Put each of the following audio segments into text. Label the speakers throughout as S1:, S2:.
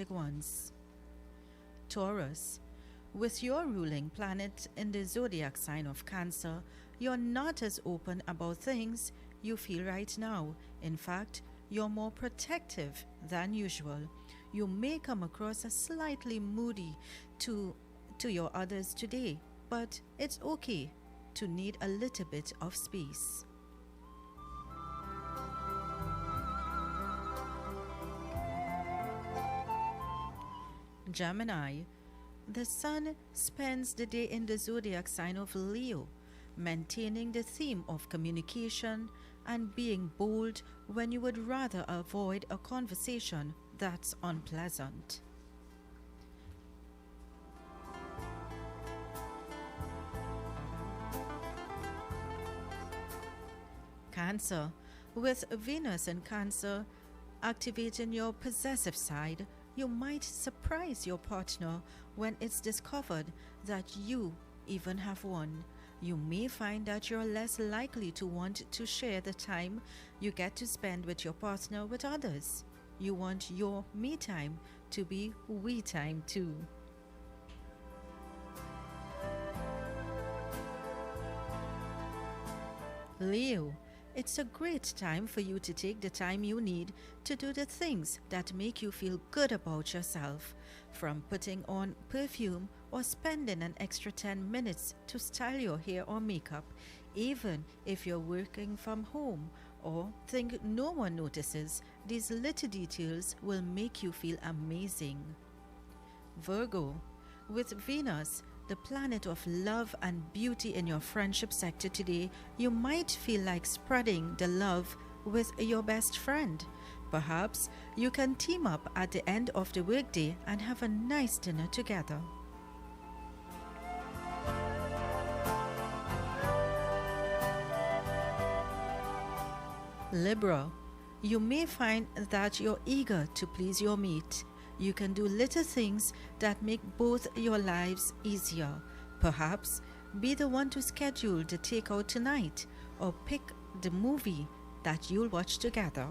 S1: ones. Taurus, with your ruling planet in the zodiac sign of Cancer, you're not as open about things you feel right now. In fact, you're more protective than usual. You may come across as slightly moody to, to your others today, but it's okay to need a little bit of space. Gemini, the Sun spends the day in the zodiac sign of Leo, maintaining the theme of communication and being bold when you would rather avoid a conversation that's unpleasant. Cancer, with Venus in Cancer activating your possessive side, you might surprise your partner when it's discovered that you even have one. You may find that you're less likely to want to share the time you get to spend with your partner with others. You want your me time to be we time too. Leo, it's a great time for you to take the time you need to do the things that make you feel good about yourself, from putting on perfume or spending an extra 10 minutes to style your hair or makeup, even if you're working from home or think no one notices. These little details will make you feel amazing. Virgo, with Venus, the planet of love and beauty in your friendship sector today, you might feel like spreading the love with your best friend. Perhaps you can team up at the end of the workday and have a nice dinner together. Libra, you may find that you're eager to please your mate. You can do little things that make both your lives easier. Perhaps be the one to schedule the takeout tonight or pick the movie that you'll watch together.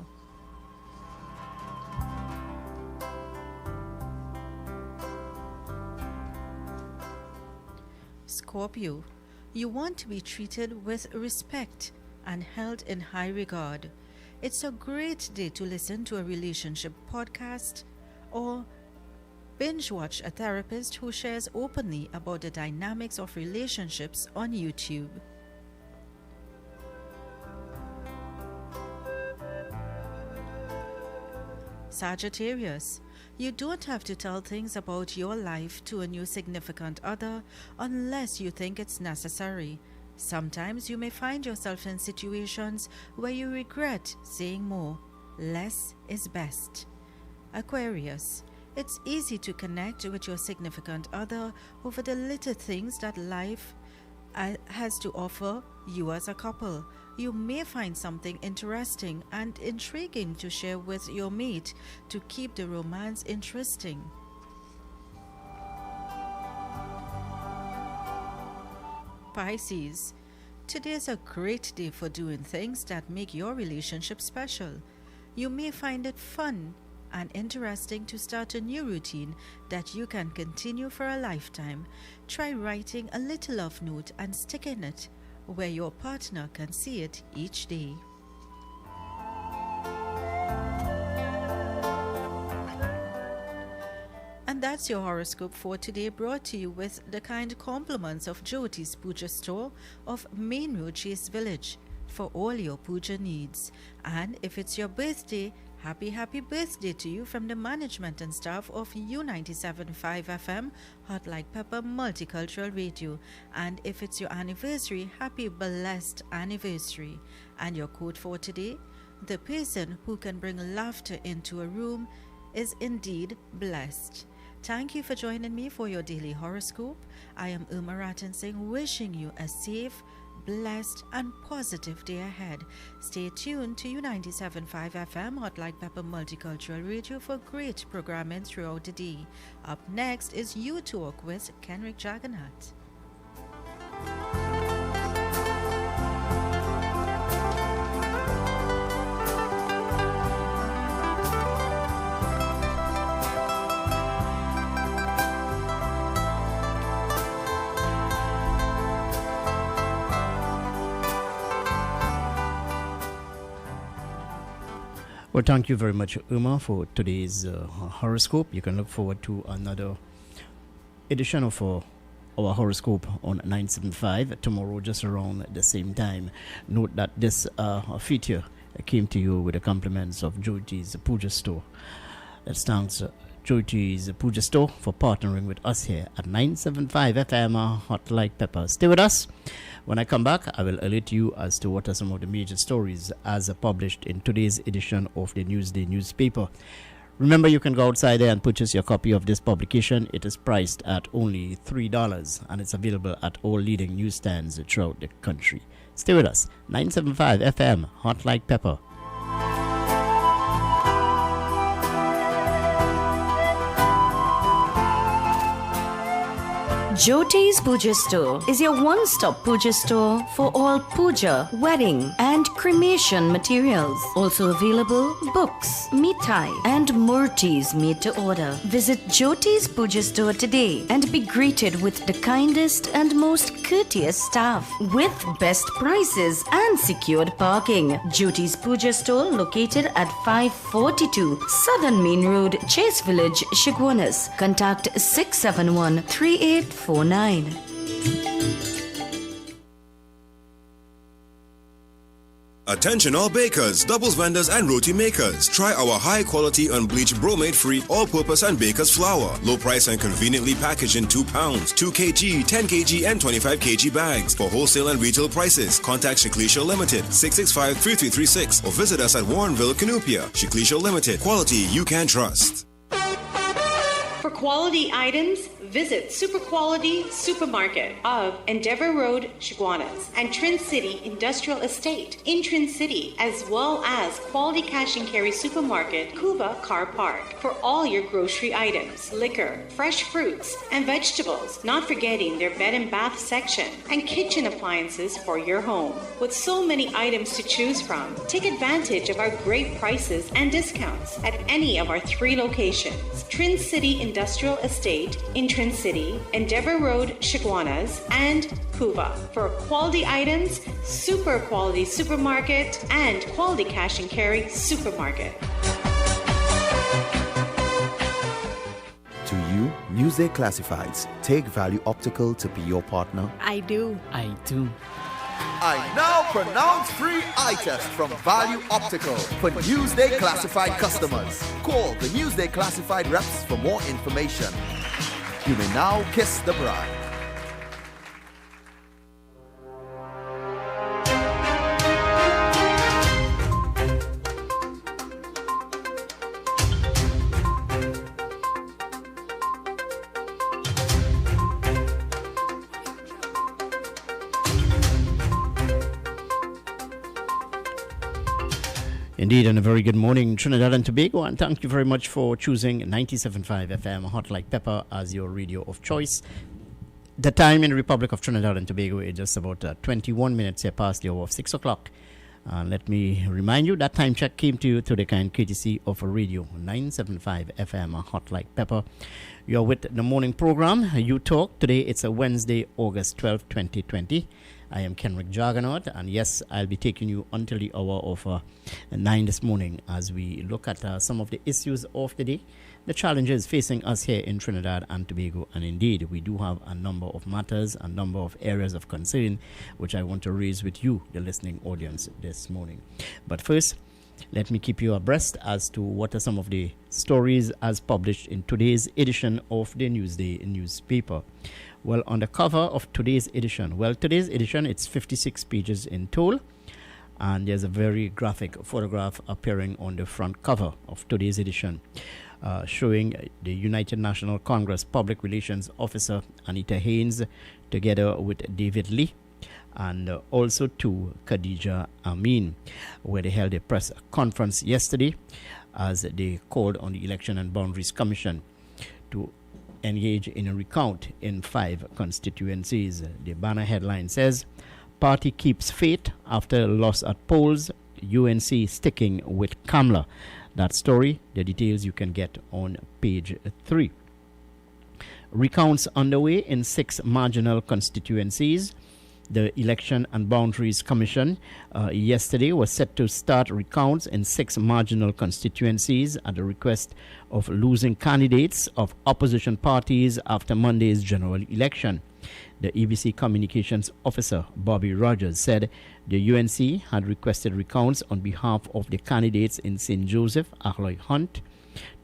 S1: Scorpio, you want to be treated with respect and held in high regard. It's a great day to listen to a relationship podcast or binge watch a therapist who shares openly about the dynamics of relationships on YouTube. Sagittarius, you don't have to tell things about your life to a new significant other unless you think it's necessary. Sometimes you may find yourself in situations where you regret saying more. Less is best. Aquarius, it's easy to connect with your significant other over the little things that life has to offer you as a couple. You may find something interesting and intriguing to share with your mate to keep the romance interesting. Pisces, today is a great day for doing things that make your relationship special. You may find it fun and interesting to start a new routine that you can continue for a lifetime. Try writing a little love note and sticking it where your partner can see it each day. And that's your horoscope for today, brought to you with the kind compliments of Jyoti's Puja Store of Main Road Chase Village for all your puja needs. And if it's your birthday, happy birthday to you from the management and staff of U97.5 FM Hot Like Pepper Multicultural Radio. And if it's your anniversary, happy blessed anniversary. And your quote for today: the person who can bring laughter into a room is indeed blessed. Thank you for joining me for your daily horoscope. I am Uma Ratan Singh, wishing you a safe, blessed and positive day ahead. Stay tuned to U97.5 FM Hot Like Pepper Multicultural Radio for great programming throughout the day. Up next is You Talk with Kenrick Jagannath.
S2: Well, thank you very much, Uma, for today's horoscope. You can look forward to another edition of our horoscope on 975 tomorrow, just around the same time. Note that this feature came to you with the compliments of Jyoti's Puja Store. Let's thanks Jyoti's Puja Store for partnering with us here at 975 FM Hot Like Pepper. Stay with us. When I come back, I will alert you as to what are some of the major stories as published in today's edition of the Newsday newspaper. Remember, you can go outside there and purchase your copy of this publication. It is priced at only $3 and it's available at all leading newsstands throughout the country. Stay with us. 975 FM, Hot Like Pepper.
S3: Jyoti's Puja Store is your one-stop puja store for all puja, wedding and cremation materials. Also available books, mithai and murtis made to order. Visit Jyoti's Puja Store today and be greeted with the kindest and most courteous staff with best prices and secured parking. Jyoti's Puja Store located at 542 Southern Main Road, Chase Village, Shigwanas. Contact 671-3849.
S4: Attention all bakers, doubles vendors and roti makers. Try our high quality unbleached bromate free all purpose and baker's flour. Low price and conveniently packaged in 2 pounds, 2 kg, 10 kg and 25 kg bags. For wholesale and retail prices, contact Shiklisha Limited 665-3336 or visit us at Warrenville, Canupia. Shiklisha Limited, quality you can trust.
S5: For quality items, visit Super Quality Supermarket of Endeavour Road, Shigwanas, and Trin City Industrial Estate in Trin City, as well as Quality Cash and Carry Supermarket, Cuba Car Park, for all your grocery items, liquor, fresh fruits, and vegetables, not forgetting their bed and bath section, and kitchen appliances for your home. With so many items to choose from, take advantage of our great prices and discounts at any of our 3 locations, Trin City Industrial Estate in Trin City, Endeavour Road, Shigwanas, and Cuba. For quality items, Super Quality Supermarket and Quality Cash and Carry Supermarket.
S6: To you, Newsday Classifieds. Take Value Optical to be your partner.
S7: I do.
S8: I do.
S9: I now pronounce free eye test from Value Optical for Newsday Classified customers. Call the Newsday Classified reps for more information. You may now kiss the bride.
S2: Indeed, and a very good morning, Trinidad and Tobago, and thank you very much for choosing 97.5 FM Hot Like Pepper as your radio of choice. The time in the Republic of Trinidad and Tobago is just about 21 minutes here past the hour of 6 o'clock. Let me remind you that time check came to you through the kind courtesy of a radio 975 FM Hot Like Pepper. You're with the morning program, You Talk. Today it's a Wednesday, August 12, 2020. I am Kenrick Juggernaut, and yes, I'll be taking you until the hour of 9 this morning as we look at some of the issues of the day, the challenges facing us here in Trinidad and Tobago. And indeed, we do have a number of matters, a number of areas of concern, which I want to raise with you, the listening audience, this morning. But first, let me keep you abreast as to what are some of the stories as published in today's edition of the Newsday newspaper. Well, on the cover of today's edition, it's 56 pages in total, and there's a very graphic photograph appearing on the front cover of today's edition, showing the United National Congress Public Relations Officer Anita Haynes together with David Lee and also to Khadija Amin, where they held a press conference yesterday as they called on the Election and Boundaries Commission to engage in a recount in 5 constituencies. The banner headline says, "Party keeps faith after loss at polls, UNC sticking with Kamla." That story, the details you can get on page 3. Recounts underway in 6 marginal constituencies. The Election and Boundaries Commission yesterday was set to start recounts in 6 marginal constituencies at the request of losing candidates of opposition parties after Monday's general election. The EBC Communications Officer, Bobby Rogers, said the UNC had requested recounts on behalf of the candidates in St. Joseph, Ahloy Hunt,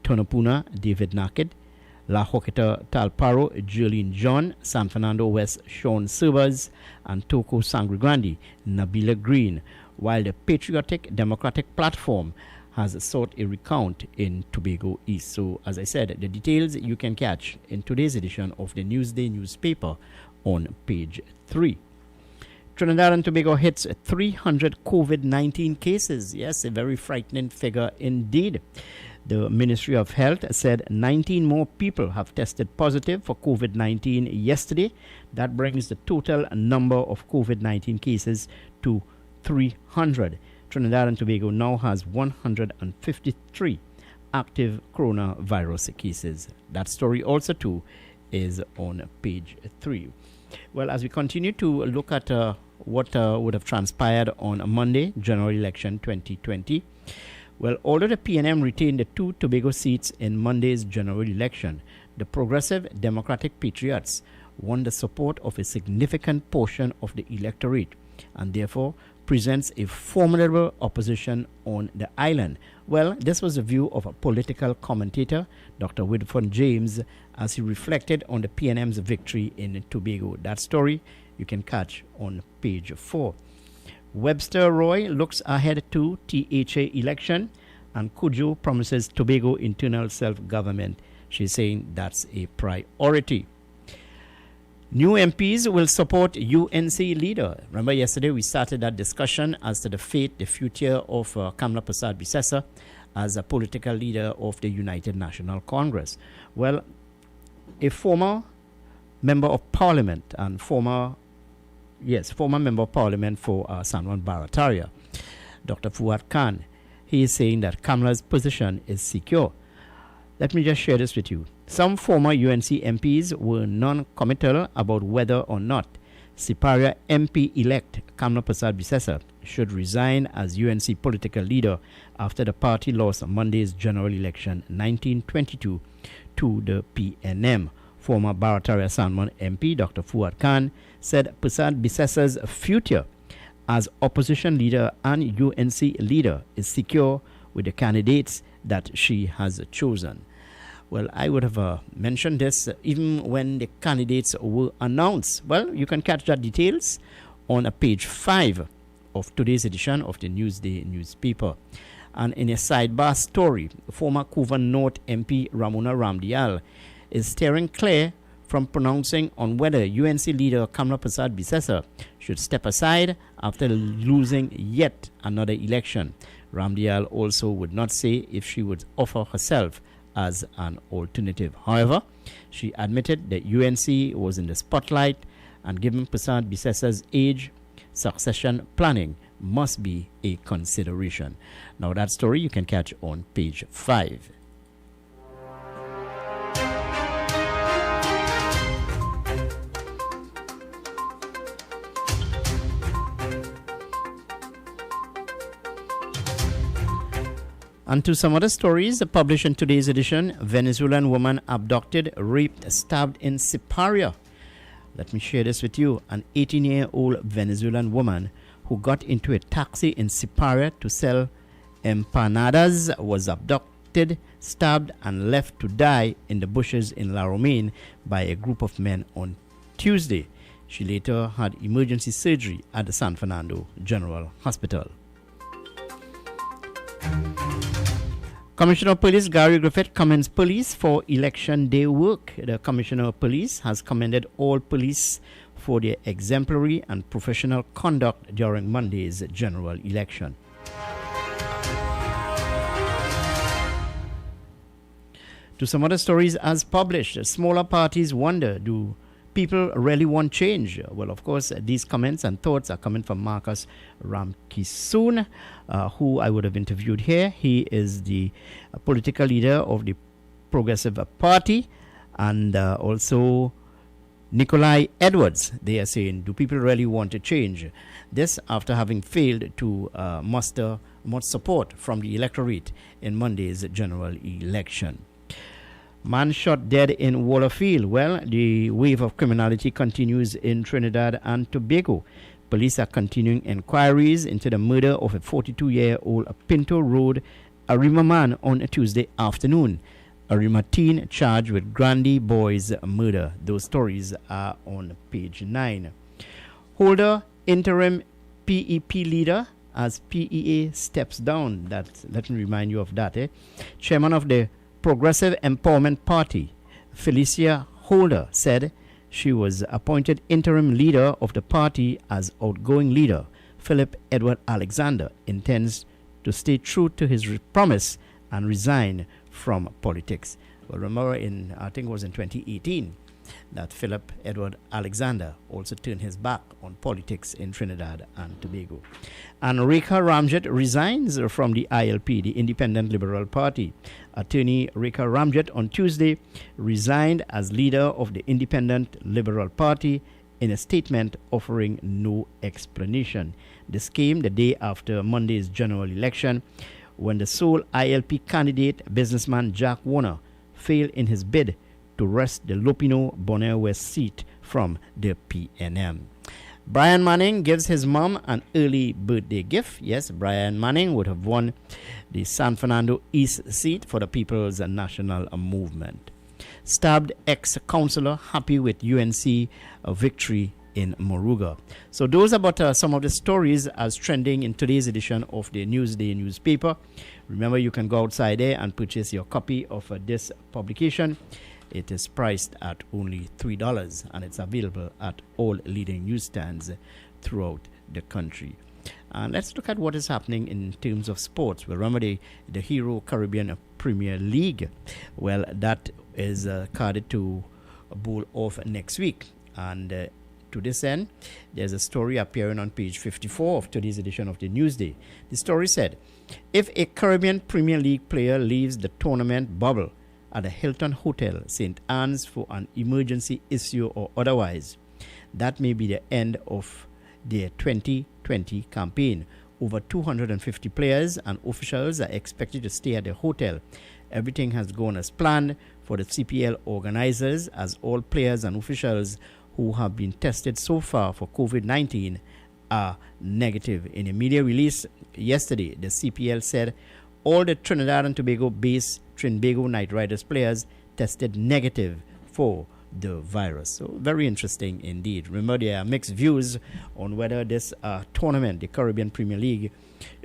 S2: Tonopuna, David Naked, La Joqueta Talparo, Julian John, San Fernando West, Sean Silvers, and Toko Sangre Grande, Nabila Green, while the Patriotic Democratic Platform has sought a recount in Tobago East. So, as I said, the details you can catch in today's edition of the Newsday newspaper on page 3. Trinidad and Tobago hits 300 COVID-19 cases. Yes, a very frightening figure indeed. The Ministry of Health said 19 more people have tested positive for COVID-19 yesterday. That brings the total number of COVID-19 cases to 300. Trinidad and Tobago now has 153 active coronavirus cases. That story also too is on page 3. Well, as we continue to look at what would have transpired on Monday, general election 2020. Well, although the PNM retained the 2 Tobago seats in Monday's general election, the Progressive Democratic Patriots won the support of a significant portion of the electorate and therefore presents a formidable opposition on the island. Well, this was the view of a political commentator, Dr. Wilford James, as he reflected on the PNM's victory in Tobago. That story you can catch on page 4. Webster Roy looks ahead to THA election, and Cudjoe promises Tobago internal self-government. She's saying that's a priority. New MPs will support UNC leader. Remember yesterday we started that discussion as to the fate, the future of Kamla Persad-Bissessar as a political leader of the United National Congress. Well, a former member of parliament and former member of parliament for San Juan Barataria, Dr. Fuad Khan, he is saying that Kamla's position is secure. Let me just share this with you. Some former UNC MPs were non-committal about whether or not Siparia MP-elect Kamla Persad-Bissessar should resign as UNC political leader after the party lost Monday's general election 1922 to the PNM. Former Barataria Sanmon MP Dr. Fuad Khan said Persad-Bissessar's future as opposition leader and UNC leader is secure with the candidates that she has chosen. Well, I would have mentioned this even when the candidates were announced. Well, you can catch that details on page 5 of today's edition of the Newsday newspaper. And in a sidebar story, former Couva North MP Ramona Ramdial is steering clear from pronouncing on whether UNC leader Kamla Persad-Bissessar should step aside after losing yet another election. Ramdial also would not say if she would offer herself as an alternative. However, she admitted that UNC was in the spotlight, and given Persad-Bissessar's age, succession planning must be a consideration. Now that story you can catch on page 5. And to some other stories published in today's edition. Venezuelan woman abducted, raped, stabbed in Siparia. Let me share this with you. An 18-year-old Venezuelan woman who got into a taxi in Siparia to sell empanadas was abducted, stabbed, and left to die in the bushes in La Romaine by a group of men on Tuesday. She later had emergency surgery at the San Fernando General Hospital. Commissioner of Police Gary Griffith commends police for election day work. The Commissioner of Police has commended all police for their exemplary and professional conduct during Monday's general election. To some other stories as published, smaller parties wonder, do people really want change? Well, of course, these comments and thoughts are coming from Marcus Ramkisoon, who I would have interviewed here. He is the political leader of the Progressive Party and also Nikolai Edwards. They are saying, do people really want to change? This after having failed to muster much support from the electorate in Monday's general election. Man shot dead in Wallerfield. Well, the wave of criminality continues in Trinidad and Tobago. Police are continuing inquiries into the murder of a 42-year-old Pinto Road Arima man on a Tuesday afternoon. Arima teen charged with Grandy Boy's murder. Those stories are on page 9. Holder interim PEP leader as PEA steps down. Let me remind you of that. Chairman of the Progressive Empowerment Party, Felicia Holder, said she was appointed interim leader of the party as outgoing leader Philip Edward Alexander intends to stay true to his promise and resign from politics. Well, remember, I think it was in 2018 that Philip Edward Alexander also turned his back on politics in Trinidad and Tobago. And Rekha Ramjet resigns from the ILP, the Independent Liberal Party. Attorney Rekha Ramjet on Tuesday resigned as leader of the Independent Liberal Party in a statement offering no explanation. This came the day after Monday's general election, when the sole ILP candidate, businessman Jack Warner, failed in his bid to wrest the Lopino Bonaire West seat from the PNM. Brian Manning gives his mom an early birthday gift. Yes, Brian Manning would have won the San Fernando East seat for the People's National Movement. Stabbed ex-councillor happy with UNC victory in Moruga. So those are about some of the stories as trending in today's edition of the Newsday newspaper. Remember, you can go outside there and purchase your copy of this publication. It is priced at only $3 and it's available at all leading newsstands throughout the country. And let's look at what is happening in terms of sports. Well, remember the Hero Caribbean Premier League. Well, that is carded to bowl off next week. And to this end, there's a story appearing on page 54 of today's edition of the Newsday. The story said, if a Caribbean Premier League player leaves the tournament bubble at the Hilton Hotel, St. Anne's, for an emergency issue or otherwise, that may be the end of their 2020 campaign. Over 250 players and officials are expected to stay at the hotel. Everything has gone as planned for the CPL organizers, as all players and officials who have been tested so far for COVID-19 are negative. In a media release yesterday, the CPL said all the Trinidad and Tobago-based Trinbago Knight Riders players tested negative for the virus. So very interesting indeed. Remember, there are mixed views on whether this tournament, the Caribbean Premier League,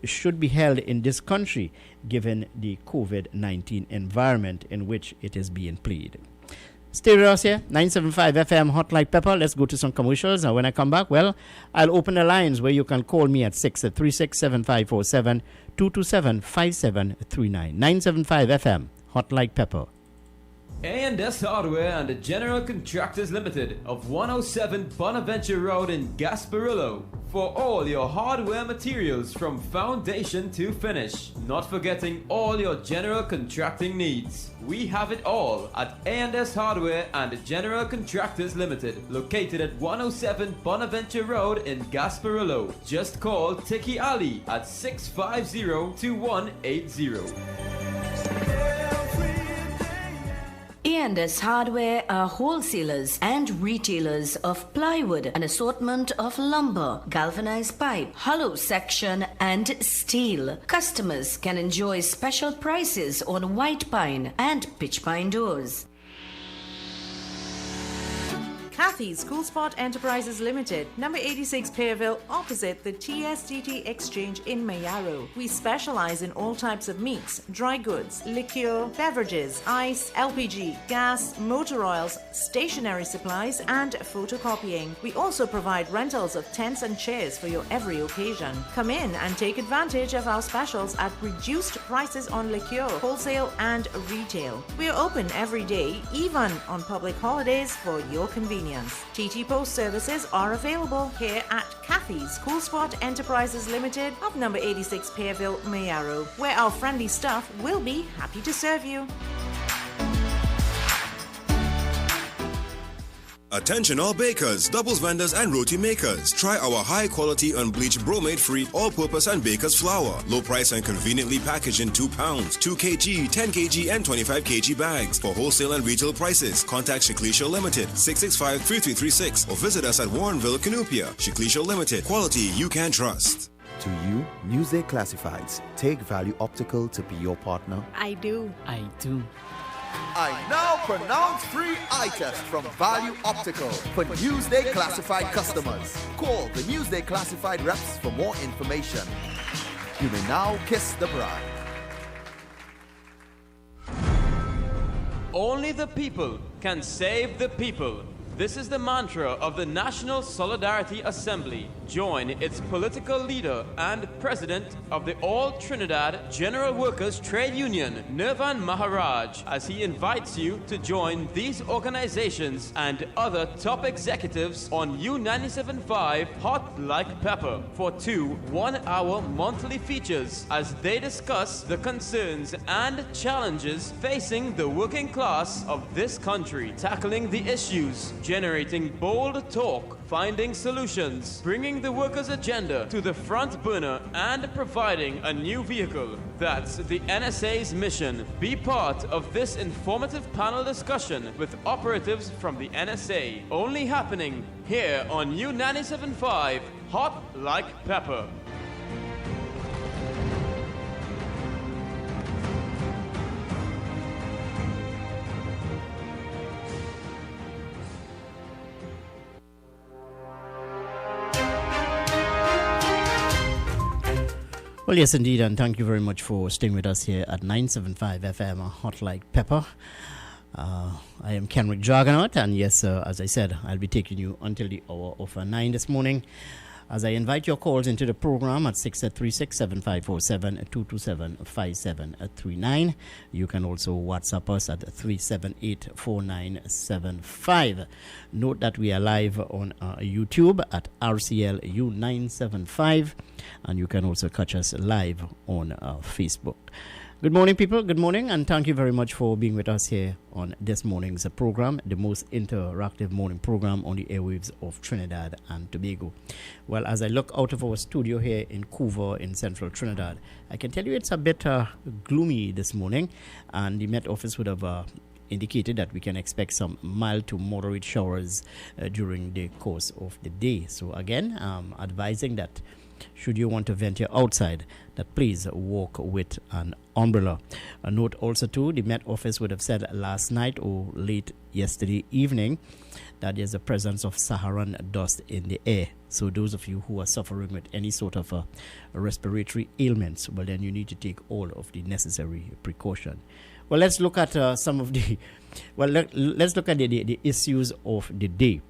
S2: should be held in this country given the COVID-19 environment in which it is being played. Stay with us here, 975 FM Hot Like Pepper. Let's go to some commercials. And when I come back, well, I'll open the lines where you can call me at 636-7547, 227-5739. 975 FM Hot Like Pepper.
S7: A&S Hardware and the General Contractors Limited of 107 Bonaventure Road in Gasparillo. For all your hardware materials from foundation to finish. Not forgetting all your general contracting needs. We have it all at A&S Hardware and the General Contractors Limited. Located at 107 Bonaventure Road in Gasparillo. Just call Tiki Ali at 650-2180.
S3: A&S Hardware are wholesalers and retailers of plywood, an assortment of lumber, galvanized pipe, hollow section, and steel. Customers can enjoy special prices on white pine and pitch pine doors.
S8: Kathy's Cool Spot Enterprises Limited, number 86 Pearville, opposite the TSTT Exchange in Mayaro. We specialize in all types of meats, dry goods, liqueur, beverages, ice, LPG, gas, motor oils, stationery supplies, and photocopying. We also provide rentals of tents and chairs for your every occasion. Come in and take advantage of our specials at reduced prices on liqueur, wholesale and retail. We are open every day, even on public holidays, for your convenience. TT Post services are available here at Kathy's Cool Spot Enterprises Limited of number 86 Pearville, Mayaro, where our friendly staff will be happy to serve you.
S4: Attention all bakers, doubles vendors and roti makers. Try our high quality unbleached bromate free all-purpose and baker's flour. Low price and conveniently packaged in 2 pounds, 2 kg, 10 kg and 25 kg bags. For wholesale and retail prices, contact Shiklisha Limited 665-3336 or visit us at Warrenville, Canupia. Shiklisha Limited, quality you can trust.
S6: To you, Newsday Classifieds. Take Value Optical to be your partner.
S10: I do.
S2: I do.
S9: I now pronounce free eye test from Value Optical for Newsday Classified customers. Call the Newsday Classified reps for more information. You may now kiss the bride.
S7: Only the people can save the people. This is the mantra of the National Solidarity Assembly. Join its political leader and president of the All Trinidad General Workers Trade Union, Nirvan Maharaj, as he invites you to join these organizations and other top executives on U97.5 Hot Like Pepper for 2 one-hour monthly features as they discuss the concerns and challenges facing the working class of this country, tackling the issues, generating bold talk, finding solutions, bringing the workers' agenda to the front burner, and providing a new vehicle. That's the NSA's mission. Be part of this informative panel discussion with operatives from the NSA. Only happening here on U97.5 Hot Like Pepper.
S2: Well, yes, indeed, and thank you very much for staying with us here at 975 FM, Hot Like Pepper. I am Kenrick Juggernaut, and yes, as I said, I'll be taking you until the hour of 9 this morning. As I invite your calls into the program at 636-7547, 227-5739. You can also WhatsApp us at 378-4975. Note that we are live on YouTube at RCLU975, and you can also catch us live on Facebook. Good morning, people. Good morning, and thank you very much for being with us here on this morning's program, the most interactive morning program on the airwaves of Trinidad and Tobago. Well, as I look out of our studio here in Couva in central Trinidad, I can tell you it's a bit gloomy this morning, and the Met Office would have indicated that we can expect some mild to moderate showers during the course of the day. So again, advising that should you want to venture outside, that please walk with an umbrella. A note also too, the Met Office would have said last night or late yesterday evening that there's a presence of Saharan dust in the air. So those of you who are suffering with any sort of respiratory ailments, well, then you need to take all of the necessary precaution. Well, let's look at some of the let's look at the issues of the day.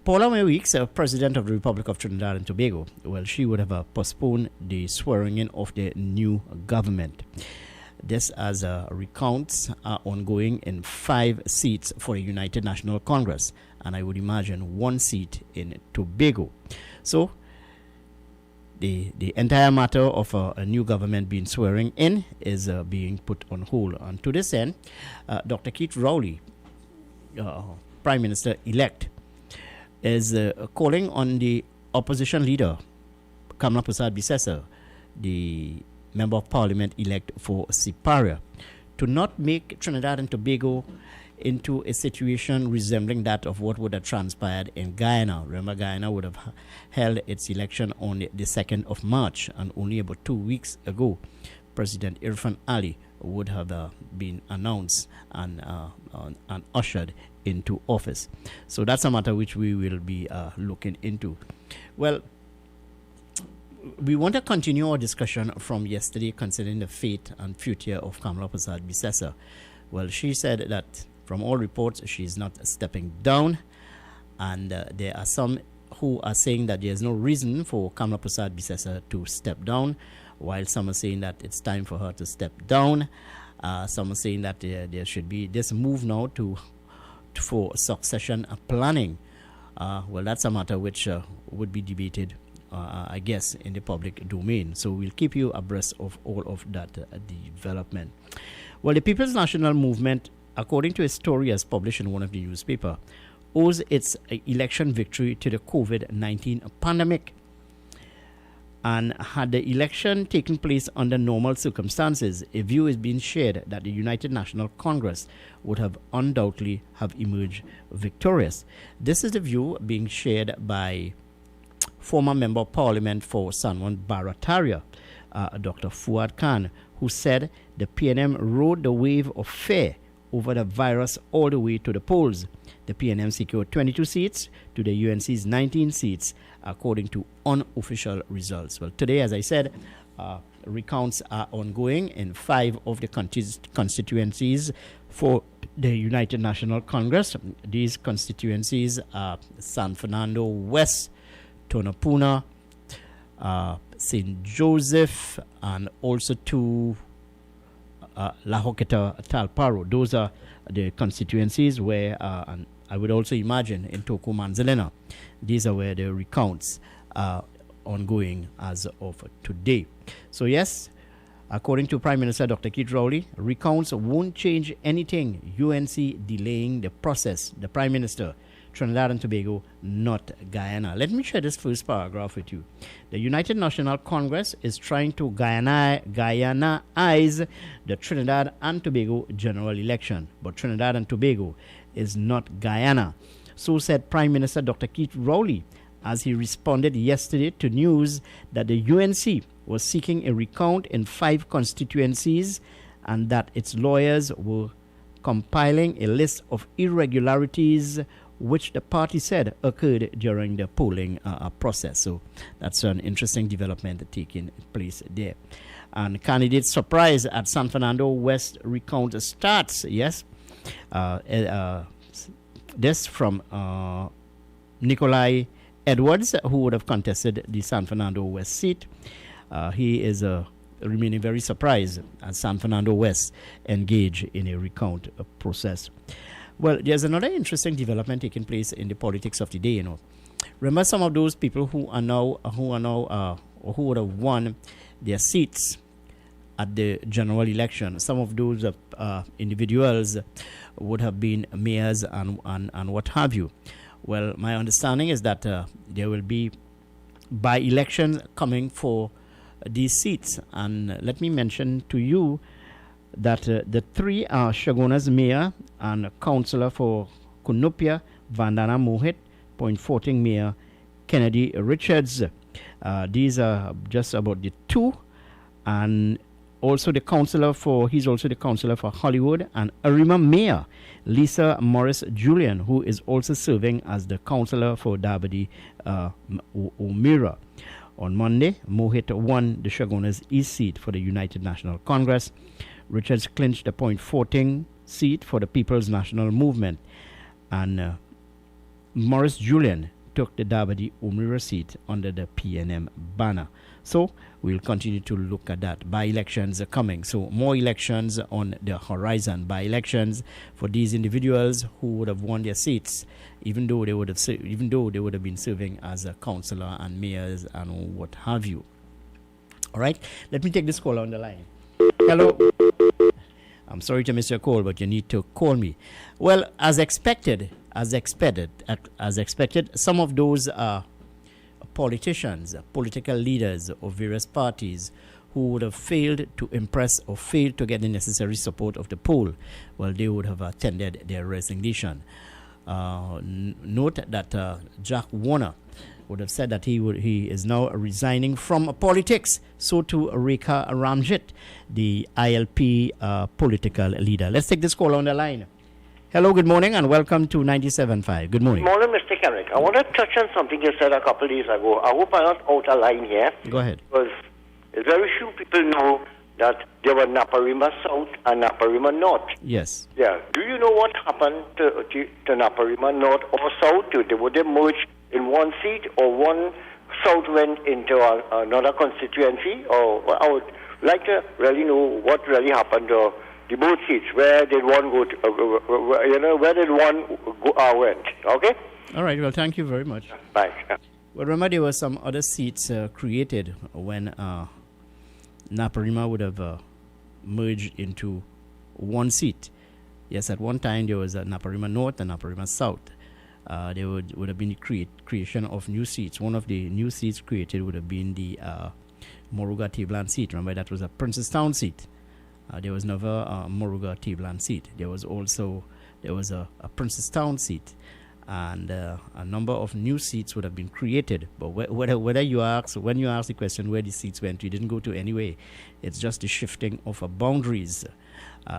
S2: Paula May Weeks, President of the Republic of Trinidad and Tobago, well, she would have postponed the swearing in of the new government. This as recounts are ongoing in 5 seats for the United National Congress, and I would imagine 1 seat in Tobago. So the entire matter of a new government being swearing in is being put on hold. And to this end, Dr. Keith Rowley, Prime Minister-elect, is calling on the opposition leader, Kamla Persad Bissessar, the Member of Parliament elect for Siparia, to not make Trinidad and Tobago into a situation resembling that of what would have transpired in Guyana. Remember, Guyana would have held its election on the 2nd of March, and only about 2 weeks ago, President Irfan Ali would have been announced and ushered into office. So that's a matter which we will be looking into. Well, we want to continue our discussion from yesterday concerning the fate and future of Kamla Persad Bissessar. Well, she said that from all reports she is not stepping down, and there are some who are saying that there is no reason for Kamla Persad Bissessar to step down, while some are saying that it's time for her to step down. Some are saying that there should be this move now for succession planning. Well, that's a matter which would be debated, I guess, in the public domain. So we'll keep you abreast of all of that development. Well, the People's National Movement according to a story as published in one of the newspaper, owes its election victory to the COVID-19 pandemic. And had the election taken place under normal circumstances, a view is being shared that the United National Congress would have undoubtedly have emerged victorious. This is the view being shared by former Member of Parliament for San Juan Barataria, Dr. Fuad Khan, who said the PNM rode the wave of fear over the virus all the way to the polls. The PNM secured 22 seats to the UNC's 19 seats, according to unofficial results. Well, today, as I said, recounts are ongoing in 5 of the constituencies for the United National Congress. These constituencies are San Fernando West, Tonapuna, St. Joseph, and also to La Joqueta, Talparo. Those are the constituencies where, and I would also imagine in Toko Manzalena, these are where the recounts are ongoing as of today. So yes, according to Prime Minister Dr. Keith Rowley, recounts won't change anything. UNC delaying the process. The Prime Minister, Trinidad and Tobago, not Guyana. Let me share this first paragraph with you. The United National Congress is trying to Guyana-ize the Trinidad and Tobago general election, but Trinidad and Tobago is not Guyana. So said Prime Minister Dr. Keith Rowley as he responded yesterday to news that the UNC was seeking a recount in 5 constituencies and that its lawyers were compiling a list of irregularities which the party said occurred during the polling process. So that's an interesting development taking place there. And candidates surprised at San Fernando West recount starts. Yes. This from Nikolai Edwards, who would have contested the San Fernando West seat. He is remaining very surprised as San Fernando West engage in a recount process. Well, there's another interesting development taking place in the politics of the day. You know, remember some of those people who would have won their seats at the general election. Some of those individuals would have been mayors and what have you. Well, my understanding is that there will be by-elections coming for these seats. And let me mention to you that the 3 are Shagona's mayor and councillor for Kunupia, Vandana Mohit, Point Forting mayor Kennedy Richards. These are just about the 2. And also the councillor for, he's also the councillor for Hollywood, and Arima mayor Lisa Morris Julian, who is also serving as the councillor for Dabadi O'Meara. On Monday, Mohit won the Shagona's East seat for the United National Congress. Richards clinched the Point Forting seat for the People's National Movement, and Morris Julian took the Dabadi O'Meara seat under the PNM banner. So we'll continue to look at that. By-elections are coming, so more elections on the horizon. By-elections for these individuals who would have won their seats, even though they would have been serving as a councillor and mayors and what have you. All right, let me take this call on the line. Hello. I'm sorry to miss your call, but you need to call me. Well, as expected, some of those politicians, political leaders of various parties who would have failed to impress or failed to get the necessary support of the poll, well, they would have tendered their resignation. Note that Jack Warner would have said that he is now resigning from politics. So too Rekha Ramjit, the ILP political leader. Let's take this call on the line. Hello, good morning, and welcome to 97.5. Good morning.
S10: Good morning, Mr. Kenrick. I want to touch on something you said a couple of days ago. I hope I'm not out of line here.
S2: Go ahead.
S10: Because very few people know that there were Naparima South and Naparima North.
S2: Yes.
S10: Yeah. Do you know what happened to Naparima North or South? Would they merge in one seat, or one South went into another constituency? Or I would like to really know what really happened to the both seats. Where did one go to, where did one went? Okay?
S2: All right. Well, thank you very much.
S10: Bye.
S2: Well, remember there were some other seats created when Naparima would have merged into one seat. Yes, at one time there was a Naparima North and Naparima South. There would have been creation of new seats. One of the new seats created would have been the Moruga Tableland seat. Remember, that was a Princestown seat. There was never a Moruga Tableland seat. There was a Princestown seat, and a number of new seats would have been created. But when you ask the question where the seats went, you didn't go to anyway. It's just the shifting of boundaries.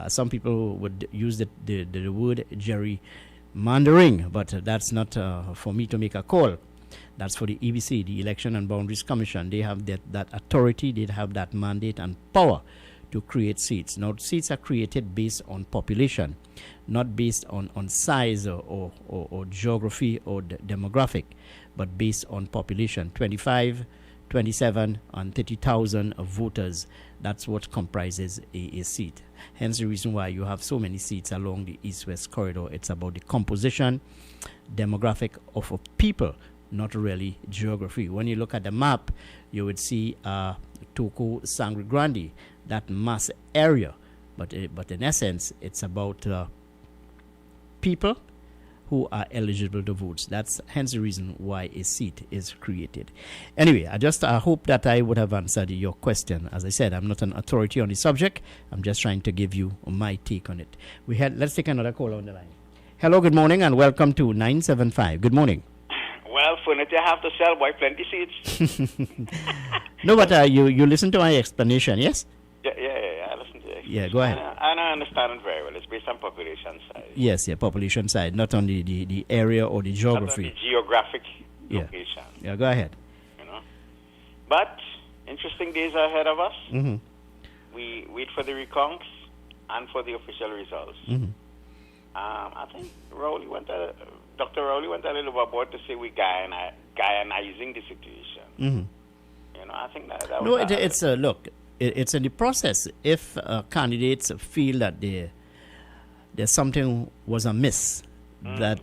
S2: Some people would use the word gerrymandering, but that's not for me to make a call. That's for the EBC, the Election and Boundaries Commission. They have that authority, they have that mandate and power to create seats. Now, seats are created based on population, not based on size or geography or demographic, but based on population. 25, 27, and 30,000 voters. That's what comprises a seat. Hence the reason why you have so many seats along the east-west corridor. It's about the composition, demographic of a people, not really geography. When you look at the map, you would see Toko Sangre Grande, that mass area. But in essence, it's about people who are eligible to vote. That's hence the reason why a seat is created. Anyway, I hope that I would have answered your question. As I said, I'm not an authority on the subject. I'm just trying to give you my take on it. Let's take another call on the line. Hello, good morning, and welcome to 975. Good morning.
S11: Well, Funit, you have to sell boy plenty seats.
S2: No, but you listen to my explanation, yes?
S11: Yeah, I listen to you.
S2: Yeah, go ahead.
S11: And I understand it very well. It's based on population size.
S2: Yes, population side, not on the area or the geography.
S11: Not on the geographic location.
S2: Yeah, go ahead.
S11: You know, but interesting days are ahead of us.
S2: Mm-hmm.
S11: We wait for the recounts and for the official results.
S2: Mm-hmm.
S11: I think Dr. Rowley went a little overboard to say we Guyanizing the situation.
S2: Mm-hmm.
S11: You know, I think that was...
S2: No, it's look, it's in the process. If candidates feel that there's something was amiss, that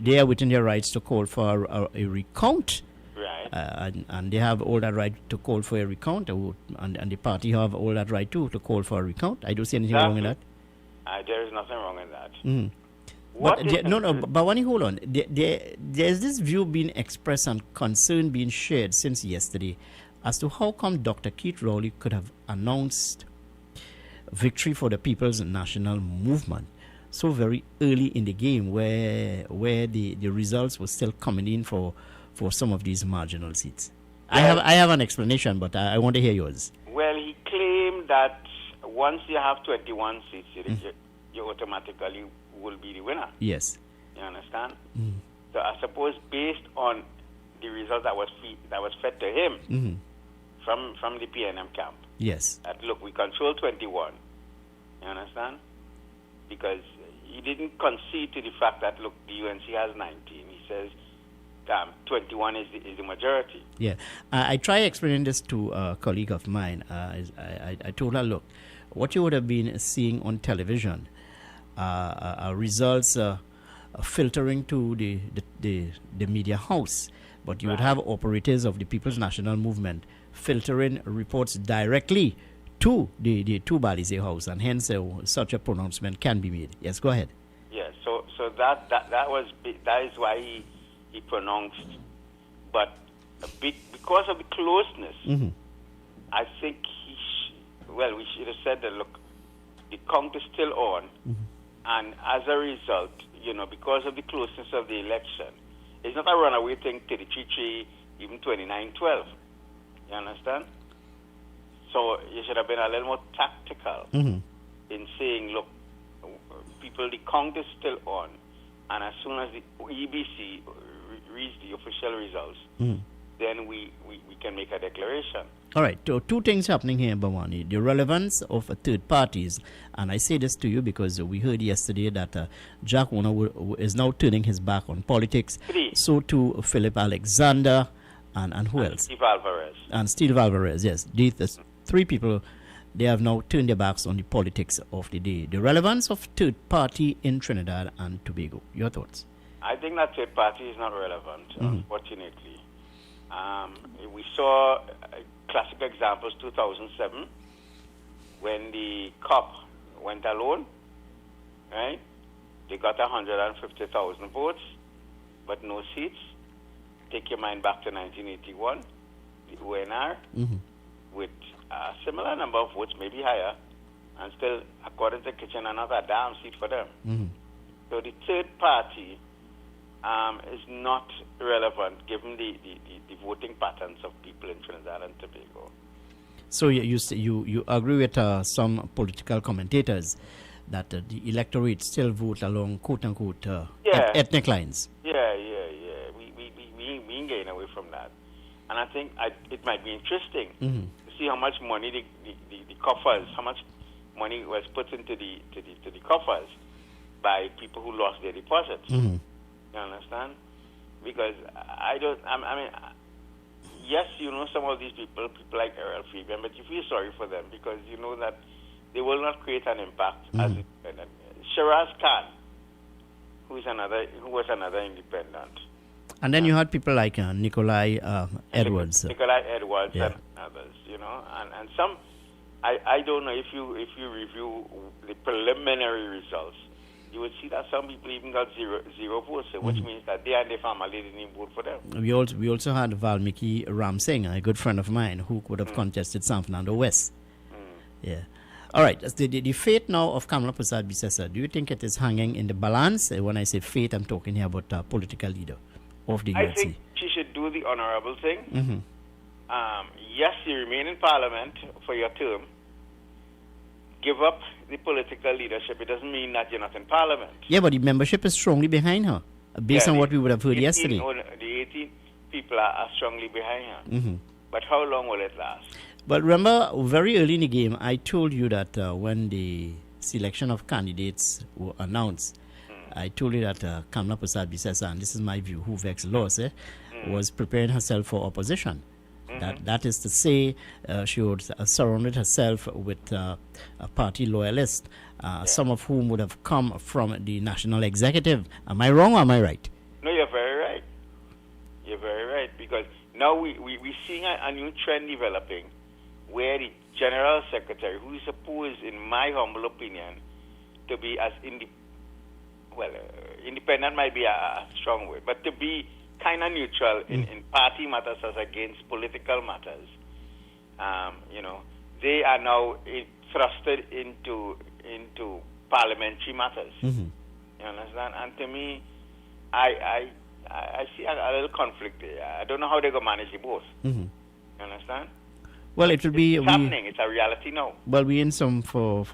S2: they are within their rights to call for a recount.
S11: Right.
S2: And they have all that right to call for a recount, and the party have all that right too to call for a recount. I don't see anything wrong in that.
S11: There is nothing wrong in that.
S2: Mm. But when you hold on, there's this view being expressed and concern being shared since yesterday as to how come Dr. Keith Rowley could have announced victory for the People's National Movement so very early in the game, where the results were still coming in for some of these marginal seats. Well, I have an explanation, but I want to hear yours.
S11: Well, he claimed that once you have 21 seats, you automatically will be the winner.
S2: Yes.
S11: You understand? So I suppose based on the result that was fed to him from the PNM camp.
S2: Yes.
S11: That look, we control 21. You understand? Because he didn't concede to the fact that look, the UNC has 19. He says 21 is the majority.
S2: Yeah. I try explaining this to a colleague of mine. I told her, look, what you would have been seeing on television, results filtering to the media house, but you would have operators of the People's National Movement filtering reports directly to the Two-Balize house, and hence such a pronouncement can be made. Yes, go ahead.
S11: Yes, so that is why he pronounced, but because of the closeness, I think we should have said that look, the count is still on. And as a result, because of the closeness of the election, it's not a runaway thing, 33-3, even 29-12. You understand? So you should have been a little more tactical in saying, look, people, the count is still on. And as soon as the EBC reads the official results, then we can make a declaration.
S2: All right, two things happening here, Bawani. The relevance of third parties, and I say this to you because we heard yesterday that Jack Warner is now turning his back on politics. So too Philip Alexander and who else?
S11: Steve Alvarez.
S2: And Steve Alvarez, yes. These three people, they have now turned their backs on the politics of the day. The relevance of third party in Trinidad and Tobago. Your thoughts?
S11: I think that third party is not relevant, unfortunately. We saw classic examples, 2007, when the COP went alone right? They got 150,000 votes, but no seats. Take your mind back to 1981, the ONR, with a similar number of votes, maybe higher, and still, according to Kitchener, not a damn seat for them. So the third party is not relevant given the voting patterns of people in Trinidad and Tobago.
S2: So you agree with some political commentators that the electorate still vote along quote-unquote ethnic lines?
S11: Yeah. We ain't getting away from that. And I think it might be interesting to see how much money the coffers, how much money was put into the coffers by people who lost their deposits. You understand? Because yes, you know some of these people like Errol Fabian, but you feel sorry for them because you know that they will not create an impact as independent. Shiraz Khan, who was another independent.
S2: And then you had people like Nikolai Edwards.
S11: Nikolai Edwards and others, you know, and some. I don't know if you review the preliminary results, you would see that some people even got zero votes, which means that they and their family didn't even vote for them.
S2: We also had Valmiki Ram Singh, a good friend of mine, who could have contested San Fernando West. Yeah. All right. The fate now of Kamala Prasad Bisesa, do you think it is hanging in the balance? When I say fate, I'm talking here about a political leader of the UNC.
S11: I think she should do the honorable thing. Yes, you remain in Parliament for your term. Give up the political leadership. It doesn't mean that you're not in Parliament.
S2: Yeah, but the membership is strongly behind her, based on what we would have heard yesterday.
S11: The 18 people are strongly behind her. But how long will it last?
S2: But remember, very early in the game, I told you that when the selection of candidates were announced, I told you that Kamala Prasad Bisesa, and this is my view, who vexed loss, was preparing herself for opposition. That is to say, she would surrounded herself with a party loyalists, some of whom would have come from the national executive. Am I wrong or am I right?
S11: No, you're very right. You're very right, because now we're seeing a new trend developing where the General Secretary, who is supposed, in my humble opinion, to be as independent might be a strong word, but to be kind of neutral in party matters as against political matters. You know, they are now thrusted into parliamentary matters. You understand? And to me, I see a little conflict there. I don't know how they're going to manage the both. You understand?
S2: Well, it will be
S11: happening. It's a reality now.
S2: Well, we're in some for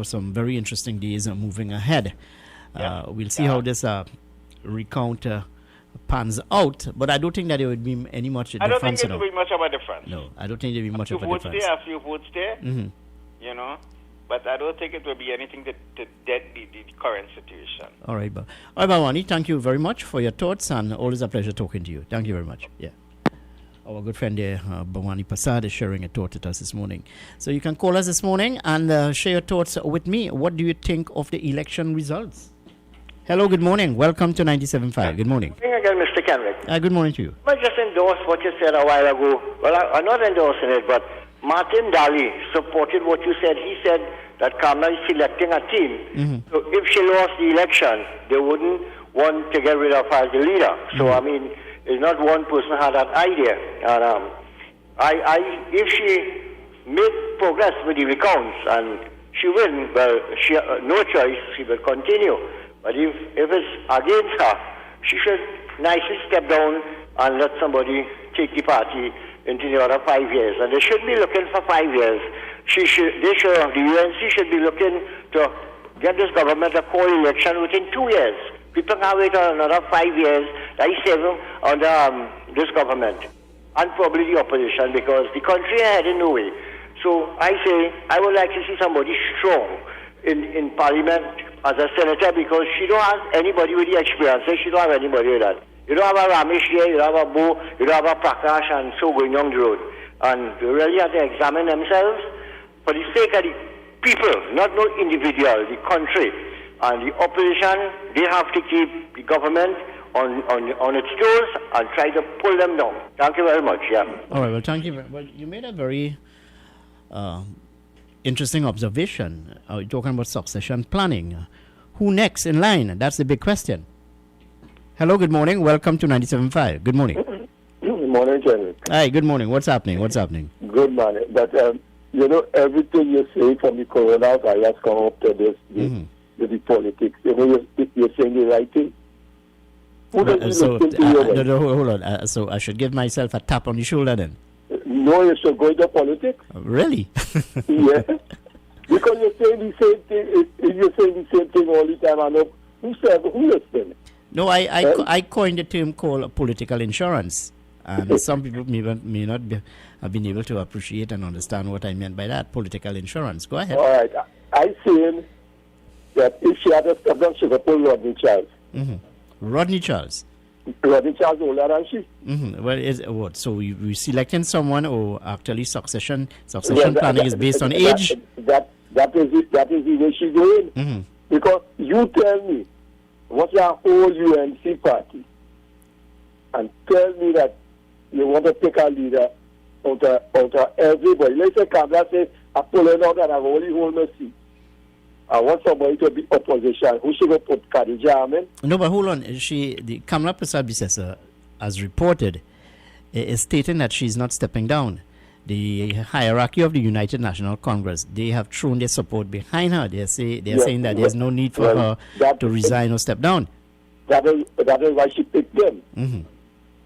S2: some very interesting days moving ahead. We'll see how this recount pans out, but I don't think that there would be any much difference.
S11: I don't think there will be much of a difference.
S2: No, I don't think there will be much of a difference.
S11: A few votes there, you know, but I don't think it will be anything to dead the current situation.
S2: All right, Bhavani, thank you very much for your thoughts, and always a pleasure talking to you. Thank you very much. Yeah. Our good friend there, Bhavani Prasad, is sharing a thought with us this morning. So you can call us this morning and share your thoughts with me. What do you think of the election results? Hello, good morning. Welcome to 97.5. Good morning.
S10: Good morning again, Mr. Kenrick.
S2: Good morning to you.
S10: I just endorse what you said a while ago. Well, I'm not endorsing it, but Martin Daly supported what you said. He said that Kamala is selecting a team. So if she lost the election, they wouldn't want to get rid of her as the leader. So, I mean, it's not one person had that idea. And if she made progress with the recounts and she win, well, she no choice, she will continue. But if it's against her, she should nicely step down and let somebody take the party into the other 5 years. And they should be looking for 5 years. The UNC should be looking to get this government a call election within 2 years. People can't wait another 5 years. That is 7 under this government. And probably the opposition, because the country is heading nowhere. So I say, I would like to see somebody strong in Parliament as a senator, because she don't have anybody with the experience. She don't have anybody with that. You don't have a Ramesh here, you don't have a Bo, you don't have a Prakash, and so going down the road. And they really have to examine themselves for the sake of the people, not no individual, the country. And the opposition, they have to keep the government on its toes and try to pull them down. Thank you very much. Yeah.
S2: All right. Well, thank you. Well, you made a very interesting observation. Talking about succession planning. Who next in line? That's the big question. Hello, good morning. Welcome to 97.5. Good morning.
S12: Good morning, General.
S2: Hi, good morning. What's happening?
S12: Good morning. But, everything you say from the coronavirus come up to this, the politics. You're saying the right thing. Who does listen to you?
S2: No, hold on. So I should give myself a tap on the shoulder then?
S12: No, you should go into politics.
S2: Really?
S12: Yeah. Because you're saying the same thing. You're saying the same thing all the time. I know. Who listens?
S2: No, I coined a term called political insurance. And some people may not have been able to appreciate and understand what I meant by that, political insurance. Go ahead.
S12: All right. I'm saying that if she had a step down, she could pull Rodney Charles.
S2: Rodney Charles?
S12: Rodney Charles older than she.
S2: Well, is what? So we selecting someone, or actually succession planning is based on age?
S12: That is the way she's going. Because you tell me what's your whole UNC party and tell me that you want to pick a leader out of everybody. Let's say Kamala say, I'm pulling out and I only hold my seat. I want somebody to be opposition. Who should have put Khadija Ahmed?
S2: No, but hold on. The Kamala Prasad-Bissessar, as reported, is stating that she's not stepping down. The hierarchy of the United National Congress, they have thrown their support behind her. They're saying that there's no need for her to resign or step down.
S12: That is why she picked them.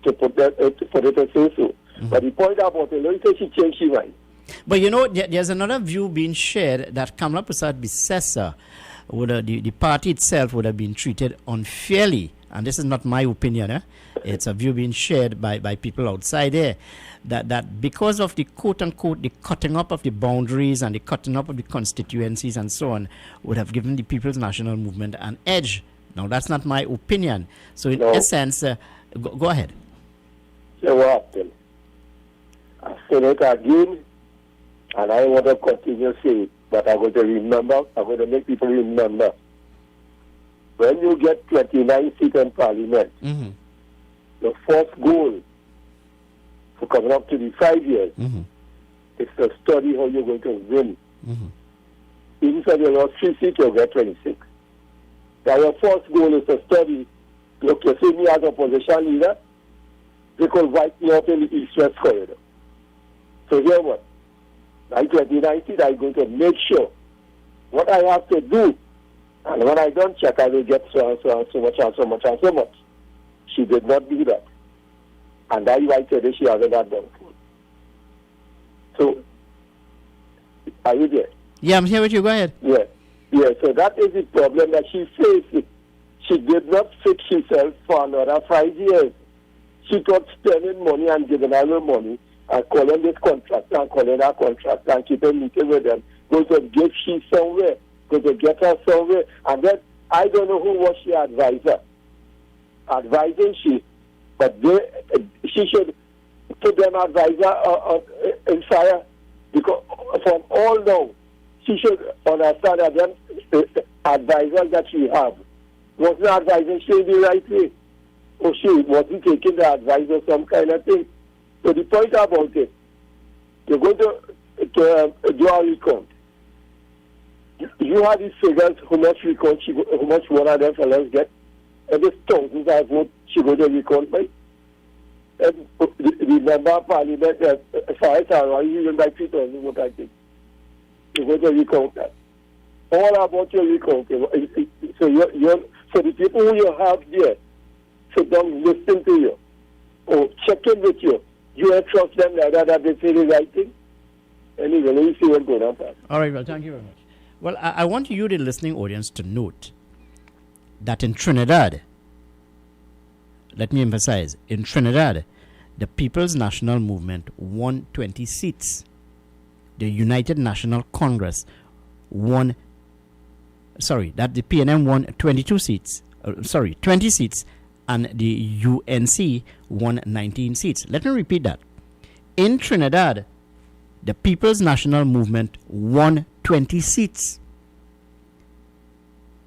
S12: To put it to say so. But the point about it, let me say she changed her mind.
S2: But there's another view being shared that Kamala Prasad-Bissessar, the party itself would have been treated unfairly. And this is not my opinion. It's a view being shared by people outside there. That because of the quote-unquote, the cutting up of the boundaries and the cutting up of the constituencies and so on, would have given the People's National Movement an edge. Now, that's not my opinion. So in essence, go ahead.
S12: So what happened? I said it again, and I want to continue to say it, but I'm going to make people remember. When you get 29 seats in Parliament, the first goal for coming up to the 5 years is to study how you're going to win. Even if you lost 3 seats, you'll get 26. Now your first goal is to study. Look, you see me as opposition leader, they could wipe me out in the east-west corridor. So here what? By 2019, I'm going to make sure what I have to do, and when I don't check, I will get so and so and so much and so much and so much. She did not do that. And that's why today she hasn't done that. So, are you there?
S2: Yeah, I'm here with you. Go ahead.
S12: Yeah. So that is the problem that she faced. She did not fix herself for another 5 years. She thought spending money and giving her money and calling this contractor and calling that contractor and keeping meeting with them going to get she somewhere, going to get her somewhere. And then I don't know who was she advising she, but she should put them advisor in fire, because from all now, she should understand that them advisors that she have wasn't advising she in the right way, or she wasn't taking the advice or some kind of thing. So the point about it, you're going to do a recount. You have these figures, how much one of them fellows get. And there's thousands of votes she going to recount by. And the member of parliament, as far as I know, even by 3,000 votes, I think. You're going to recount that. All about your recounting. So the people who you have there, sit down, listen to you, or check in with you. You don't trust them like that they say the right thing. Anyway, let me see what's going on.
S2: All right, well, thank you very much. Well, I want you, the listening audience, to note that in Trinidad, let me emphasize, in Trinidad, the People's National Movement won 20 seats. The United National Congress the PNM won 22 seats. 20 seats. And the UNC won 19 seats. Let me repeat that. In Trinidad, the People's National Movement won 20 seats,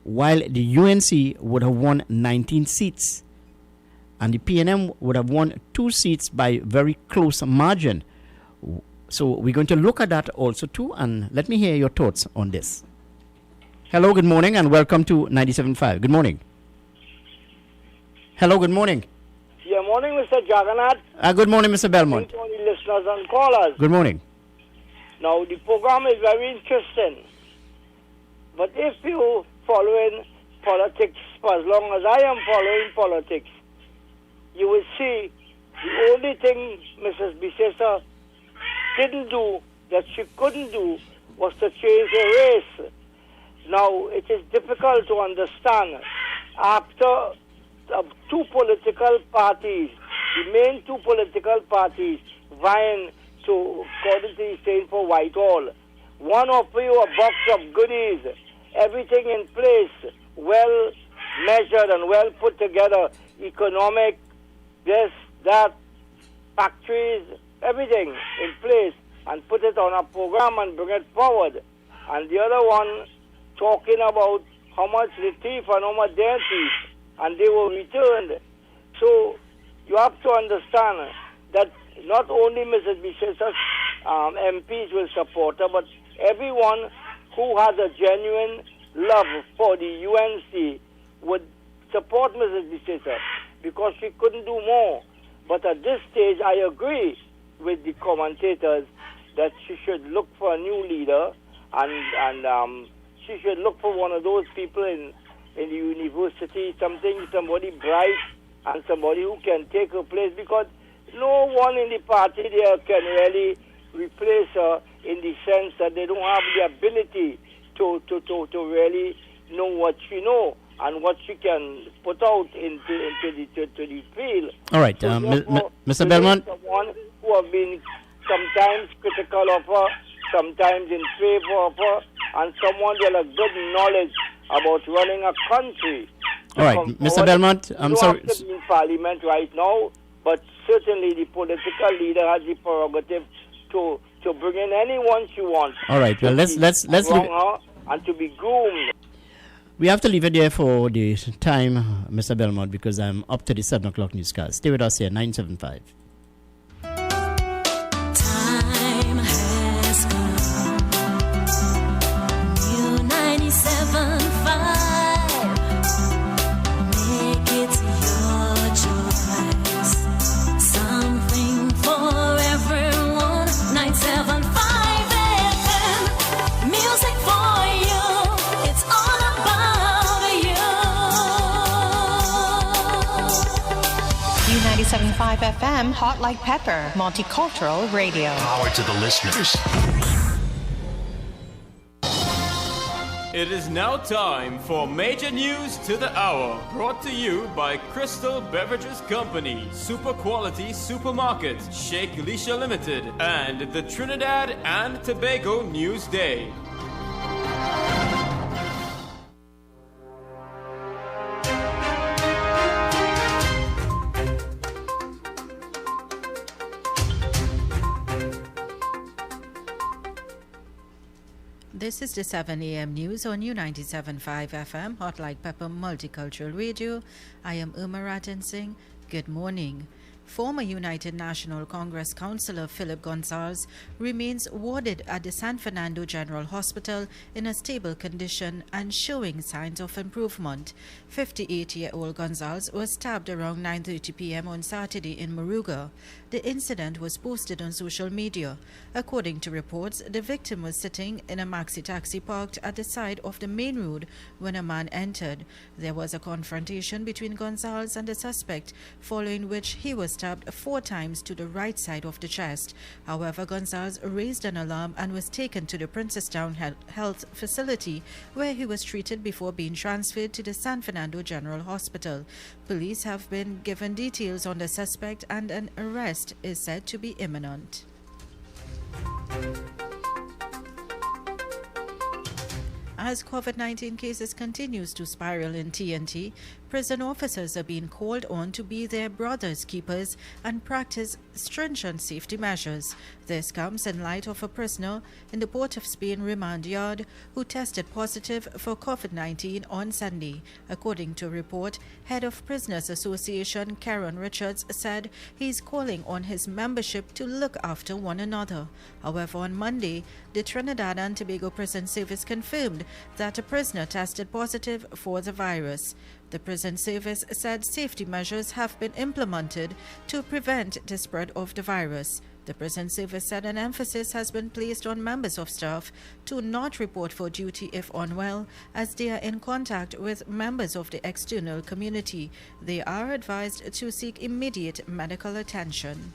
S2: while the UNC would have won 19 seats, and the PNM would have won 2 seats by very close margin. So we're going to look at that also too, and let me hear your thoughts on this. Hello, good morning, and welcome to 97.5. Good morning. Hello, good morning.
S13: Yeah, morning, Mr. Jagannath.
S2: Good morning, Mr. Belmont.
S13: Good morning, listeners and callers.
S2: Good morning.
S13: Now, the program is very interesting. But if you following politics for as long as I am following politics, you will see the only thing Mrs. Bisesa didn't do, that she couldn't do, was to change her race. Now, it is difficult to understand. After two political parties, the main two political parties vying to, according to the saying, for Whitehall, one offer you a box of goodies, everything in place, well measured and well put together, economic, this, that, factories, everything in place, and put it on a program and bring it forward. And the other one talking about how much they thief and how much they thief, and they were returned. So you have to understand that not only Mrs. Bisha's MPs will support her, but everyone who has a genuine love for the UNC would support Mrs. Bisesa, because she couldn't do more. But at this stage, I agree with the commentators that she should look for a new leader, and she should look for one of those people in the university, somebody bright and somebody who can take her place, because no one in the party there can really replace her, in the sense that they don't have the ability to really know what she knows and what she can put out into the field.
S2: All right,
S13: so
S2: Mr. Belmont.
S13: Someone who have been sometimes critical of her, sometimes in favor of her, and someone with a good knowledge about running a country.
S2: All right, Mr. Belmont, I'm sorry.
S13: Have to be in Parliament right now, but certainly the political leader has the prerogative to bring in anyone she wants.
S2: All right, well, let's leave
S13: her and to be groomed.
S2: We have to leave it there for the time, Mr. Belmont, because I'm up to the 7 o'clock newscast. Stay with us here, 975.
S14: Time has come. New 97.5. Make it your choice. Something for everyone. 975 FM. Music for you. It's all about you.
S15: New 97.5 FM, Hot Like Pepper, Multicultural Radio.
S16: Power to the listeners.
S7: It is now time for Major News to the Hour, brought to you by Crystal Beverages Company, Super Quality Supermarket, Sheikh Elisha Limited, and the Trinidad and Tobago News Day.
S1: This is the 7 a.m. news on U97.5 FM, Hot Like Pepper Multicultural Radio. I am Irma Ratan Singh. Good morning. Former United National Congress councillor Philip Gonzalez remains warded at the San Fernando General Hospital in a stable condition and showing signs of improvement. 58-year-old Gonzalez was stabbed around 9:30 p.m. on Saturday in Moruga. The incident was posted on social media. According to reports, the victim was sitting in a maxi taxi parked at the side of the main road when a man entered. There was a confrontation between Gonzalez and the suspect, following which he was stabbed 4 times to the right side of the chest. However, Gonzalez raised an alarm and was taken to the Princestown Health Facility, where he was treated before being transferred to the San Fernando General Hospital. Police have been given details on the suspect, and an arrest is said to be imminent. As COVID-19 cases continues to spiral in TNT, prison officers are being called on to be their brother's keepers and practice stringent safety measures. This comes in light of a prisoner in the Port of Spain remand yard who tested positive for COVID-19 on Sunday. According to a report, head of Prisoners Association Karen Richards said he's calling on his membership to look after one another. However, on Monday, the Trinidad and Tobago Prison Service confirmed that a prisoner tested positive for the virus. The prison service said safety measures have been implemented to prevent the spread of the virus. The prison service said an emphasis has been placed on members of staff to not report for duty if unwell, as they are in contact with members of the external community. They are advised to seek immediate medical attention.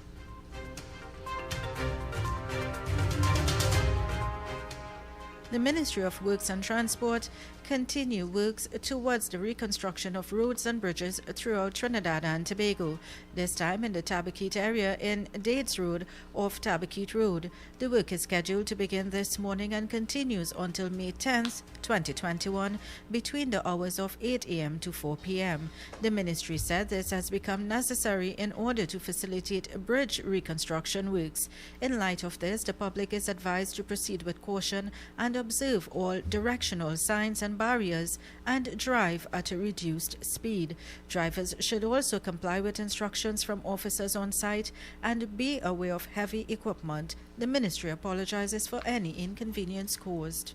S1: The Ministry of Works and Transport continue works towards the reconstruction of roads and bridges throughout Trinidad and Tobago, this time in the Tabaquite area in Dates Road off Tabaquite Road. The work is scheduled to begin this morning and continues until May 10th, 2021, between the hours of 8 a.m. to 4 p.m. The ministry said this has become necessary in order to facilitate bridge reconstruction works. In light of this, the public is advised to proceed with caution and observe all directional signs and barriers and drive at a reduced speed. Drivers should also comply with instructions from officers on site and be aware of heavy equipment. The ministry apologizes for any inconvenience caused.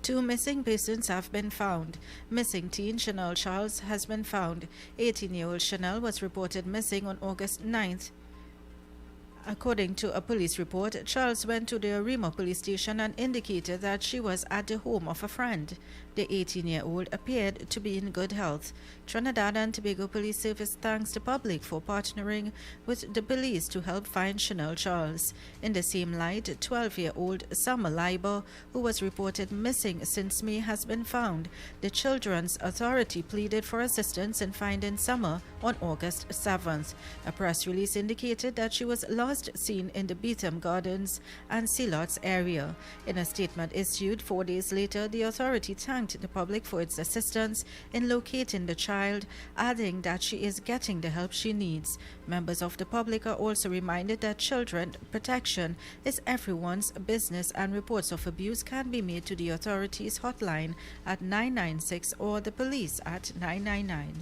S1: Two missing persons have been found. Missing teen Chanel Charles has been found. 18-year-old Chanel was reported missing on August 9th. According to a police report, Charles went to the Arima police station and indicated that she was at the home of a friend. The 18-year-old appeared to be in good health. Trinidad and Tobago Police Service thanks the public for partnering with the police to help find Chanel Charles. In the same light, 12-year-old Summer Leiber, who was reported missing since May, has been found. The Children's Authority pleaded for assistance in finding Summer on August 7th. A press release indicated that she was last seen in the Beetham Gardens and Sealots area. In a statement issued 4 days later, the authority thanked the public for its assistance in locating the child, adding that she is getting the help she needs. Members of the public are also reminded that children protection is everyone's business and reports of abuse can be made to the authorities hotline at 996 or the police at 999.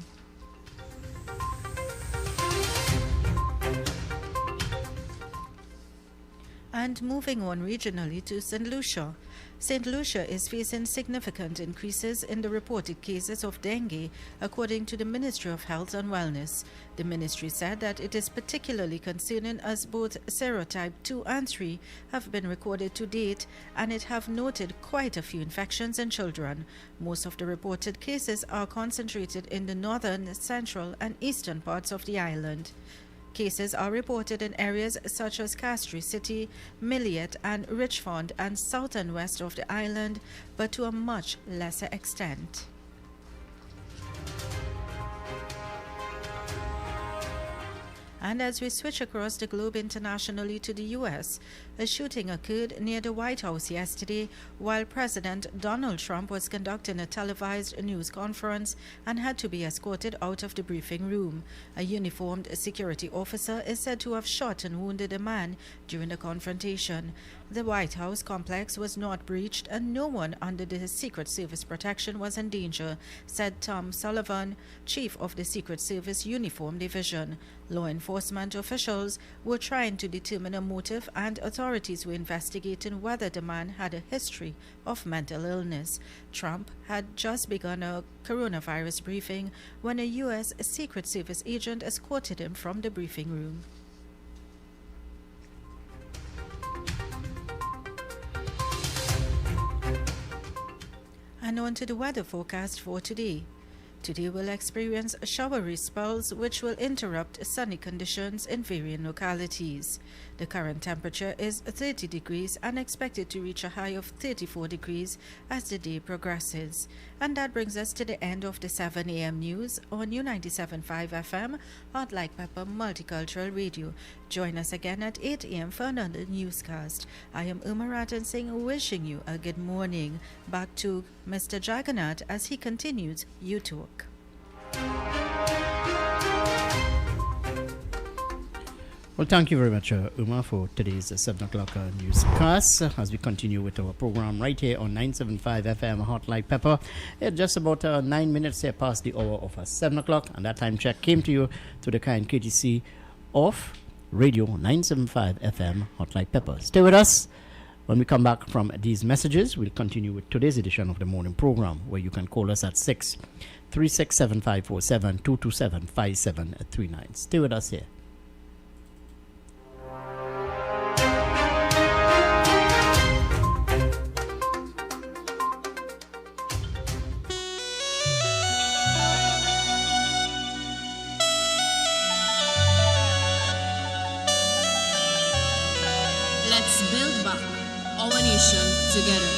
S1: And moving on regionally to St. Lucia. St. Lucia is facing significant increases in the reported cases of dengue, according to the Ministry of Health and Wellness. The ministry said that it is particularly concerning as both serotype 2 and 3 have been recorded to date, and it have noted quite a few infections in children. Most of the reported cases are concentrated in the northern, central, and eastern parts of the island. Cases are reported in areas such as Castries City, Milliet, and Richmond, and south and west of the island, but to a much lesser extent. And as we switch across the globe internationally to the U.S., a shooting occurred near the White House yesterday while President Donald Trump was conducting a televised news conference and had to be escorted out of the briefing room. A uniformed security officer is said to have shot and wounded a man during the confrontation. The White House complex was not breached and no one under the Secret Service protection was in danger, said Tom Sullivan, chief of the Secret Service Uniform Division. Law enforcement officials were trying to determine a motive and authorities were investigating whether the man had a history of mental illness. Trump had just begun a coronavirus briefing when a U.S. Secret Service agent escorted him from the briefing room. And on to the weather forecast for today. Today we'll experience showery spells which will interrupt sunny conditions in varying localities. The current temperature is 30 degrees and expected to reach a high of 34 degrees as the day progresses. And that brings us to the end of the 7 a.m. news on U97.5 FM, Hot Like Pepper Multicultural Radio. Join us again at 8 a.m. for another newscast. I am Uma Ratan Singh wishing you a good morning. Back to Mr. Jagannath as he continues You Talk.
S2: Well, thank you very much, Uma, for today's 7 o'clock newscast. As we continue with our program right here on 975 FM, Hot Like Pepper. Just about 9 minutes here past the hour of 7 o'clock, and that time check came to you to the kind courtesy of Radio 975 FM, Hot Like Pepper. Stay with us. When we come back from these messages, we'll continue with today's edition of the morning program, where you can call us at 6367547 2275739. Stay with us here.
S16: Let's build back our nation together.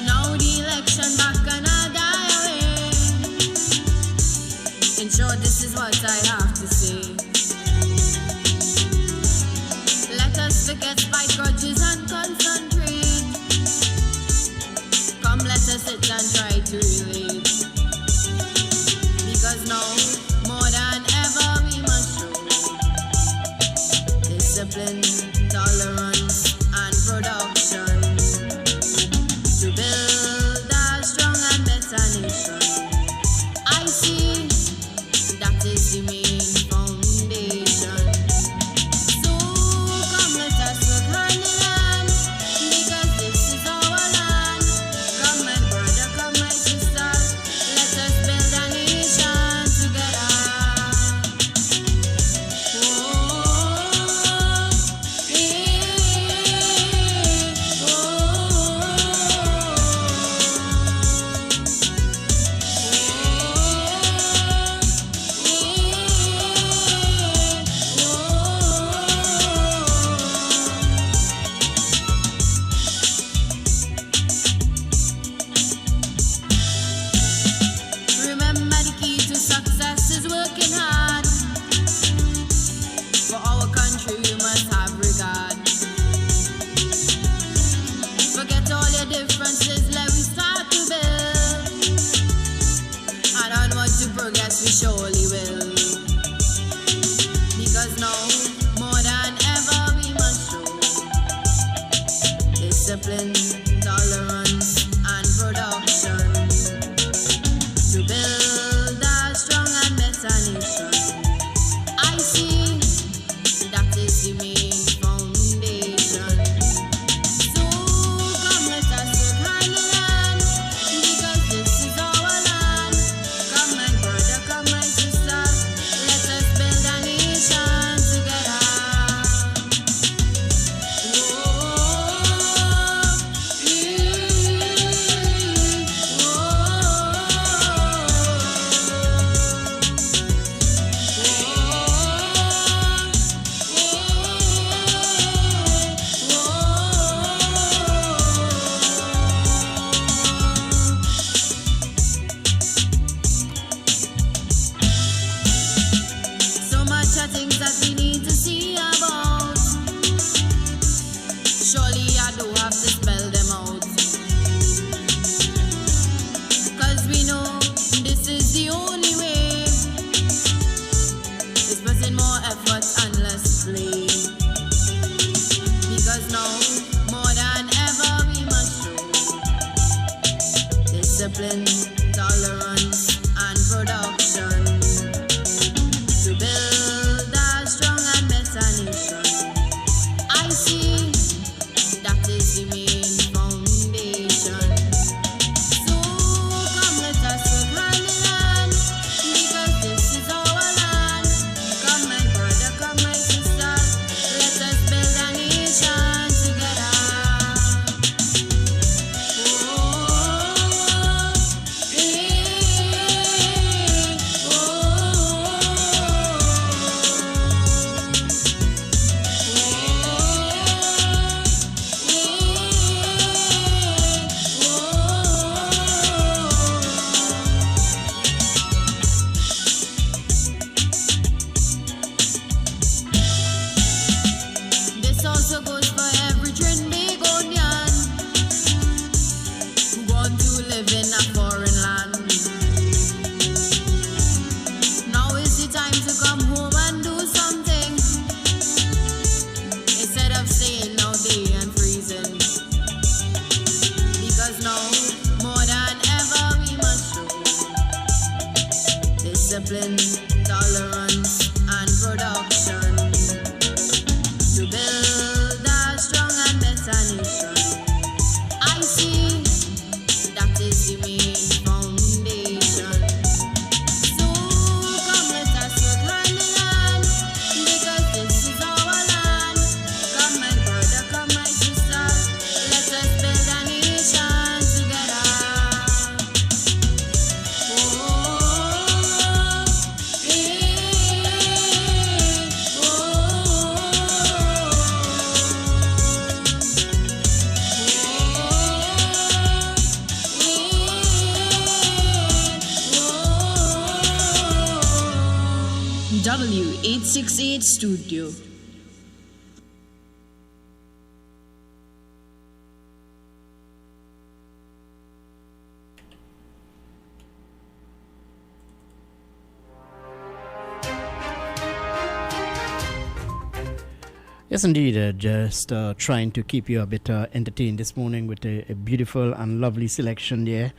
S16: Now the election back and I die away. In short, this is what I have to say. Let us forget spite, grudges and concentrate. Come, let us sit and try to relate. Because now more than ever we must show discipline, tolerance, and production to build a strong and better nation. I see that is the main foundation. So come, let us work hand in hand, because this is our land. Come my brother, come my sister, let us build a nation together. Remember, the key to success is working hard. For our country, you must have regard. Forget all your differences, let we start to build. And onward to progress, we surely will. Because now, more than ever, we must show discipline, tolerance, and production to build a strong and better nation. I see that is the main foundation. So come, let us work hand in hand, because this is our land. Come my brother, come my sister, let us build a nation together. So much of things that we need to see about. Surely I do have to spell them out. Cause we know this is the only way. It's putting more effort and less play. Because now, more than ever, we must show discipline, tolerance, and production to build a strong and better nation. I see that is the main foundation. So come, let us work hand in hand, because this is our land. Come my brother, come my sister, let us build a nation together. This also goes for every Trinbagonian who want to live in a foreign land. Now is the time to come home and do something, instead of staying out there and freezing. Because now, more than ever, we must show 868 Studio.
S2: Yes, indeed. Just trying to keep you a bit entertained this morning with a beautiful and lovely selection there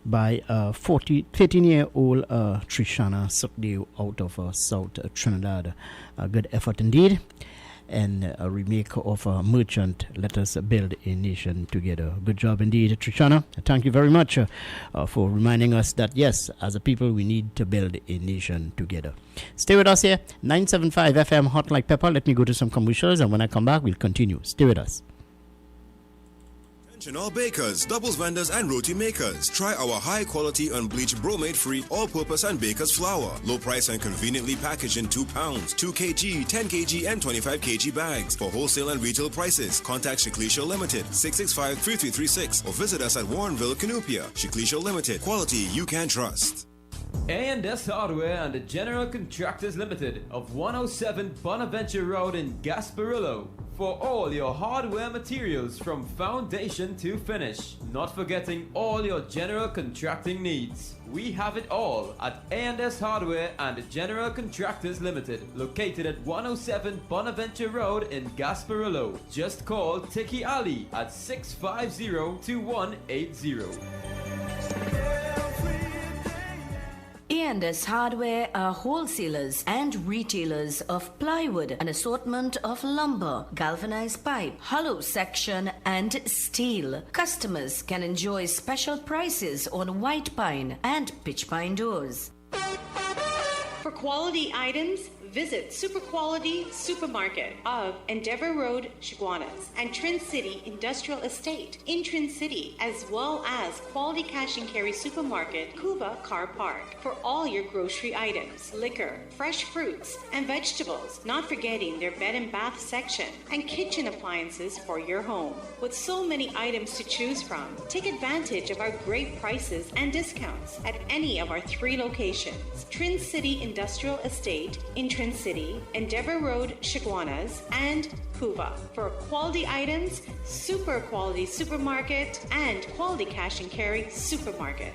S2: by 13-year-old Trishana Sukdev out of South Trinidad. A good effort indeed. And a remake of Merchant, Let Us Build a Nation Together. Good job indeed, Trishana. Thank you very much for reminding us that, yes, as a people, we need to build a nation together. Stay with us here, 975 FM Hot Like Pepper. Let me go to some commercials, and when I come back, we'll continue. Stay with us.
S4: Attention all bakers, doubles vendors and roti makers. Try our high quality unbleached bromate free all purpose and baker's flour. Low price and conveniently packaged in 2 pounds, 2 kg, 10 kg and 25 kg bags. For wholesale and retail prices, contact Shiklisha Limited 665-3336 or visit us at Warrenville, Canupia. Shiklisha Limited, quality you can trust.
S7: A&S Hardware and the General Contractors Limited of 107 Bonaventure Road in Gasparillo. For all your hardware materials from foundation to finish. Not forgetting all your general contracting needs. We have it all at A&S Hardware and the General Contractors Limited, located at 107 Bonaventure Road in Gasparillo. Just call Tiki Ali at 650-2180.
S3: A&S Hardware are wholesalers and retailers of plywood, an assortment of lumber, galvanized pipe, hollow section, and steel. Customers can enjoy special prices on white pine and pitch pine doors.
S5: For quality items, visit Super Quality Supermarket of Endeavour Road, Chaguanas, and Trin City Industrial Estate in Trin City, as well as Quality Cash and Carry Supermarket, Cuba Car Park, for all your grocery items, liquor, fresh fruits, and vegetables, not forgetting their bed and bath section, and kitchen appliances for your home. With so many items to choose from, take advantage of our great prices and discounts at any of our 3 locations, Trin City Industrial Estate in Trin City, Endeavour Road, Chaguanas, and Cuba. For quality items, Super Quality Supermarket and Quality Cash and Carry Supermarket.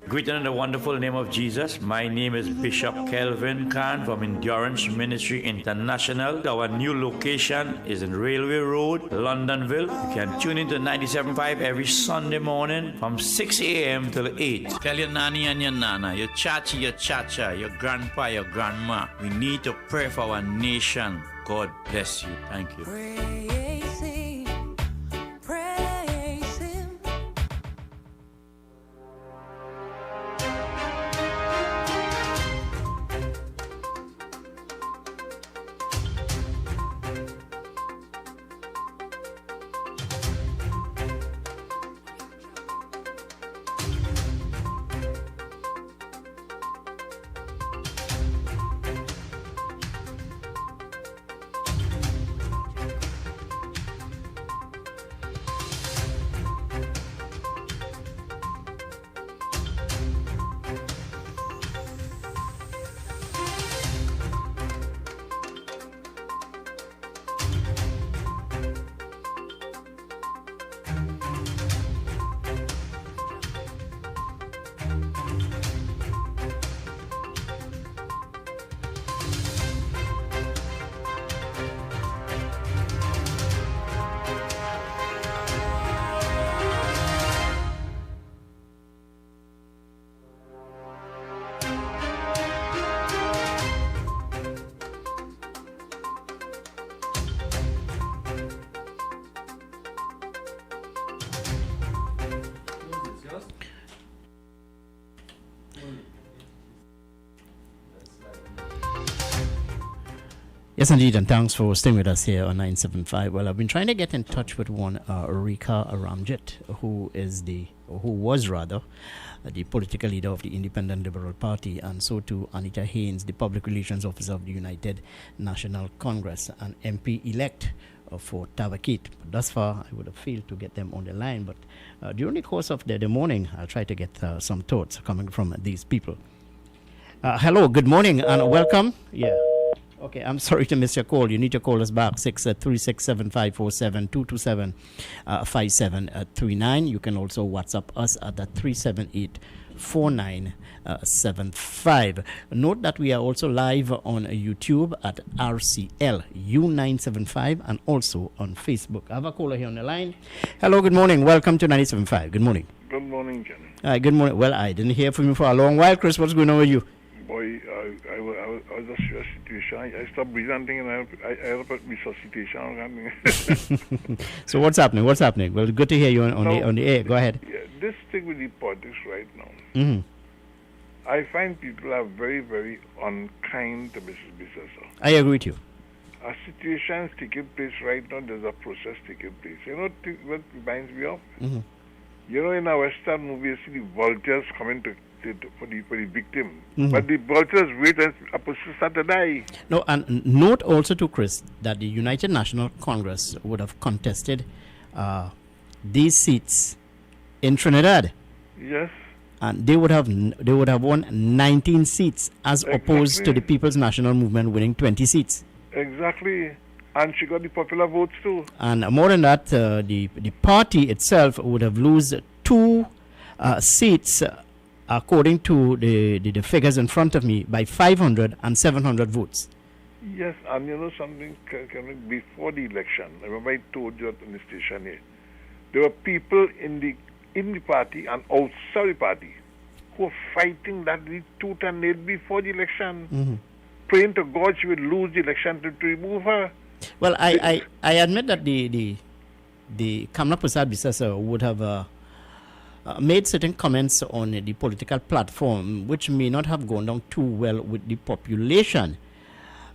S17: Greeted in the wonderful name of Jesus. My name is Bishop Kelvin Khan from Endurance Ministry International. Our new location is in Railway Road, Londonville. You can tune into 97.5 every Sunday morning from 6 a.m. till 8. Tell your nanny and your nana, your chachi, your chacha, your grandpa, your grandma. We need to pray for our nation. God bless you. Thank you.
S2: Yes, indeed, and thanks for staying with us here on 975. Well, I've been trying to get in touch with one Rika Ramjit, who was the political leader of the Independent Liberal Party, and so too Anita Haynes, the public relations officer of the United National Congress, and MP-elect for Tavakit. But thus far, I would have failed to get them on the line, but during the course of the morning, I'll try to get some thoughts coming from these people. Hello, good morning, and welcome. Yeah. Okay, I'm sorry to miss your call. You need to call us back, 6367547 5739. You can also WhatsApp us at that 3784975. Note that we are also live on YouTube at RCL U975 and also on Facebook. I have a caller here on the line. Hello, good morning. Welcome to 97.5. Good morning.
S18: Good morning, Johnny.
S2: Good morning. Well, I didn't hear from you for a long while. Chris, what's going on with you?
S18: Boy, I was a stress situation. I stopped breathing and I had a resuscitation.
S2: So what's happening? What's happening? Well, good to hear you on the air. Go ahead.
S18: Yeah, this thing with the politics right now.
S2: Mm-hmm.
S18: I find people are very, very unkind to Mrs. Bissessa.
S2: I agree with you.
S18: A situation is taking place right now. There's a process taking place. You know what reminds me of?
S2: Mm-hmm.
S18: You know, in a Western movie, you see the vultures coming for the victim.
S2: Mm-hmm.
S18: But the vultures wait and a person start to die.
S2: No, and note also to Chris that the United National Congress would have contested these seats in Trinidad.
S18: Yes.
S2: And they would have won 19 seats as opposed to the People's National Movement winning 20 seats.
S18: Exactly. And she got the popular votes too.
S2: And more than that, the party itself would have lost 2 seats, according to the figures in front of me, by 500 and 700 votes.
S18: Yes, and you know something, before the election, I remember I told you in the station here, there were people in the party and outside the party who were fighting that the tooth and nail before the election, praying to God she would lose the election to remove her.
S2: Well, I admit that the Kamla Prasad Bissessa would have made certain comments on the political platform which may not have gone down too well with the population.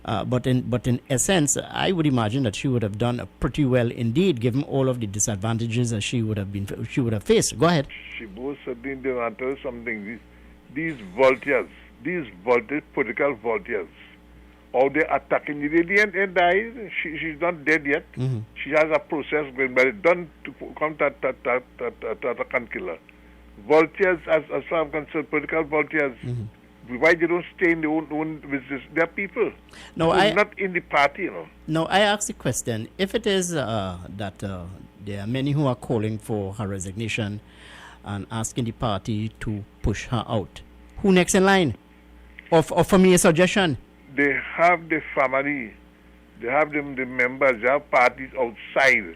S2: But in essence, I would imagine that she would have done pretty well indeed, given all of the disadvantages that she would have faced. Go ahead.
S18: She most certainly did not tell something. These vultures, political vultures, out there attacking the lady and died. She's not dead yet.
S2: Mm-hmm.
S18: She has a process going, but it's done to come to can't kill her. Vultures, as far as I'm concerned, political vultures.
S2: Mm-hmm.
S18: Why they don't stay in their own business? They're people.
S2: No,
S18: not in the party, you know.
S2: No, I ask the question: if it is that there are many who are calling for her resignation and asking the party to push her out, who next in line? Or for me, a suggestion.
S18: They have the family, they have the members, they have parties outside,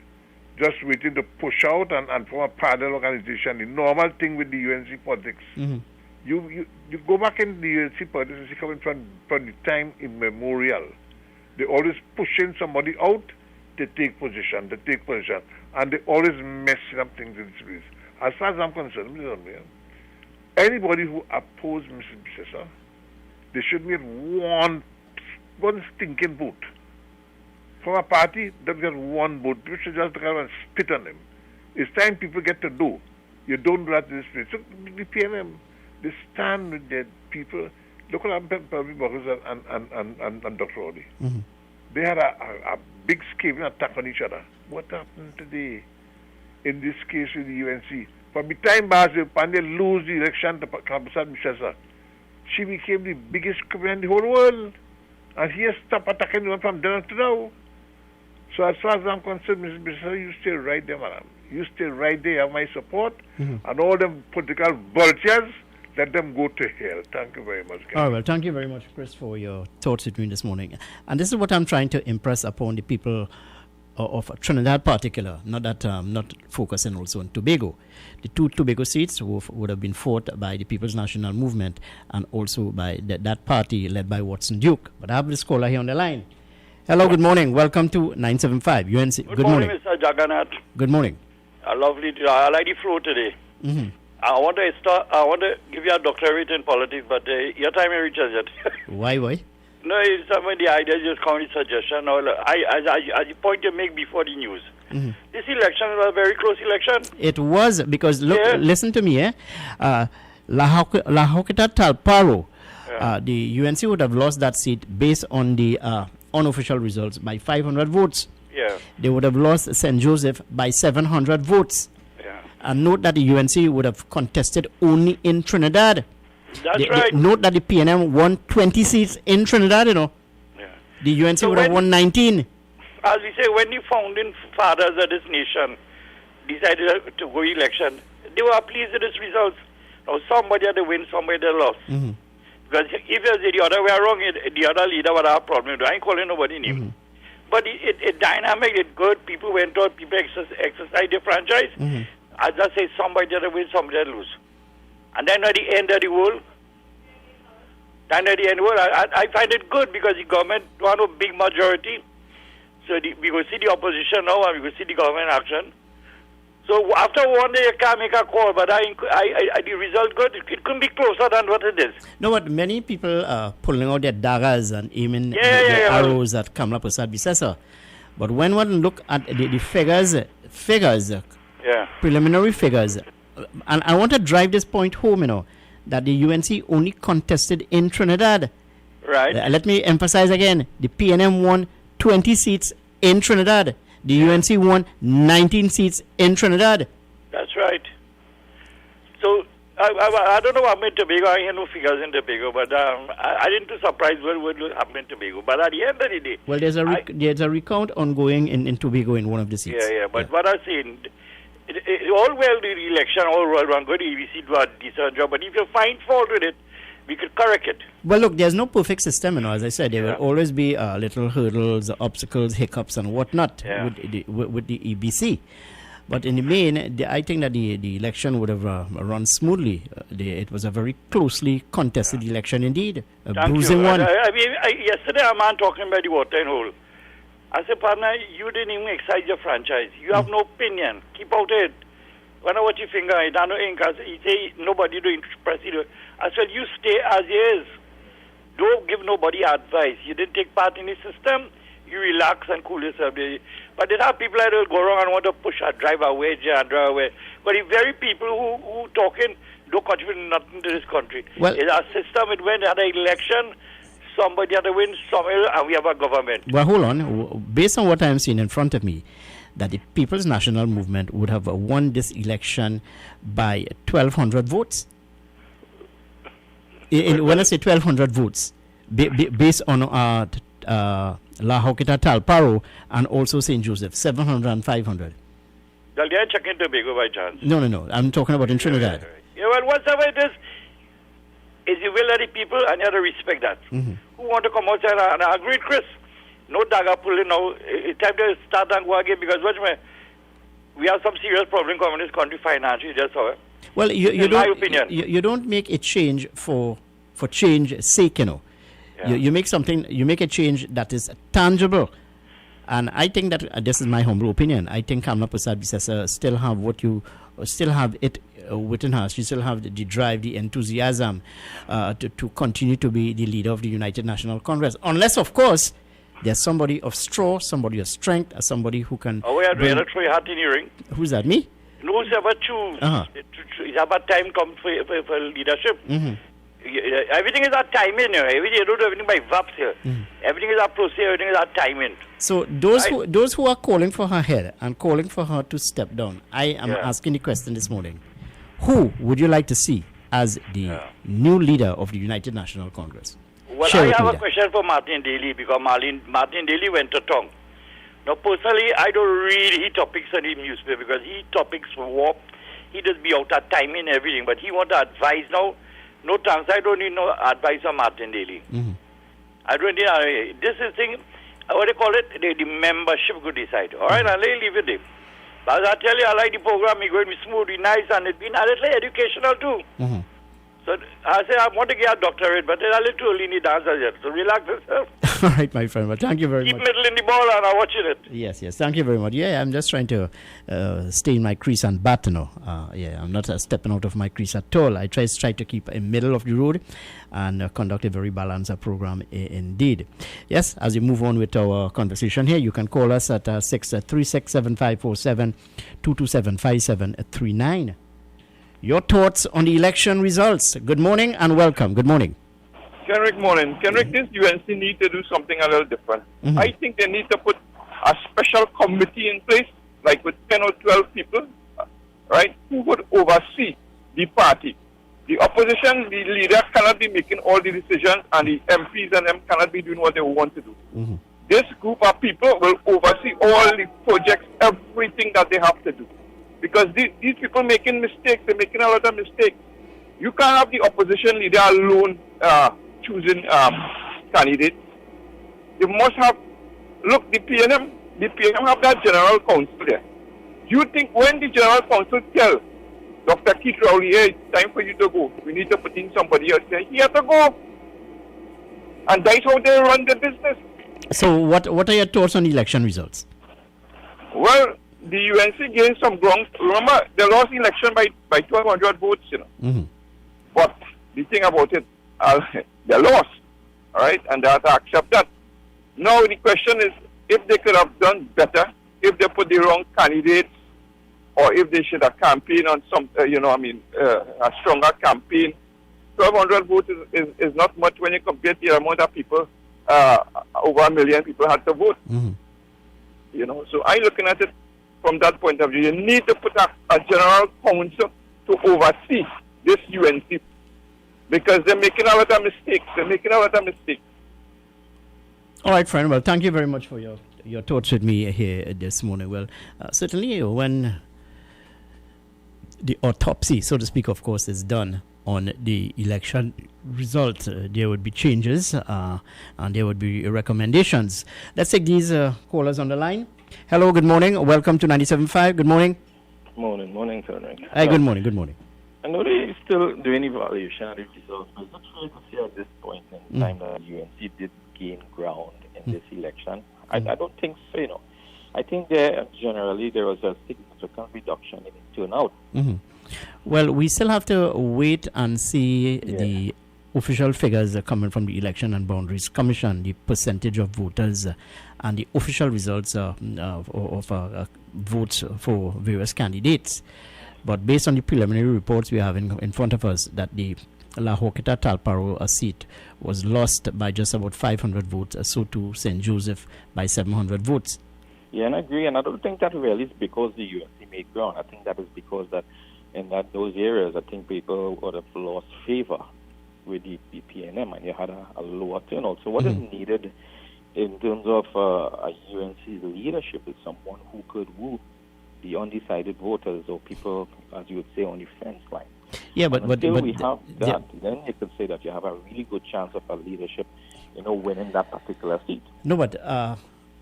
S18: just waiting to push out and form a parallel organization. The normal thing with the UNC politics.
S2: Mm-hmm.
S18: You go back in the UNC politics and see coming from the time immemorial. They always pushing somebody out to take position, and they always messing up things in this place. As far as I'm concerned, anybody who opposed Mrs. Bissessa, they should get one stinking vote. From a party, they'll get one vote. You should just go and spit on them. It's time people get to do. You don't do that in this place. So the PNM, they stand with their people. Look at Pelvi Boggles and Dr. Rowley.
S2: Mm-hmm.
S18: They had a big scale attack on each other. What happened today in this case with the UNC? From the time Basil Pandey lose the election to Prasad Bissessa, she became the biggest criminal in the whole world. And he has stopped attacking them from then to now. So as far as I'm concerned, Mrs. Bissessa, you stay right there, madam. You stay right there, you have my support.
S2: Mm-hmm.
S18: And all them political vultures, let them go to hell. Thank you very much, guys.
S2: Oh, well, thank you very much, Chris, for your thoughts with me this morning. And this is what I'm trying to impress upon the people of Trinidad particular, not focusing also on Tobago. The 2 Tobago seats would have been fought by the People's National Movement and also by that party led by Watson Duke. But I have this caller here on the line. Hello, good morning. Welcome to 975 UNC. Good morning.
S19: Mr. Jagannath.
S2: Good morning.
S19: I like the flow today.
S2: Mm-hmm.
S19: I want to give you a doctorate in politics, but your time ain't reaches yet.
S2: Why?
S19: No, it's some of the ideas just come with suggestion. No, I the point you make before the news.
S2: Mm-hmm.
S19: This election was a very close election.
S2: It was, because listen to me, La Hoqueta Talparo, the UNC would have lost that seat based on the unofficial results by 500 votes.
S19: Yeah.
S2: They would have lost St. Joseph by 700 votes.
S19: Yeah.
S2: And note that the UNC would have contested only in Trinidad.
S19: That's right.
S2: Note that the PNM won 20 seats in Trinidad, you know.
S19: Yeah.
S2: The UNC
S19: So
S2: would have
S19: when-
S2: won 19.
S19: As we say, when the founding fathers of this nation decided to go election, they were pleased with this results. Now somebody had to win, somebody had to lose.
S2: Mm-hmm.
S19: Because if you say the other way around, the other leader would have a problem. I ain't calling nobody name.
S2: Mm-hmm.
S19: But it dynamic, it good. People went out, people exercise their franchise.
S2: Mm-hmm.
S19: I just say somebody had to win, somebody had to lose. And then at the end of the world, I find it good because the government want a big majority. So we will see the opposition now and we will see the government action. So after one day you can't make a call, but the result good. It couldn't be closer than what it is.
S2: No, but many people are pulling out their daggers and aiming their arrows at Kamla Prasad Bisesa. But when one look at the figures, preliminary figures, and I want to drive this point home, you know, that the UNC only contested in Trinidad.
S19: Right.
S2: Let me emphasize again, the PNM won 20 seats in Trinidad. The UNC won 19 seats in Trinidad.
S19: That's right. So I don't know what happened in Tobago. I hear no figures in Tobago, but I didn't too surprised what happened in Tobago. But at the end of the day,
S2: Well, there's a recount ongoing in Tobago in one of the seats.
S19: yeah. But what I'm saying, all well the election, all well run good. EBC do a decent job, but if you find fault with it, we could correct it.
S2: Well, look, there's no perfect system, you know. As I said, there will always be little hurdles, obstacles, hiccups, and whatnot with the EBC. But in the main, I think that the election would have run smoothly. It was a very closely contested election indeed, a
S19: Thank
S2: bruising
S19: you.
S2: one.
S19: Yesterday, a man talking about the water and hole. I said, partner, you didn't even exercise your franchise. You have no opinion. Keep out it. When I watch your finger, I don't know ink. He say nobody doing president. I said, you stay as is. Don't give nobody advice. You didn't take part in the system. You relax and cool yourself. But there are people that will go wrong and want to push a drive away and drive away. But the very people who talking don't contribute nothing to this country.
S2: Well,
S19: it's a system. It went at an election. Somebody had to win somewhere, and we have a government.
S2: Well, hold on. Based on what I am seeing in front of me, that the People's National Movement would have won this election by 1,200 votes. When I say 1,200 votes, based on La Hoqueta Talparo and also St. Joseph, 700 and 500.
S19: Well, they are checking Tobago by chance.
S2: No. I'm talking about in Trinidad.
S19: Yeah, well, whatever it is the will of the people, and you have to respect that.
S2: Mm-hmm.
S19: Who want to come out and I agree, Chris? No dagger pulling now. It's time to start and go again because we have some serious problem coming in this country financially. That's how.
S2: Well,
S19: in my opinion.
S2: You don't make a change for change's sake, you know.
S19: Yeah.
S2: You make a change that is tangible. And I think that this is my humble opinion. I think Kamla Prasad Bisesa still have it within her. She still have the drive, the enthusiasm to continue to be the leader of the United National Congress. Unless, of course, there's somebody of straw, somebody of strength, somebody who can.
S19: Oh, we are doing a throw your hat in your ring.
S2: Who's that? Me?
S19: No, it's about choose. It's about time come for leadership.
S2: Mm-hmm.
S19: Everything is our timing. You don't do everything by VAPs here.
S2: Mm-hmm.
S19: Everything is our process. Everything is our timing.
S2: So those who are calling for her head and calling for her to step down, I am asking the question this morning: who would you like to see as the new leader of the United National Congress?
S19: Well, I have a question for Martin Daly because Martin Daly went to tongue. Now, personally, I don't read his topics in the newspaper because his topics warp. He just be out of time in everything, but he want to advise now. No thanks. I don't need no advice on Martin Daly.
S2: Mm-hmm.
S19: I don't need this is thing. What do you call it? The membership could decide. All right, I'll leave it there. But I tell you, I like the program. It's going to be smooth, nice, and it's been a little educational too.
S2: Mm-hmm.
S19: So I say I want to get a doctorate, but it's a little early in the dancer yet. So relax yourself.
S2: All right, my friend. Well, thank you very
S19: Keep
S2: much.
S19: middle in the ball and I'm watching it.
S2: Yes. Thank you very much. Yeah, I'm just trying to stay in my crease and bat, you know. I'm not stepping out of my crease at all. I try to keep in middle of the road and conduct a very balanced program indeed. Yes, as we move on with our conversation here, you can call us at 636-7547, 227-5739. Your thoughts on the election results. Good morning and welcome. Good morning.
S20: Kenrick, morning. Kenrick, this UNC need to do something a little different.
S2: Mm-hmm.
S20: I think they need to put a special committee in place, like with 10 or 12 people, right, who would oversee the party The opposition, the leader cannot be making all the decisions, and the MPs and them cannot be doing what they want to do.
S2: Mm-hmm.
S20: This group of people will oversee all the projects, everything that they have to do. Because these people making mistakes, they're making a lot of mistakes. You can't have the opposition leader alone choosing candidates. You must have, look, the PNM have that general council there. Do you think when the general council tell Dr. Keith Rowley, hey, it's time for you to go, we need to put in somebody else there, he has to go. And that's how they run the business.
S2: So what are your thoughts on the election results?
S20: Well, the UNC gained some ground. Remember, they lost the election by 1,200 votes, you know.
S2: Mm-hmm.
S20: But the thing about it, they lost, all right, and they have to accept that. Now the question is, if they could have done better, if they put the wrong candidates, or if they should have campaigned on some, a stronger campaign. 1,200 votes is not much when you compare the amount of people, over 1 million people had to vote.
S2: Mm-hmm.
S20: You know, so I'm looking at it from that point of view. You need to put a general council to oversee this UNC because they're making a lot of mistakes.
S2: All right, friend. Well, thank you very much for your thoughts with me here this morning. Well, certainly when the autopsy, so to speak, of course, is done on the election result, there would be changes and there would be recommendations. Let's take these callers on the line. Hello, good morning. Welcome to 97.5. Good morning.
S21: Morning, Frederick.
S2: Hi, good morning.
S21: I know they're still doing evaluation of the results, but it's not fair to say at this point in time that UNC did gain ground in this election. I don't think so, you know. I think generally there was a significant reduction in turnout.
S2: Mm-hmm. Well, we still have to wait and see the official figures coming from the Election and Boundaries Commission, the percentage of voters and the official results of votes for various candidates. But based on the preliminary reports we have in front of us, that the La Horquetta Talparo seat was lost by just about 500 votes, so to St. Joseph by 700 votes.
S21: Yeah, and I agree, and I don't think that really is because the UNC made ground. I think that is because that in those areas, I think people would have lost favor with the PNM, and you had a lower turnout. So what is needed in terms of a UNC's leadership is someone who could woo the undecided voters or people, as you would say, on the fence line.
S2: Yeah, but
S21: until we have that, then you could say that you have a really good chance of a leadership, winning that particular seat.
S2: No, but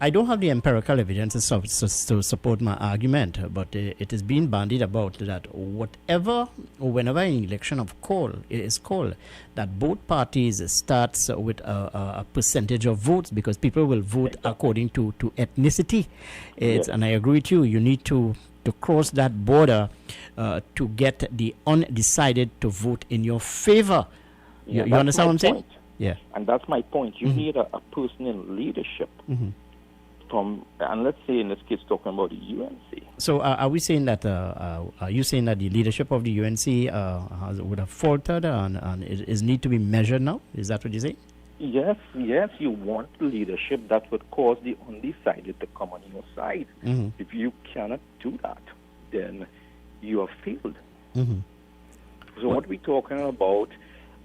S2: I don't have the empirical evidence to support my argument, but it is being bandied about that whenever an election is called, that both parties starts with a percentage of votes because people will vote according to ethnicity. And I agree with you. You need to cross that border to get the undecided to vote in your favor. You understand what I'm saying? Yeah.
S21: And that's my point. You need a person in leadership.
S2: Mm-hmm.
S21: And let's say in this case talking about the UNC.
S2: So are we saying that are you saying that the leadership of the UNC would have faltered and it is need to be measured now? Is that what you say?
S21: Yes, you want leadership that would cause the undecided to come on your side.
S2: Mm-hmm.
S21: If you cannot do that, then you have failed.
S2: Mm-hmm.
S21: So what we're talking about,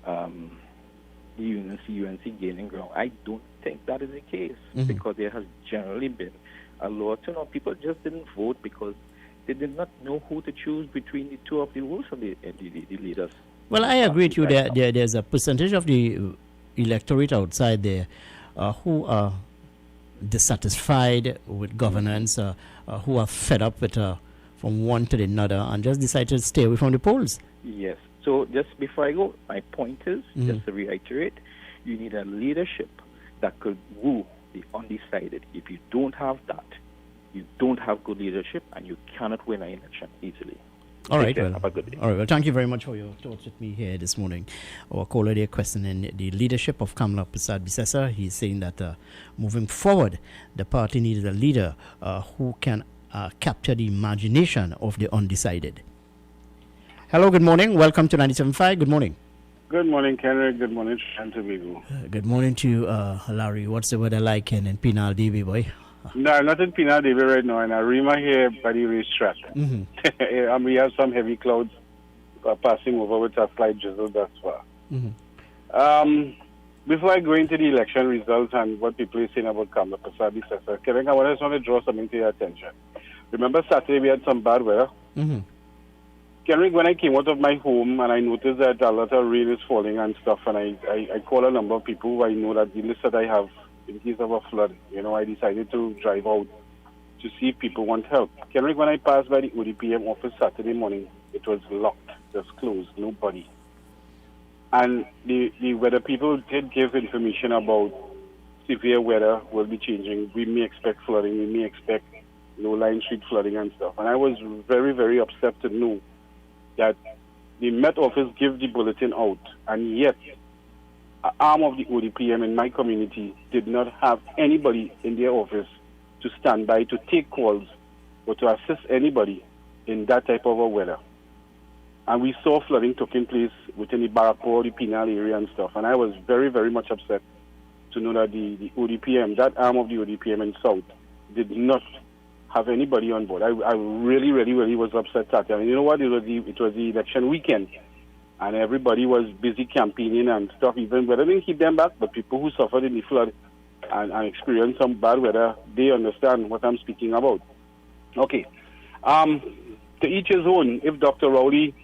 S21: the UNC gaining ground, I don't think that is the case because there has generally been a lot of people just didn't vote because they did not know who to choose between the two of the roles of the leaders.
S2: Well, I agree with you. There's a percentage of the electorate outside there who are dissatisfied with governance, who are fed up with from one to the other and just decided to stay away from the polls.
S21: Yes. So just before I go, my point is, just to reiterate, you need a leadership that could woo the undecided. If you don't have that, you don't have good leadership and you cannot win an election easily.
S2: All right, well,
S21: have a good day.
S2: All right, well, thank you very much for your thoughts with me here this morning. Our caller there questioning the leadership of Kamla Prasad Bisesa. He's saying that moving forward, the party needs a leader who can capture the imagination of the undecided. Hello, good morning. Welcome to 97.5. Good morning.
S22: Good morning, Kenrick. Good morning, Tobago.
S2: Good morning to you, Larry. What's the weather like in Penal DB, boy?
S22: No, I'm not in Penal DB right now. In Arima here by the racetrack.
S2: Mm-hmm.
S22: And we have some heavy clouds passing over with a slight drizzle thus far.
S2: Mm-hmm.
S22: Before I go into the election results and what people are saying about Kamla Prasad, etc., Kevin, I just want to draw something to your attention. Remember Saturday we had some bad weather?
S2: Mm-hmm.
S22: Kenrick, when I came out of my home and I noticed that a lot of rain is falling and stuff, and I called a number of people who I know that the list that I have in case of a flood, I decided to drive out to see if people want help. Kenrick, when I passed by the ODPM office Saturday morning, it was locked, just closed, nobody. And the weather people did give information about severe weather will be changing. We may expect flooding, we may expect Line Street flooding and stuff. And I was very, very upset to know that the Met Office gave the bulletin out, and yet an arm of the ODPM in my community did not have anybody in their office to stand by to take calls or to assist anybody in that type of a weather. And we saw flooding taking place within the Barrackpore, the Penal area and stuff. And I was very, very much upset to know that the ODPM, that arm of the ODPM in South, did not have anybody on board. I really, really, really was upset that. And you know what? It was the election weekend, and everybody was busy campaigning and stuff. Even whether they didn't keep them back, but people who suffered in the flood and experienced some bad weather, they understand what I'm speaking about. Okay. To each his own. If Dr. Rowley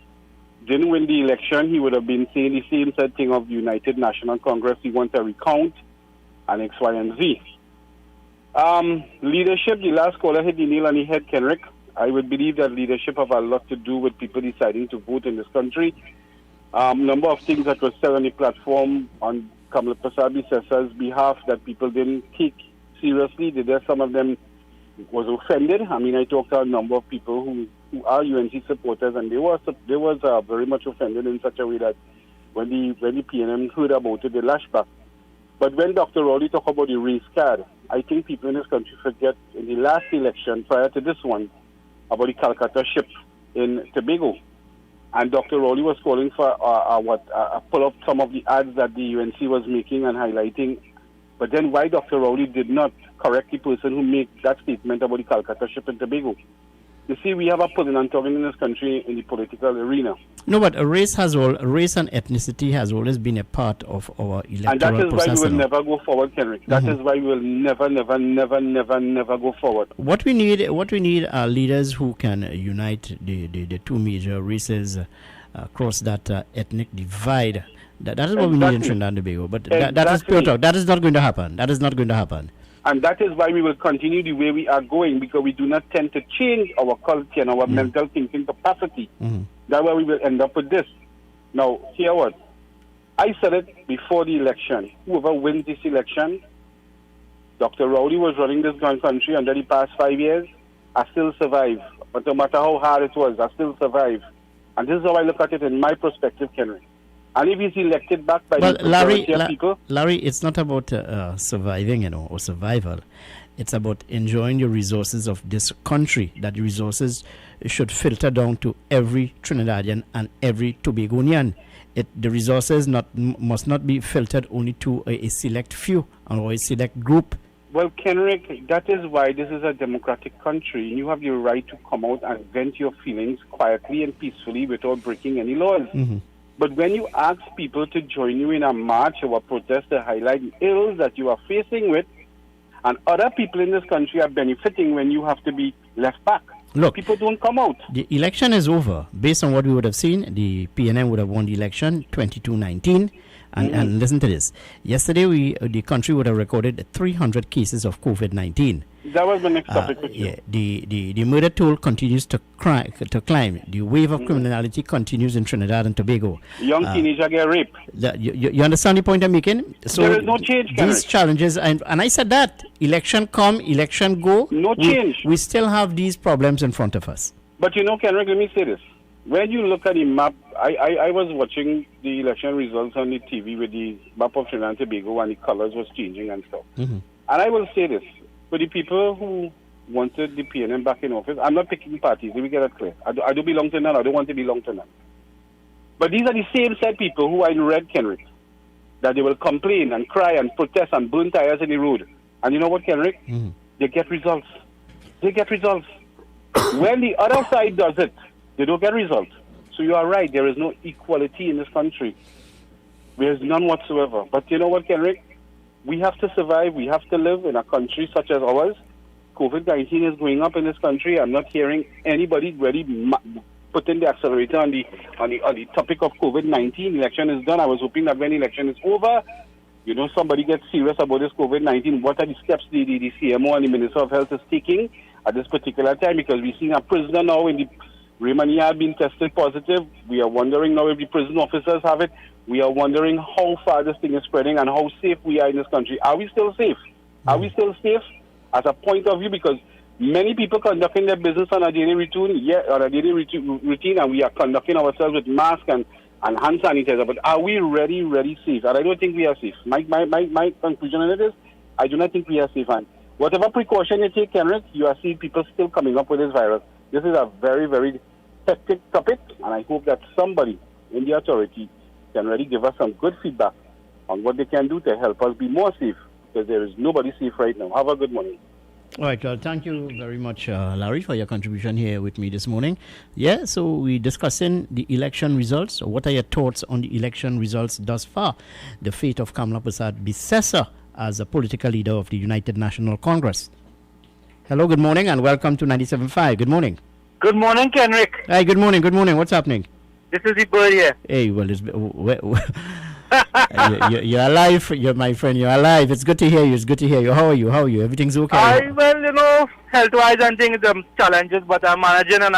S22: didn't win the election, he would have been saying the same said thing of the United National Congress. He wants a recount and X, Y, and Z. Leadership, the last caller hit the nail on the head, Kenrick. I would believe that leadership have a lot to do with people deciding to vote in this country. Number of things that were said on the platform on Kamla Prasad Bisessa's behalf that people didn't take seriously. Some of them was offended. I mean, I talked to a number of people who are UNC supporters, and they was very much offended in such a way that when the PNM heard about it, they lashed back. But when Dr. Rowley talked about the race card, I think people in this country forget in the last election prior to this one about the Calcutta ship in Tobago. And Dr. Rowley was calling for pull up some of the ads that the UNC was making and highlighting. But then why Dr. Rowley did not correct the person who made that statement about the Calcutta ship in Tobago? You see, we have a pulling and tugging in this country in the political arena.
S2: No, but race and ethnicity has always been a part of our electoral process.
S22: And that is why we will never go forward, Kenrick. That is why we will never go forward.
S2: What we need are leaders who can unite the two major races across that ethnic divide. That is what we need in Trinidad and Tobago. But that is pure talk. That is not going to happen. That is not going to happen.
S22: And that is why we will continue the way we are going, because we do not tend to change our culture and our mental thinking capacity. That's why we will end up with this. Now, hear what? I said it before the election. Whoever wins this election, Dr. Rowley was running this country under the past 5 years. I still survive. But no matter how hard it was, I still survive. And this is how I look at it in my perspective, Kenrick. And if he's elected back by the majority of people...
S2: Larry, it's not about surviving, or survival. It's about enjoying the resources of this country. That the resources should filter down to every Trinidadian and every Tobagonian. The resources must not be filtered only to a select few or a select group.
S22: Well, Kenrick, that is why this is a democratic country. You have the right to come out and vent your feelings quietly and peacefully without breaking any laws. But when you ask people to join you in a march or a protest to highlight the ills that you are facing with, and other people in this country are benefiting when you have to be left back.
S2: Look,
S22: people don't come out.
S2: The election is over. Based on what we would have seen, the PNM would have won the election 22-19. And listen to this. Yesterday, the country would have recorded 300 cases of COVID-19.
S22: That was the next topic.
S2: Yeah, the murder toll continues to climb. The wave of criminality continues in Trinidad and Tobago.
S22: Young teenagers get raped.
S2: You understand the point I'm making? So
S22: there is no change,
S2: these challenges, and I said that election come, election go.
S22: No change.
S2: We still have these problems in front of us.
S22: But Kenrick, let me say this. When you look at the map, I was watching the election results on the TV with the map of Trinidad and Tobago, and the colors was changing and stuff. And I will say this. For the people who wanted the PNM back in office, I'm not picking parties. Let me get that clear. I don't belong to none. I don't want to belong to none. But these are the same set people who I read, Kenrick, that they will complain and cry and protest and burn tires in the road. And you know what, Kenrick? They get results. They get results. When the other side does it, they don't get results. So you are right, there is no equality in this country. There is none whatsoever. But you know what, Kenrick? We have to survive. We have to live in a country such as ours. COVID-19 is going up in this country. I'm not hearing anybody really putting the accelerator on the topic of COVID-19. Election is done. I was hoping that when election is over, you know, somebody gets serious about this COVID-19. What are the steps the CMO and the Minister of Health is taking at this particular time? Because we've seen a prisoner now in the Raymond Yard being tested positive. We are wondering now if the prison officers have it. We are wondering how far this thing is spreading and how safe we are in this country. Are we still safe? Are we still safe as a point of view? Because many people conducting their business on a daily routine, routine, and we are conducting ourselves with masks and hand sanitizer. But are we really safe? And I don't think we are safe. My conclusion on it is, I do not think we are safe. And whatever precaution you take, Kenrick, you are seeing people still coming up with this virus. This is a very, very hectic topic, and I hope that somebody in the authority can really give us some good feedback on what they can do to help us be more safe, because there is nobody safe right now. Have a good morning.
S2: All right, well, thank you very much, Larry, for your contribution here with me this morning. Yeah, so we're discussing the election results. So what are your thoughts on the election results thus far? The fate of Kamla Persad-Bissessar as a political leader of the United National Congress. Hello, good morning, and welcome to 97.5. Good morning.
S6: Good morning, Kenrick.
S2: Hi, good morning. Good morning. What's happening?
S6: This is the bird here.
S2: Hey, well, you're alive. You're my friend. You're alive. It's good to hear you. It's good to hear you. How are you? Everything's okay?
S6: Well, you know, health-wise and things, challenges, but I'm managing and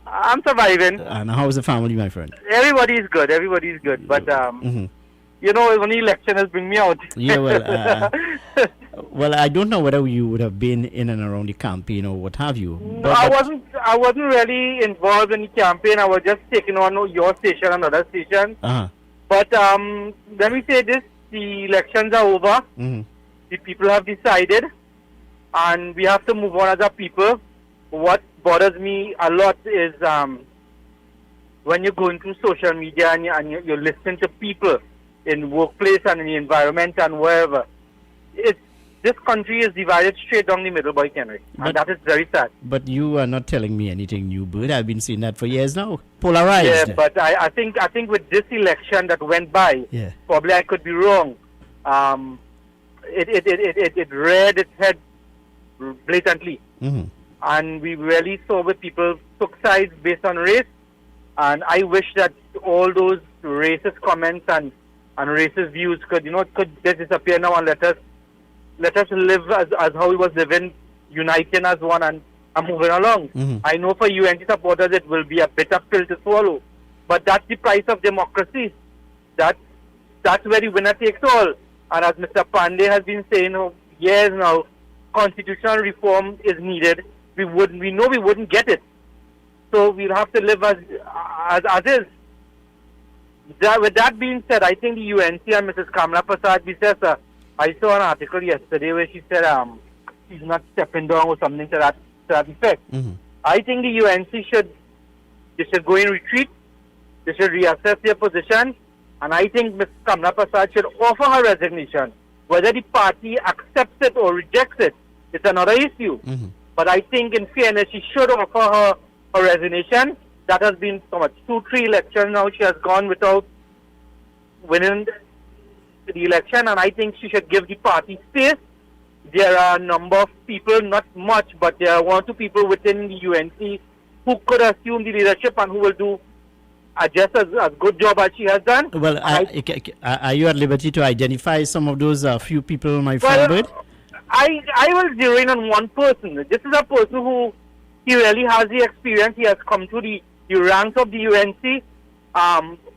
S6: I'm surviving.
S2: And how's the family, my friend?
S6: Everybody's good. But you know, when the election has bring me out.
S2: Yeah, well, I don't know whether you would have been in and around the campaign or what have you.
S6: But I wasn't really involved in the campaign. I was just taking on your station and other stations. But let me say this: the elections are over. The people have decided, and we have to move on as a people. What bothers me a lot is when you're going through social media and you're listening to people in workplace and in the environment and wherever. This country is divided straight down the middle, boy, Kenrick. And that is very sad.
S2: But you are not telling me anything new, bud. I've been seeing that for years now. Polarized.
S6: Yeah, but I think with this election that went by, probably I could be wrong. It reared its head blatantly. And we really saw where people took sides based on race. And I wish that all those racist comments and racist views could disappear now and let us live as how we was living, uniting as one and moving along. I know for UNC supporters it will be a bitter pill to swallow, but that's the price of democracy. That's where the winner takes all. And as Mr. Pandey has been saying for years now, constitutional reform is needed. We know we wouldn't get it, so we'll have to live as is. With that being said, I think the UNC and Mrs. Kamla Persad-Bissessar, I saw an article yesterday where she said she's not stepping down or something to that effect. I think the UNC should go in retreat. They should reassess their position, and I think Ms. Kamla Persad should offer her resignation. Whether the party accepts it or rejects it, it's another issue. But I think, in fairness, she should offer her resignation. That has been 2-3 elections now. She has gone without winning the election, and I think she should give the party space. There are a number of people, not much, but there are 1 or 2 people within the UNC who could assume the leadership and who will do just as good job as she has done.
S2: Well, are you at liberty to identify some of those few people, my friend? Well,
S6: I will zero in on one person. This is a person who he really has the experience. He has come through the ranks of the UNC,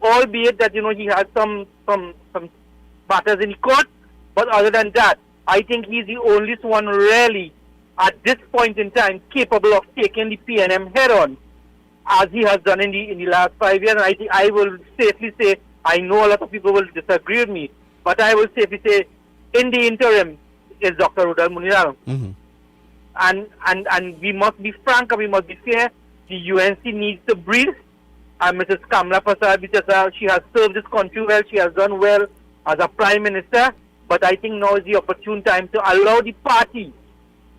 S6: albeit that he has some matters in court. But other than that, I think he's the only one really at this point in time capable of taking the PNM head on, as he has done in the last 5 years. And I think I will safely say, I know a lot of people will disagree with me, but I will safely say, in the interim, is Dr. Rudal Muniral. And we must be frank and we must be fair. The UNC needs to breathe. And Mrs. Kamla Persad-Bissessar, she has served this country well. She has done well as a prime minister. But I think now is the opportune time to allow the party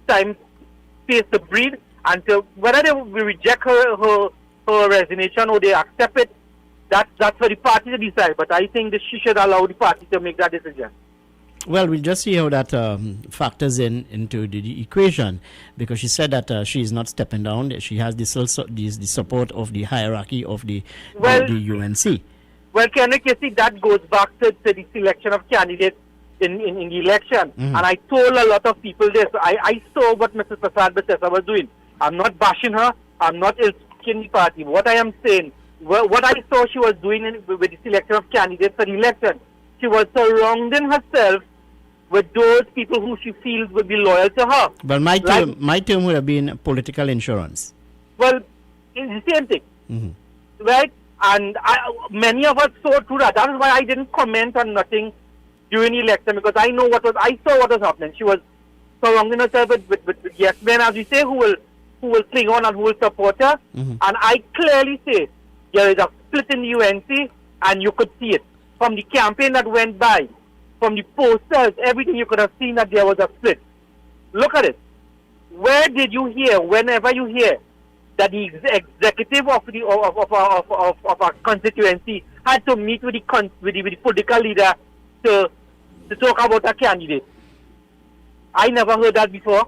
S6: space to breathe, and to whether they will reject her her resignation or they accept it, that's for the party to decide. But I think that she should allow the party to make that decision.
S2: Well, we'll just see how that factors into the equation, because she said that she is not stepping down. She has the support of the hierarchy of the UNC.
S6: Well, Kendrick, you see, that goes back to the selection of candidates in the election.
S2: Mm-hmm.
S6: And I told a lot of people this. I saw what Mrs. Prasad Bethesda was doing. I'm not bashing her. I'm not ill-speaking the party. What I am saying, what I saw she was doing with the selection of candidates for the election, she was surrounding herself with those people who she feels would be loyal to her.
S2: But my term would have been political insurance.
S6: Well, it's the same thing,
S2: Mm-hmm.
S6: right? And many of us saw through that. That is why I didn't comment on nothing during the election, because I saw what was happening. She was surrounding herself with yes men, as we say, who will cling on and who will support her.
S2: Mm-hmm.
S6: And I clearly say there is a split in the UNC, and you could see it from the campaign that went by. From the posters, everything, you could have seen that there was a split. Look at it. Where did you hear, whenever you hear, that the executive of our constituency had to meet with the political leader to talk about a candidate? I never heard that before.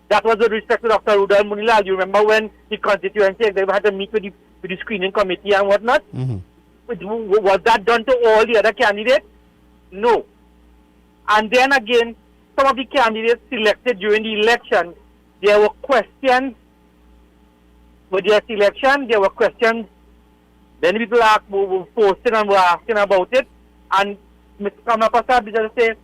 S6: That was with respect to Dr. Rudal Munilal. You remember when the constituency executive had to meet with the screening committee and whatnot?
S2: Mm-hmm.
S6: Was that done to all the other candidates? No. And then again, some of the candidates selected during the election, there were questions with their selection. There were questions. Many people were posting and were asking about it. And Ms. Kamala Prasad just say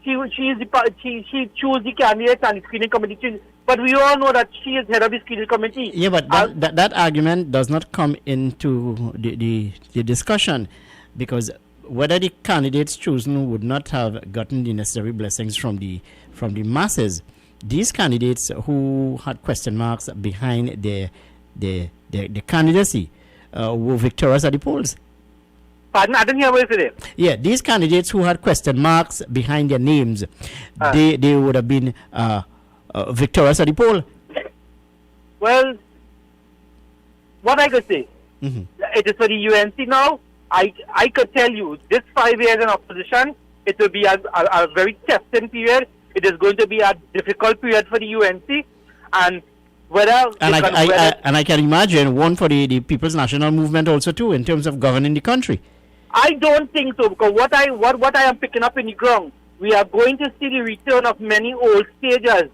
S6: she chose the candidates and the screening committee. But we all know that she is head of the screening committee.
S2: Yeah, but that argument does not come into the discussion, because whether the candidates chosen would not have gotten the necessary blessings from the masses, these candidates who had question marks behind their candidacy were victorious at the polls.
S6: Pardon? I didn't hear what you said.
S2: Yeah, these candidates who had question marks behind their names, they would have been victorious at the poll.
S6: Well, what I could say, it is for the UNC now. I could tell you, this 5 years in opposition, it will be a very testing period. It is going to be a difficult period for the UNC, and I
S2: can imagine one for the People's National Movement also too, in terms of governing the country.
S6: I don't think so, because what I am picking up in the ground, we are going to see the return of many old stagers.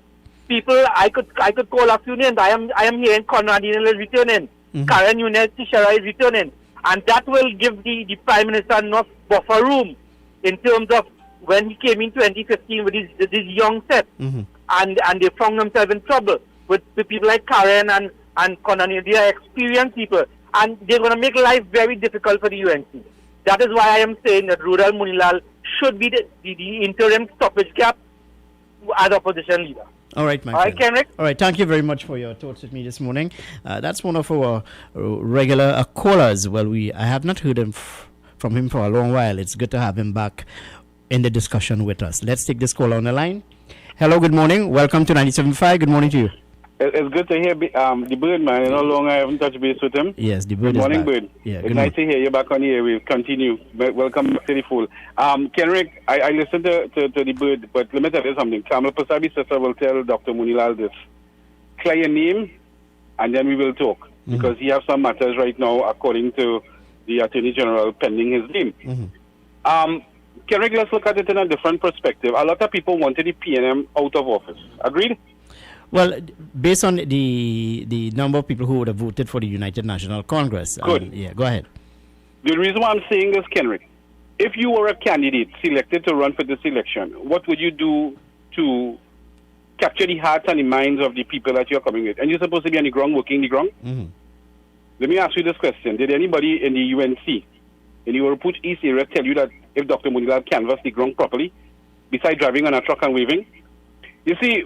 S6: People, I could call a few names. I am hearing Conrad Inel is returning, Karen Yunus Tishara is returning. And that will give the Prime Minister enough buffer room in terms of when he came in 2015 with this young set. And they found themselves in trouble with people like Karen and Conan. They are experienced people. And they're going to make life very difficult for the UNC. That is why I am saying that Rudal Munilal should be the interim stopgap as opposition leader.
S2: All right, my friend.
S6: Kendrick.
S2: All right, thank you very much for your thoughts with me this morning. That's one of our regular callers. Well, I have not heard from him for a long while. It's good to have him back in the discussion with us. Let's take this call on the line. Hello, good morning. Welcome to 97.5. Good morning to you.
S22: It's good to hear the Bird, man. How long I haven't touched base with him.
S2: Yes, the Bird
S22: Good morning,
S2: is back.
S22: Bird.
S2: Yeah,
S22: it's nice to hear you back on the air. We'll continue. Welcome back to the fold. Kenrick, I listened to the Bird, but let me tell you something. Kamala Prasad Bethesda will tell Dr. Munilal this. Clear your name, and then we will talk. Because he has some matters right now, according to the Attorney General, pending his name. Kenrick, let's look at it in a different perspective. A lot of people wanted the PNM out of office. Agreed?
S2: Well, based on the number of people who would have voted for the United National Congress.
S22: Good.
S2: Yeah, go ahead.
S22: The reason why I'm saying this, Kenrick, if you were a candidate selected to run for this election, what would you do to capture the hearts and the minds of the people that you're coming with? And you're supposed to be on the ground, working the ground? Let me ask you this question. Did anybody in the UNC, in the Oropouche East area, tell you that if Dr. Munilal canvassed the ground properly, besides driving on a truck and waving? You see,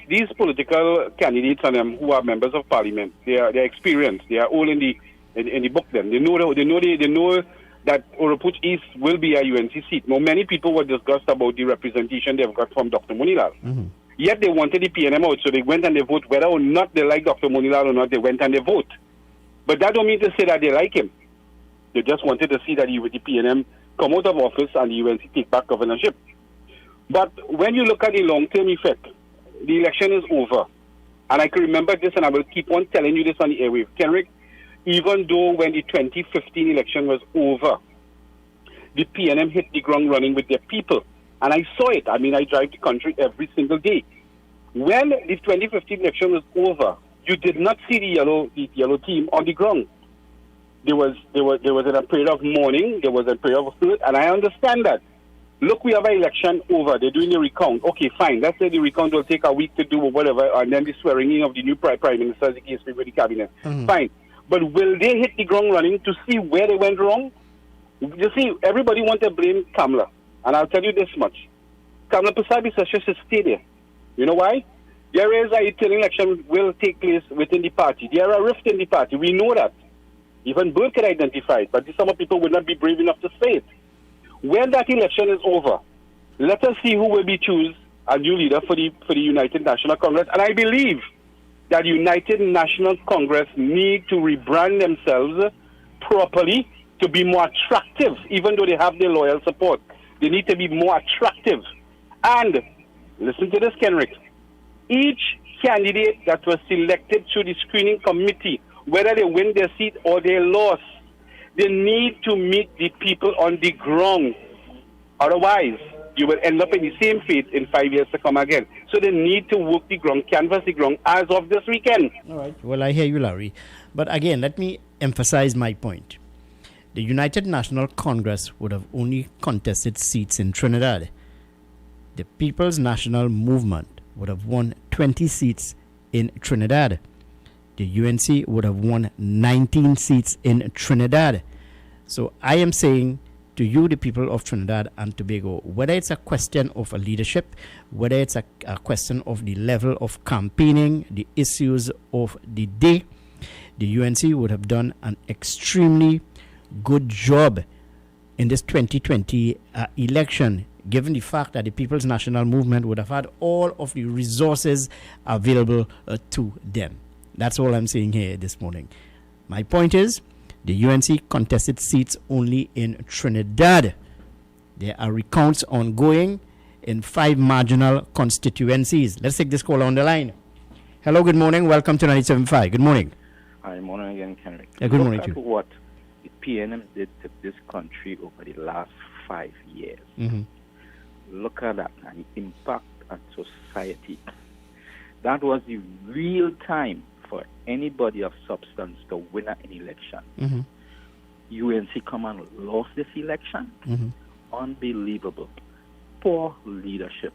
S22: these political candidates and them who are members of parliament, they are experienced. They are all in the book. Then they know that Oropouche East will be a UNC seat. Now, many people were discussed about the representation they've got from Dr. Munilal. Yet they wanted the PNM out, so they went and they vote. Whether or not they like Dr. Munilal or not, they went and they vote. But that don't mean to say that they like him. They just wanted to see that he with the PNM come out of office and the UNC take back governorship. But when you look at the long-term effect, the election is over. And I can remember this, and I will keep on telling you this on the airwave. Kenrick, even though when the 2015 election was over, the PNM hit the ground running with their people. And I saw it. I mean, I drive the country every single day. When the 2015 election was over, you did not see the yellow team on the ground. There was a period of mourning, there was a period of hurt, and I understand that. Look, we have an election over. They're doing a recount. Okay, fine. Let's say the recount will take a week to do or whatever, and then the swearing in of the new prime minister as the case with the cabinet. Fine. But will they hit the ground running to see where they went wrong? You see, everybody wants to blame Kamala. And I'll tell you this much. Kamala Persaud should stay there. You know why? There is a internal election will take place within the party. There are rifts in the party. We know that. Even Byrd can identify it, but some people will not be brave enough to say it. When that election is over, let us see who will be chosen as new leader for the United National Congress. And I believe that United National Congress need to rebrand themselves properly to be more attractive, even though they have their loyal support. They need to be more attractive. And listen to this, Kenrick. Each candidate that was selected through the screening committee, whether they win their seat or they lost, they need to meet the people on the ground. Otherwise, you will end up in the same fate in 5 years to come again. So they need to work the ground, canvass the ground as of this weekend.
S2: All right. Well, I hear you, Larry. But again, let me emphasize my point. The United National Congress would have only contested seats in Trinidad. The People's National Movement would have won 20 seats in Trinidad. The UNC would have won 19 seats in Trinidad. So I am saying to you, the people of Trinidad and Tobago, whether it's a question of a leadership, whether it's a question of the level of campaigning, the issues of the day, the UNC would have done an extremely good job in this 2020 election, given the fact that the People's National Movement would have had all of the resources available to them. That's all I'm saying here this morning. My point is, the UNC contested seats only in Trinidad. There are recounts ongoing in 5 marginal constituencies. Let's take this call on the line. Hello, good morning. Welcome to 97.5. Good morning.
S21: Hi, morning again, Kenrick.
S2: Yeah, good morning
S21: Look
S2: to
S21: at
S2: you.
S21: what the PNM did to this country over the last 5 years. Look at that and the impact on society. That was the real time for anybody of substance to win an election. UNC come and lost this election. Unbelievable. Poor leadership.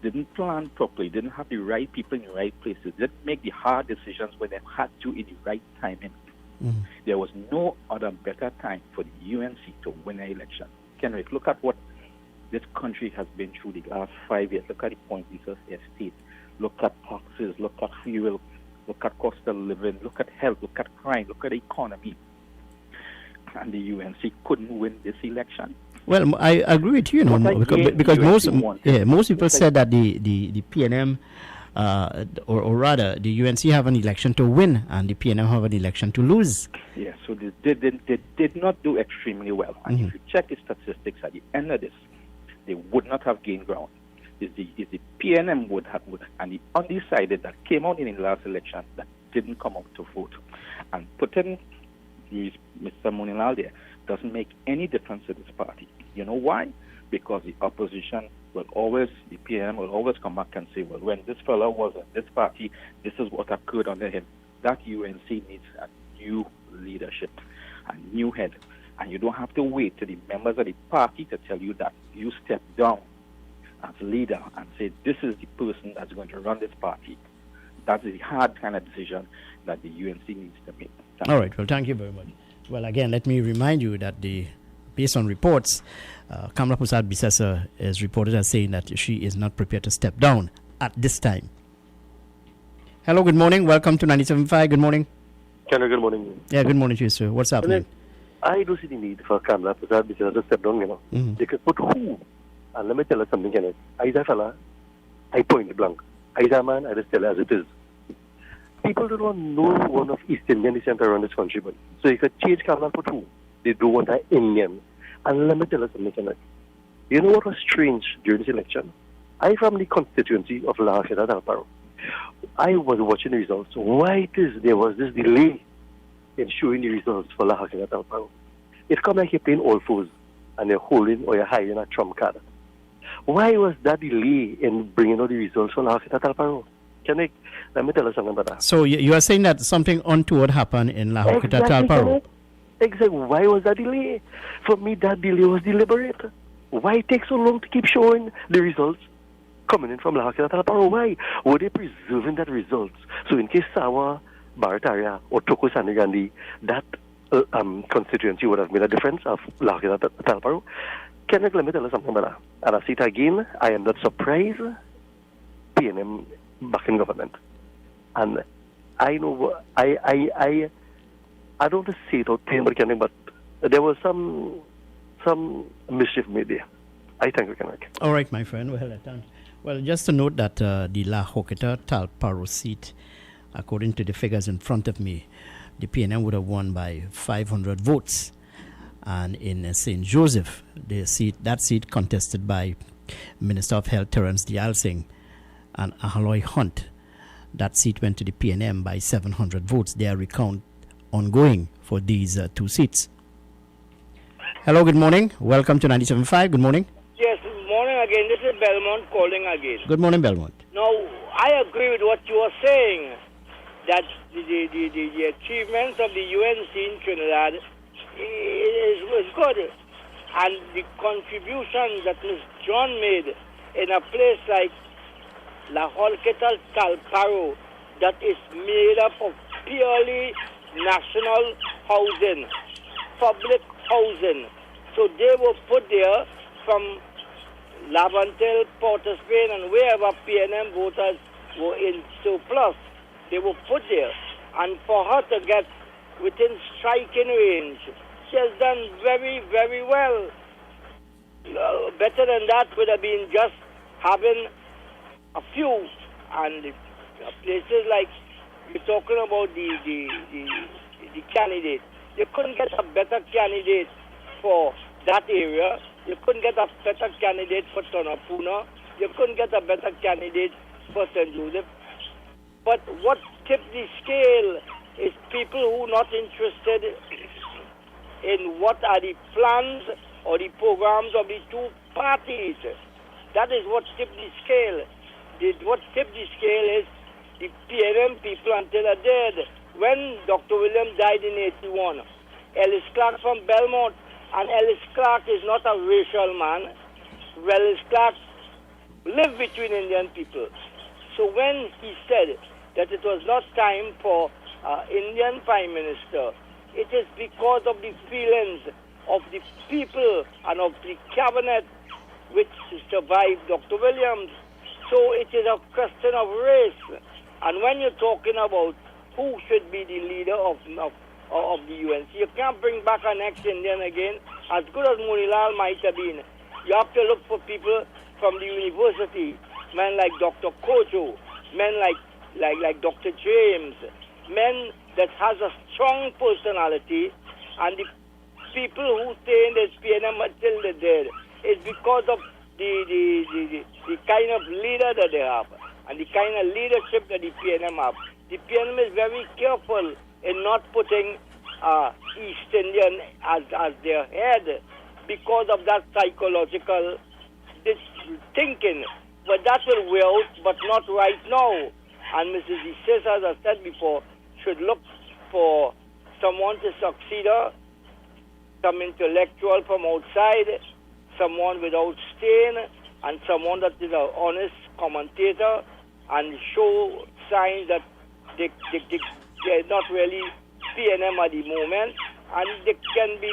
S21: Didn't plan properly, didn't have the right people in the right places, didn't make the hard decisions when they had to in the right timing. There was no other better time for the UNC to win an election. Kenrick, look at what this country has been through the last 5 years. Look at the Point Lisa Estate. Look at taxes, look at fuel, look at cost of living, look at health, look at crime, look at the economy. And the UNC couldn't win this election.
S2: Well, I agree with you, because most people said that the PNM, or rather, the UNC have an election to win and the PNM have an election to lose.
S21: Yeah, so they did not do extremely well. And if you check the statistics at the end of this, they would not have gained ground. Is the PNM and the undecided that came out in the last election that didn't come out to vote. And putting Mr. Moninal there doesn't make any difference to this party. You know why? Because the opposition the PNM will always come back and say, well, when this fellow was in this party, this is what occurred under him. That UNC needs a new leadership, a new head. And you don't have to wait till the members of the party to tell you that. You step down as leader and say, this is the person that's going to run this party. That's the hard kind of decision that the UNC needs to make.
S2: All right. Well, thank you very much. Well, again, let me remind you that based on reports, Kamala Persaud is reported as saying that she is not prepared to step down at this time. Hello, good morning. Welcome to 97.5. Good morning.
S8: Good morning.
S2: Yeah, good morning to you, sir. What's happening?
S8: I do see the need for Kamala Persaud to step down, They could put who? And let me tell you something, Kenneth. Isa fella, I point blank. Isa man, I just tell you as it is. People do not know one of East Indian descent around this country, but so you could change Kamala for two. They do want an Indian. And let me tell you something. You know what was strange during this election? I from the constituency of La Hacienda Talparo. I was watching the results. Why there was this delay in showing the results for La Hacienda Talparo? It come like you're playing all fours and you're holding or you're hiding a trump card. Why was that delay in bringing out the results for La Hacienda Talparo? Let me tell you something about that.
S2: So you are saying that something untoward happened in La Hacienda Talparo?
S8: Exactly. Why was that delay? For me, that delay was deliberate. Why take so long to keep showing the results coming in from La Hacienda Talparo? Why? Were they preserving that results? So in case Sawa, Barataria, or Toko Sanigandi, that constituency would have made a difference of La Hacienda Talparo. Let me tell you something about that. And I see it again, I am not surprised PNM back in government. And I know, I don't want to say it out plain, but there was some mischief made there. I thank you, Kenrick.
S2: All right, my friend. Well, just to note that the La Hacienda Talparo seat, according to the figures in front of me, the PNM would have won by 500 votes. And in St. Joseph, that seat contested by Minister of Health Terence Dialsing and Ahaloy Hunt, that seat went to the PNM by 700 votes. Their recount ongoing for these two seats. Hello, good morning. Welcome to 97.5. Good morning.
S13: Yes, good morning again. This is Belmont calling again.
S2: Good morning, Belmont.
S13: Now, I agree with what you are saying, that the achievements of the UNC in Trinidad is good. And the contribution that Ms. John made in a place like La Hacienda Talparo that is made up of purely national housing, public housing. So they were put there from Laventille, Port of Spain, and wherever PNM voters were in surplus, they were put there. And for her to get within striking range, she has done very, very well. Better than that would have been just having a few. And places like you're talking about the candidate. You couldn't get a better candidate for that area. You couldn't get a better candidate for Tonapuna. You couldn't get a better candidate for St. Joseph. But what tipped the scale is people who are not interested in what are the plans or the programs of the two parties. That is what tipped the scale. What tipped the scale is the PNM people until they're dead. When Dr. William died in 81, Ellis Clark from Belmont, and Ellis Clark is not a racial man. Ellis Clark lived between Indian people. So when he said that it was not time for Indian Prime Minister, it is because of the feelings of the people and of the cabinet which survived Dr. Williams. So it is a question of race. And when you're talking about who should be the leader of the UNC, you can't bring back an ex-Indian again. As good as Munilal might have been, you have to look for people from the university, men like Dr. Kojo, men like Dr. James, men that has a strong personality, and the people who stay in the PNM until they're dead is because of the kind of leader that they have and the kind of leadership that the PNM have. The PNM is very careful in not putting East Indian as their head because of that psychological thinking. But that will wear out, but not right now. And Mrs. Isis, as I said before, should look for someone to succeed her, some intellectual from outside, someone without stain, and someone that is an honest commentator and show signs that they're not really PNM at the moment, and they can be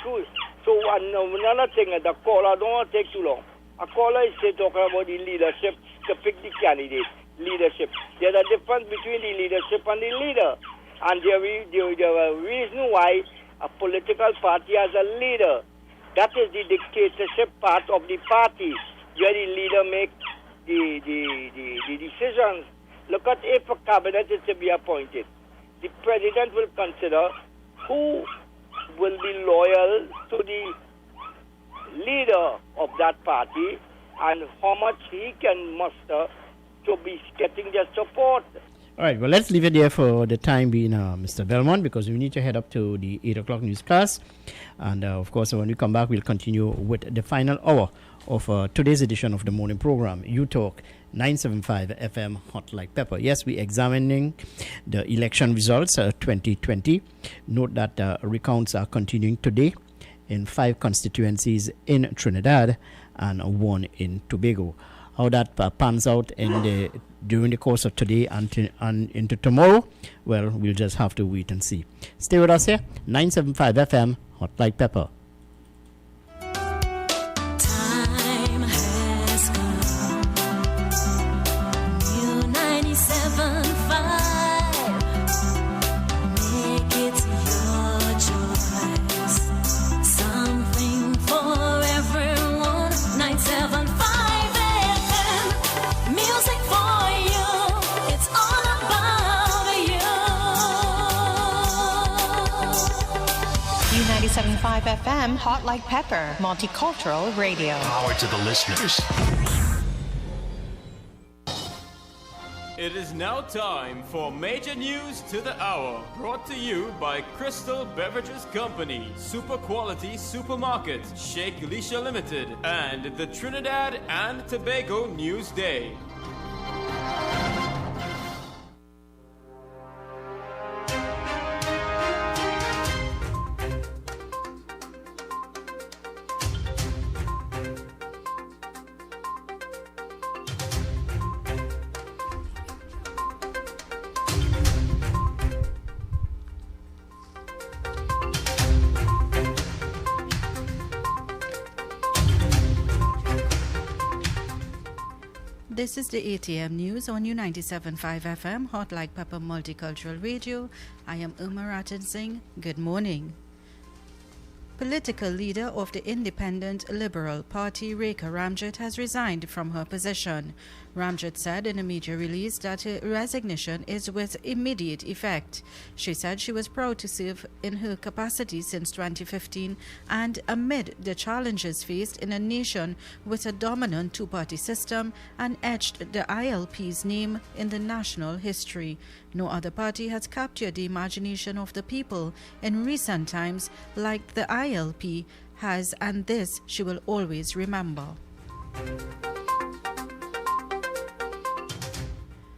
S13: true. So another thing, the caller, I don't want to take too long. A caller is still talking about the leadership to pick the candidate. Leadership. There's a difference between the leadership and the leader. And there is a reason why a political party has a leader. That is the dictatorship part of the party, where the leader makes the decisions. look at if a cabinet is to be appointed. The president will consider who will be loyal to the leader of that party and how much he can muster to be getting their support.
S2: All right, well, let's leave it there for the time being, Mr. Belmont, because we need to head up to the 8 o'clock newscast. And, of course, when we come back, we'll continue with the final hour of today's edition of the morning program, You Talk, 975 FM, Hot Like Pepper. Yes, we're examining the election results 2020. Note that recounts are continuing today in 5 constituencies in Trinidad and 1 in Tobago. How that pans out during the course of today and into tomorrow, well, we'll just have to wait and see. Stay with us here, 975 FM, Hot Like Pepper.
S14: Time has come. New 97.5. Make it your choice. Something for everyone. 975 FM. Music for you. It's all about you.
S15: U97.5 FM, Hot Like Pepper, multicultural radio.
S9: Power to the listeners.
S7: It is now time for Major News to the Hour, brought to you by Crystal Beverages Company, Super Quality Supermarket, Sheikh Elisha Limited, and the Trinidad and Tobago News Day.
S1: This is the ATM News on U97.5 FM, Hot Like Pepper Multicultural Radio. I am Uma Ratan Singh. Good morning. Political leader of the Independent Liberal Party, Rekha Ramjit, has resigned from her position. Ramjit said in a media release that her resignation is with immediate effect. She said she was proud to serve in her capacity since 2015 and amid the challenges faced in a nation with a dominant two-party system and etched the ILP's name in the national history. No other party has captured the imagination of the people in recent times like the ILP has, and this she will always remember.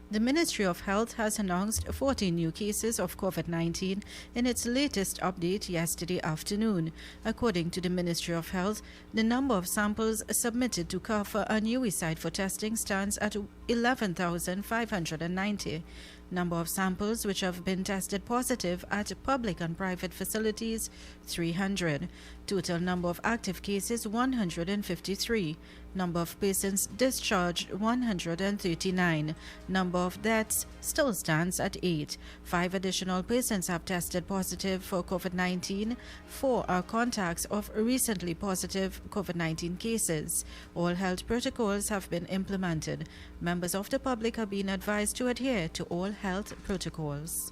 S1: The Ministry of Health has announced 14 new cases of COVID-19 in its latest update yesterday afternoon. According to the Ministry of Health, the number of samples submitted to CARFA and UESIDE for testing stands at 11,590. Number of samples which have been tested positive at public and private facilities, 300. Total number of active cases, 153. Number of patients discharged, 139. Number of deaths still stands at 8. 5 additional persons have tested positive for COVID-19. 4 are contacts of recently positive COVID-19 cases. All health protocols have been implemented. Members of the public are being advised to adhere to all health protocols.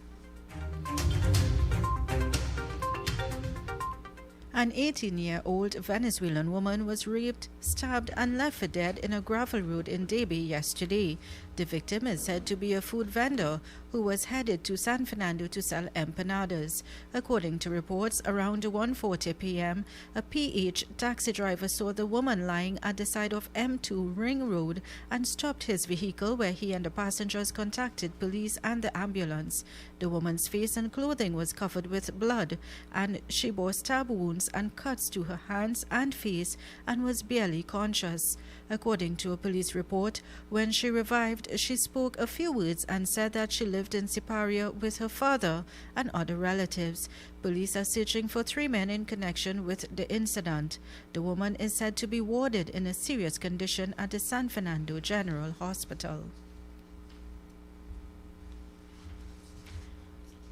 S1: An 18-year-old Venezuelan woman was raped, stabbed, and left for dead in a gravel road in Debe yesterday. The victim is said to be a food vendor who was headed to San Fernando to sell empanadas. According to reports, around 1:40 p.m., a PH taxi driver saw the woman lying at the side of M2 Ring Road and stopped his vehicle, where he and the passengers contacted police and the ambulance. The woman's face and clothing was covered with blood, and she bore stab wounds and cuts to her hands and face and was barely conscious. According to a police report, when she revived, she spoke a few words and said that she lived in Siparia with her father and other relatives. Police are searching for 3 men in connection with the incident. The woman is said to be warded in a serious condition at the San Fernando General Hospital.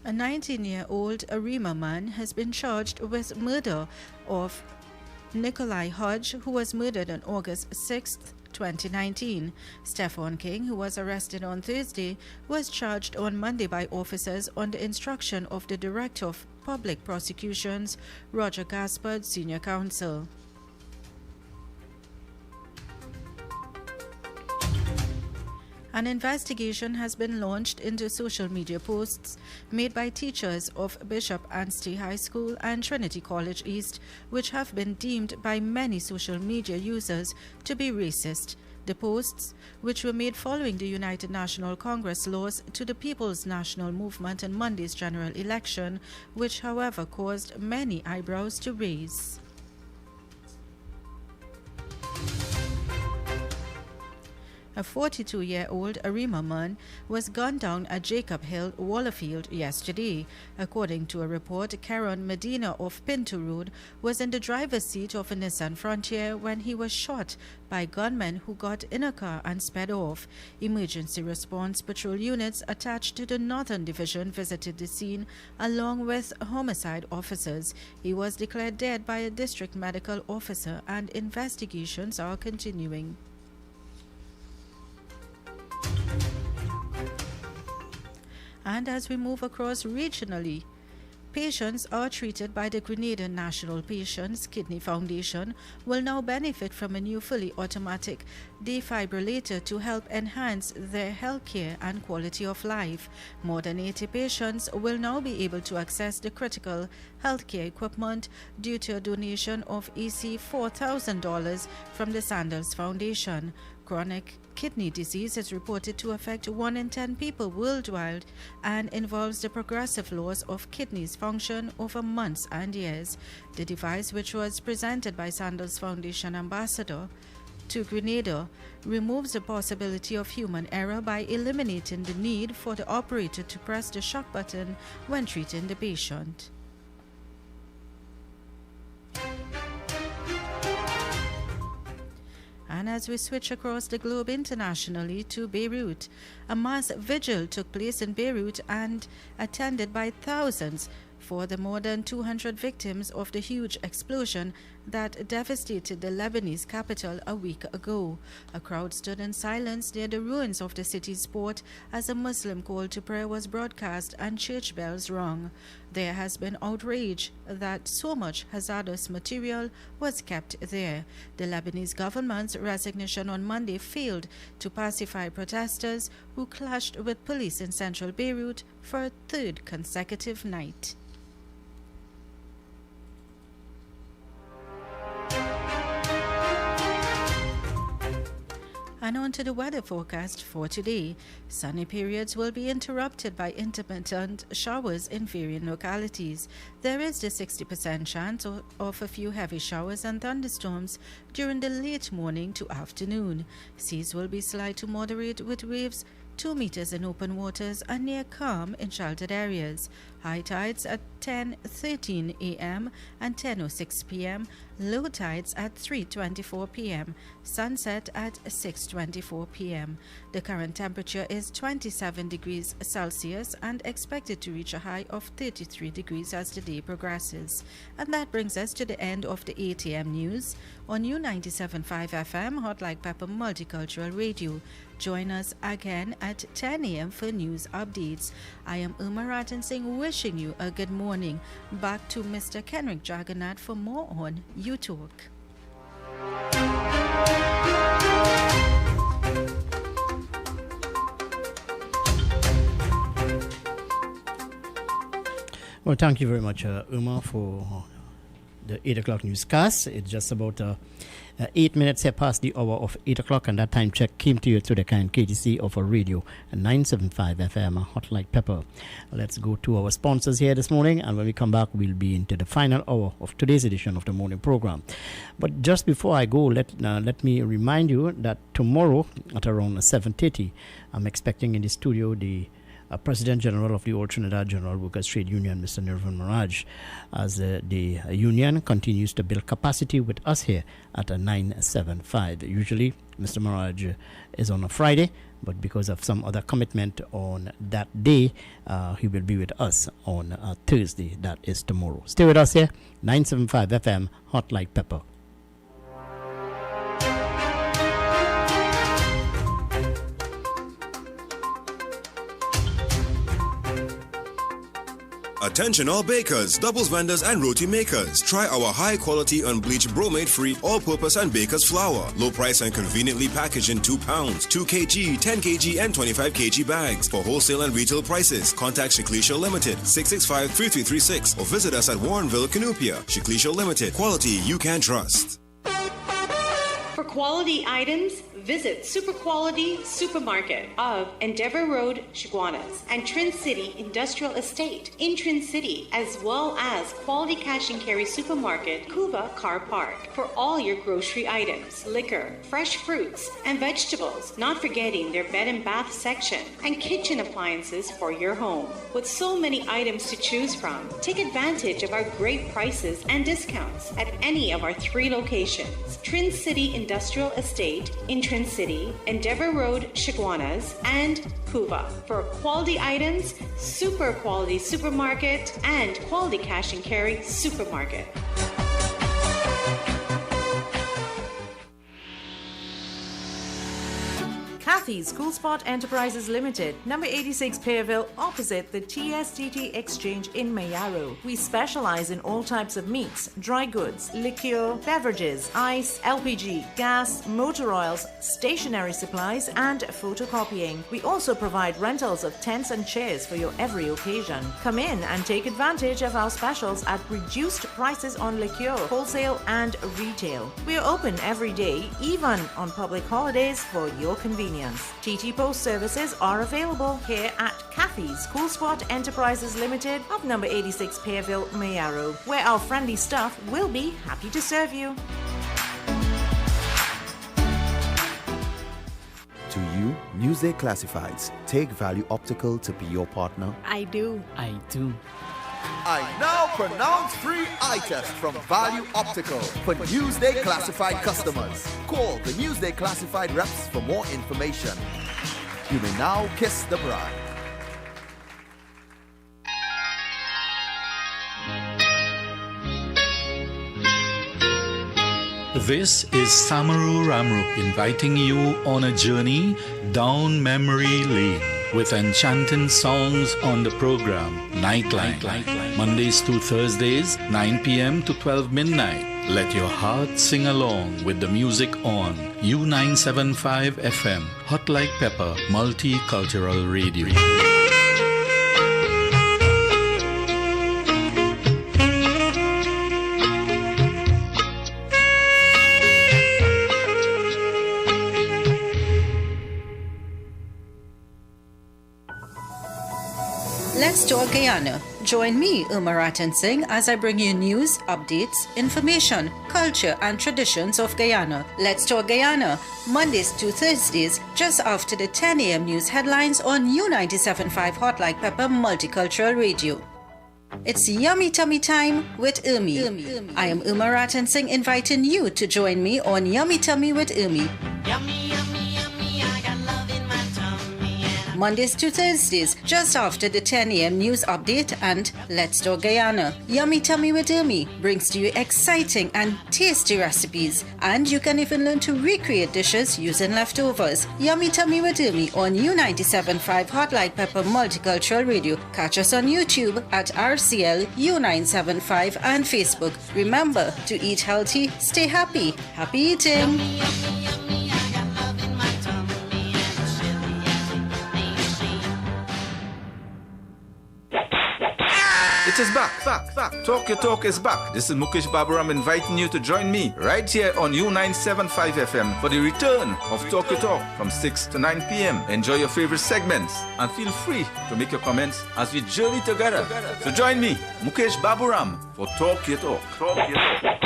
S1: A 19-year-old Arima man has been charged with murder of Nikolai Hodge, who was murdered on August 6th 2019. Stephon King, who was arrested on Thursday, was charged on Monday by officers on the instruction of the Director of Public Prosecutions, Roger Gaspard, Senior Counsel. An investigation has been launched into social media posts made by teachers of Bishop Anstey High School and Trinity College East, which have been deemed by many social media users to be racist. The posts, which were made following the United National Congress loss to the People's National Movement in Monday's general election, which however caused many eyebrows to raise. A 42-year-old Arima man was gunned down at Jacob Hill, Wallerfield yesterday. According to a report, Karen Medina of Pinto Road was in the driver's seat of a Nissan Frontier when he was shot by gunmen who got in a car and sped off. Emergency response patrol units attached to the Northern Division visited the scene along with homicide officers. He was declared dead by a district medical officer and investigations are continuing. And as we move across regionally, patients are treated by the Grenada National Patients Kidney Foundation will now benefit from a new fully automatic defibrillator to help enhance their health care and quality of life. More than 80 patients will now be able to access the critical healthcare equipment due to a donation of EC $4,000 from the Sandals Foundation. Chronic kidney disease is reported to affect 1 in 10 people worldwide and involves the progressive loss of kidneys function over months and years. The device, which was presented by Sandals Foundation ambassador to Grenada, removes the possibility of human error by eliminating the need for the operator to press the shock button when treating the patient. And as we switch across the globe internationally to Beirut, a mass vigil took place in Beirut and attended by thousands for the more than 200 victims of the huge explosion that devastated the Lebanese capital a week ago. A crowd stood in silence near the ruins of the city's port as a Muslim call to prayer was broadcast and church bells rung. There has been outrage that so much hazardous material was kept there. The Lebanese government's resignation on Monday failed to pacify protesters who clashed with police in central Beirut for a third consecutive night. And on to the weather forecast for today. Sunny periods will be interrupted by intermittent showers in varying localities. There is the 60% chance of a few heavy showers and thunderstorms during the late morning to afternoon. Seas will be slight to moderate with waves 2 meters in open waters and near calm in sheltered areas. High tides at 10:13 a.m. and 10:06 p.m. Low tides at 3:24 p.m. Sunset at 6:24 p.m. The current temperature is 27 degrees Celsius and expected to reach a high of 33 degrees as the day progresses. And that brings us to the end of the 8 a.m. news on U97.5 FM, Hot Like Pepper Multicultural Radio. Join us again at 10 a.m. for news updates. I am Uma Ratan Singh wishing you a good morning. Back to Mr. Kenrick Jagannath for more on You Talk.
S2: Well, thank you very much, Uma, for the 8 o'clock newscast. It's just about 8 minutes here past the hour of 8 o'clock, and that time check came to you through the kind KTC of a radio, 975 FM, Hot Like Pepper. Let's go to our sponsors here this morning, and when we come back, we'll be into the final hour of today's edition of the morning program. But just before I go, let me remind you that tomorrow at around 7:30, I'm expecting in the studio the President General of the All Trinidad General Workers Trade Union, Mr. Nirvan Maraj, as the union continues to build capacity with us here at 975. Usually, Mr. Maraj is on a Friday, but because of some other commitment on that day, he will be with us on Thursday, that is tomorrow. Stay with us here, 975 FM, Hot Like Pepper.
S4: Attention all bakers, doubles vendors and roti makers. Try our high quality unbleached bromate free all-purpose and baker's flour. Low price and conveniently packaged in 2 pounds, 2 kg, 10 kg and 25 kg bags. For wholesale and retail prices, contact Shiklisha Limited 665-3336 or visit us at Warrenville, Canupia. Shiklisha Limited, quality you can trust.
S5: For quality items, visit Super Quality Supermarket of Endeavour Road, Chaguanas, and Trin City Industrial Estate in Trin City, as well as Quality Cash and Carry Supermarket, Cuba Car Park, for all your grocery items, liquor, fresh fruits, and vegetables, not forgetting their bed and bath section, and kitchen appliances for your home. With so many items to choose from, take advantage of our great prices and discounts at any of our 3 locations: Trin City Industrial Estate in Trin City, Endeavour Road, Chaguanas, and Cuba. For quality items, Super Quality Supermarket and Quality Cash and Carry Supermarket.
S9: Kathy's Cool Spot Enterprises Limited, number 86 Pearville, opposite the TSTT Exchange in Mayaro. We specialize in all types of meats, dry goods, liqueur, beverages, ice, LPG, gas, motor oils, stationery supplies, and photocopying. We also provide rentals of tents and chairs for your every occasion. Come in and take advantage of our specials at reduced prices on liqueur, wholesale and retail. We are open every day, even on public holidays, for your convenience. TT Post services are available here at Kathy's Cool Spot Enterprises Limited of number 86 Pearville, Mayaro, where our friendly staff will be happy to serve you.
S11: To you, Newsday Classifieds. Take Value Optical to be your partner.
S23: I do.
S24: I do.
S25: I now pronounce free eye test from Value Optical for Newsday Classified customers. Call the Newsday Classified reps for more information. You may now kiss the bride.
S26: This is Samaru Ramrup inviting you on a journey down memory lane with enchanting songs on the program Nightline, Mondays to Thursdays, 9 p.m. to 12 midnight. Let your heart sing along with the music on U975 FM, Hot Like Pepper, Multicultural Radio.
S1: Let's talk Guyana. Join me, Uma Ratan Singh, as I bring you news, updates, information, culture, and traditions of Guyana. Let's talk Guyana, Mondays to Thursdays, just after the 10 a.m. news headlines on U97.5 Hot Like Pepper Multicultural Radio. It's Yummy Tummy Time with Umi. I am Uma Ratan Singh inviting you to join me on Yummy Tummy with Umi.
S14: Yummy, yummy, yummy, I got love in my tummy.
S1: Mondays to Thursdays, just after the 10 a.m. news update and Let's Talk Guyana. Yummy Tummy with Umi brings to you exciting and tasty recipes, and you can even learn to recreate dishes using leftovers. Yummy Tummy with Umi on U97.5 Hot Like Pepper Multicultural Radio. Catch us on YouTube at RCL U975 and Facebook. Remember to eat healthy, stay happy. Happy eating!
S27: It is back. Talk Your Talk is back. This is Mukesh Baburam inviting you to join me right here on U975 FM for the return of Talk Your Talk from 6 to 9 p.m. Enjoy your favorite segments and feel free to make your comments as we journey together. So join me, Mukesh Baburam, for Talk Your Talk. Talk Your Talk.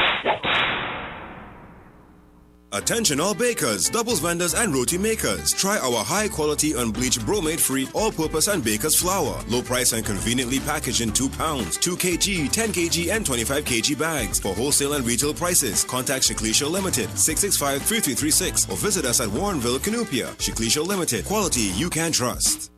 S4: Attention all bakers, doubles vendors and roti makers. Try our high quality unbleached bromate free all-purpose and baker's flour. Low price and conveniently packaged in 2 pounds, 2 kg, 10 kg and 25 kg bags. For wholesale and retail prices, contact Shiklisha Limited 665-3336 or visit us at Warrenville, Canupia. Shiklisha Limited, quality you can trust.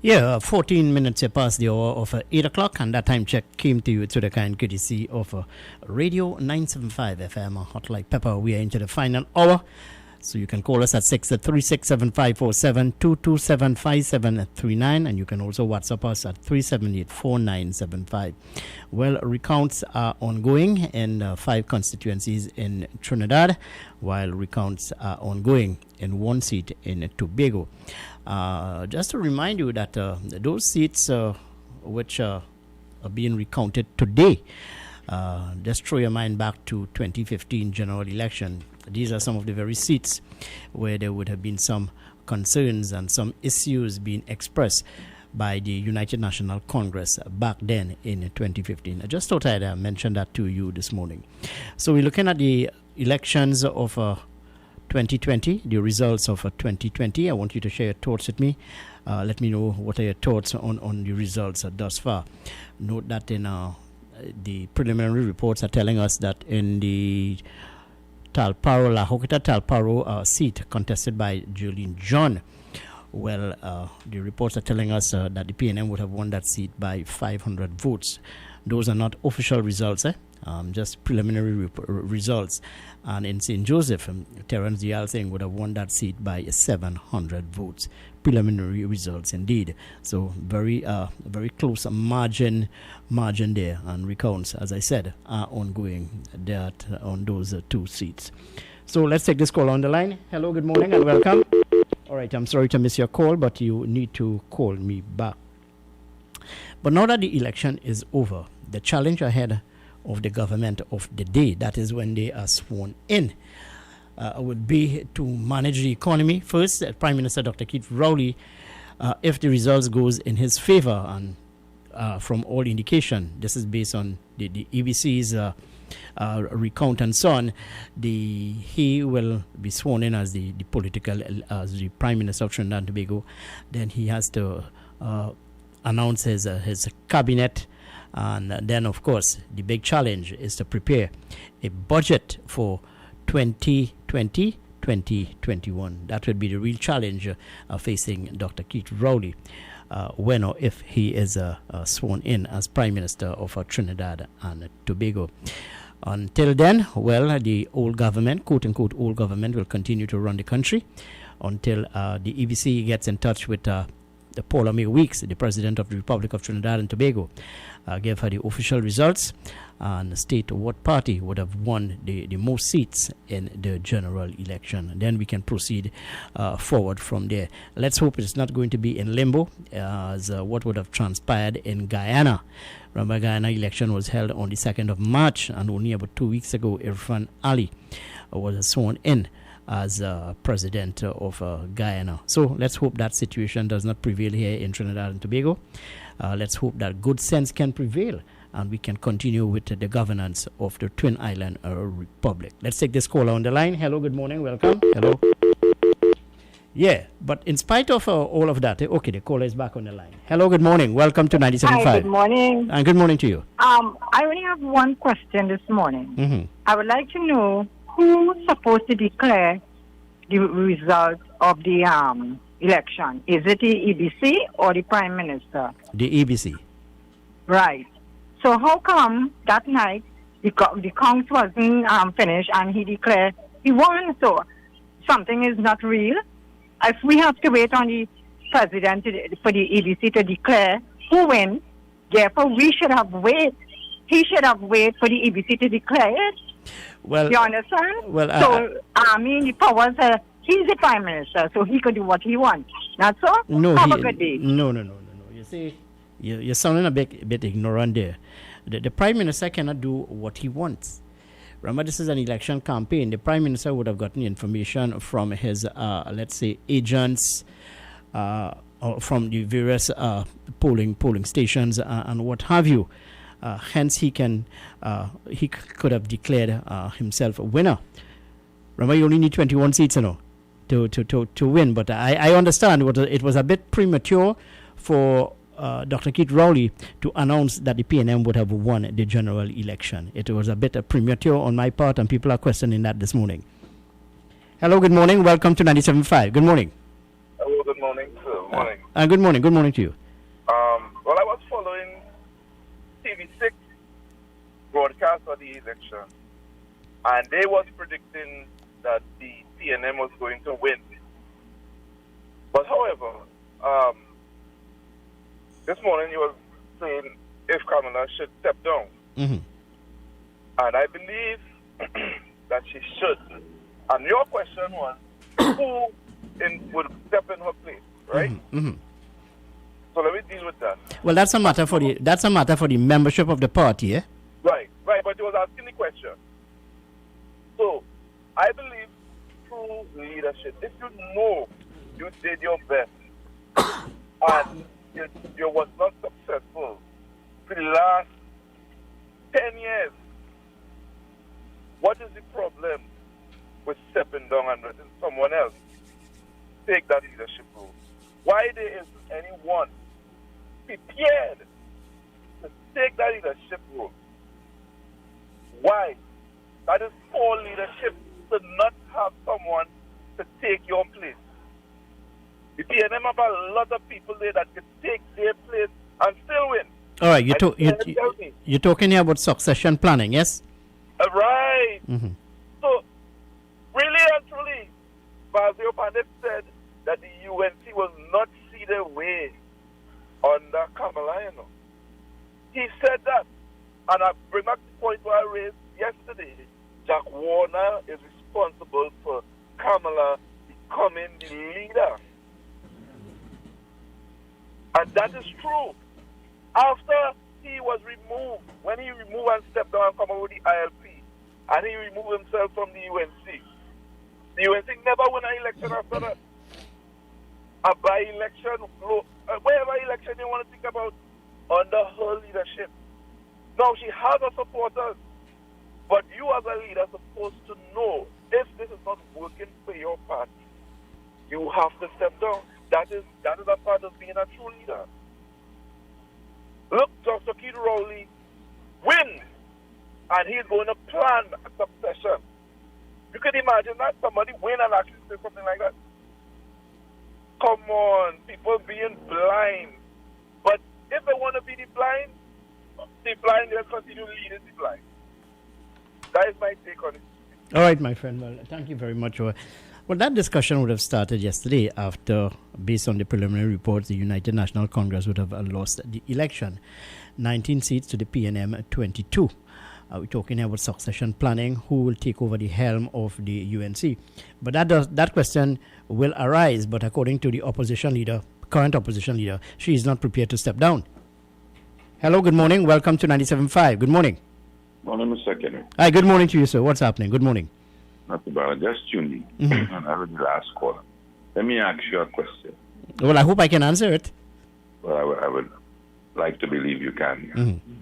S2: Yeah, 14 minutes past the hour of 8 o'clock, and that time check came to you through the kind courtesy of Radio 975 FM, Hot Like Pepper. We are into the final hour, so you can call us at 6367547, 2275739, and you can also WhatsApp us at 3784975. Well, recounts are ongoing in 5 constituencies in Trinidad, while recounts are ongoing in 1 seat in Tobago. Just to remind you that those seats which are being recounted today, just throw your mind back to 2015 general election. These are some of the very seats where there would have been some concerns and some issues being expressed by the United National Congress back then in 2015. I just thought I'd mention that to you this morning. So we're looking at the elections of 2020, the results of 2020. I want you to share your thoughts with me. Let me know what are your thoughts on the results thus far. Note that in the preliminary reports are telling us that in the Talparo, La Hokita Talparo seat contested by Jolene John, well, the reports are telling us that the PNM would have won that seat by 500 votes. Those are not official results, just preliminary results. And in St. Joseph, Terence Dialsing would have won that seat by 700 votes. Preliminary results indeed. So very close margin there. And recounts, as I said, are ongoing that on those 2 seats. So let's take this call on the line. Hello, good morning and welcome. All right, I'm sorry to miss your call, but you need to call me back. But now that the election is over, the challenge ahead of the government of the day, that is when they are sworn in, would be to manage the economy. First, Prime Minister Dr. Keith Rowley, if the results goes in his favor, and from all indication, this is based on the EBC's recount and so on, he will be sworn in as the Prime Minister of Trinidad and Tobago. Then he has to announce his cabinet. And then, of course, the big challenge is to prepare a budget for 2020-2021. That would be the real challenge facing Dr. Keith Rowley when or if he is sworn in as Prime Minister of Trinidad and Tobago. Until then, well, the old government, quote-unquote old government, will continue to run the country until the EBC gets in touch with Paula May Weeks, the President of the Republic of Trinidad and Tobago, gave her the official results and state what party would have won the most seats in the general election. And then we can proceed forward from there. Let's hope it's not going to be in limbo as what would have transpired in Guyana. Remember, Guyana election was held on the 2nd of March, and only about 2 weeks ago, Irfan Ali was sworn in as president of Guyana. So let's hope that situation does not prevail here in Trinidad and Tobago. Let's hope that good sense can prevail and we can continue with the governance of the Twin Island Republic. Let's take this caller on the line. Hello, good morning, welcome. Hello. Yeah, but in spite of all of that, okay, the caller is back on the line. Hello, good morning, welcome to 97.5.
S3: Hi, good morning.
S2: And good morning to you.
S3: I only have one question this morning.
S2: Mm-hmm.
S3: I would like to know who's supposed to declare the result of the election. Is it the EBC or the Prime Minister?
S2: The EBC.
S3: Right. So how come that night the count wasn't finished and he declared he won? So something is not real. If we have to wait on the President for the EBC to declare who wins, therefore we should have waited. He should have waited for the EBC to declare it.
S2: Well,
S3: you understand?
S2: Well,
S3: so the powers he's the Prime Minister, so he could do what he wants. Not so?
S2: No,
S3: have a good day.
S2: No. You see, you're sounding a bit ignorant there. The Prime Minister cannot do what he wants. Remember, this is an election campaign. The Prime Minister would have gotten information from his, let's say, agents, or from the various polling stations and what have you. Hence, he could have declared himself a winner. Remember, you only need 21 seats, to win. But I understand it was a bit premature for Dr. Keith Rowley to announce that the PNM would have won the general election. It was a bit premature on my part, and people are questioning that this morning. Hello, good morning. Welcome to 97.5. Good morning.
S10: Hello, good morning, sir. Morning.
S2: Good morning. Good morning to you.
S10: Well, I was following TV6 broadcast of the election, and they was predicting that the PNM was going to win. But however, this morning you were saying if Kamala should step down.
S2: Mm-hmm.
S10: And I believe that she should. And your question was, who would step in her place, right?
S2: Mm-hmm.
S10: So let me deal with that.
S2: Well, that's a matter for the membership of the party, eh?
S10: Right. But you was asking the question. So I believe true leadership. If you know you did your best and you was not successful for the last 10 years, what is the problem with stepping down and letting someone else take that leadership role? Why there isn't anyone prepared to take that leadership role? Why? That is poor leadership to not have someone to take your place. The PNM have a lot of people there that can take their place and still win.
S2: All right, you're talking here about succession planning, yes?
S10: Right.
S2: Mm-hmm.
S10: So, really and truly, Basil Pandit said that the UNC will not see their way under Kamala. He said that. And I bring back the point where I raised yesterday. Jack Warner is responsible for Kamala becoming the leader. And that is true. After he was removed, when he removed and stepped down and come over with the ILP, and he removed himself from the UNC, the UNC never won an election after that. A by-election, whatever election you want to think about, under her leadership. Now, she has her supporters, but you as a leader are supposed to know if this is not working for your party, you have to step down. That is a part of being a true leader. Look, Dr. Keith Rowley win, and he's going to plan a succession. You can imagine that somebody win and actually say something like that. Come on, people being blind. But if they want to be the blind, they'll continue leading the blind. That is my take on it.
S2: All right, my friend. Well, thank you very much. Well, that discussion would have started yesterday after, based on the preliminary reports, the United National Congress would have lost the election. 19 seats to the PNM, 22. We're talking about succession planning, who will take over the helm of the UNC. But that question will arise, but according to the current opposition leader, she is not prepared to step down. Hello, good morning. Welcome to 97.5. Good morning.
S12: Morning, Mr. Kenny.
S2: Hi, good morning to you, sir. What's happening? Good morning.
S12: Not too bad. I just tuned in, and I heard the last caller. Let me ask you a question.
S2: Well, I hope I can answer it.
S12: Well, I would like to believe you can.
S2: Mm-hmm.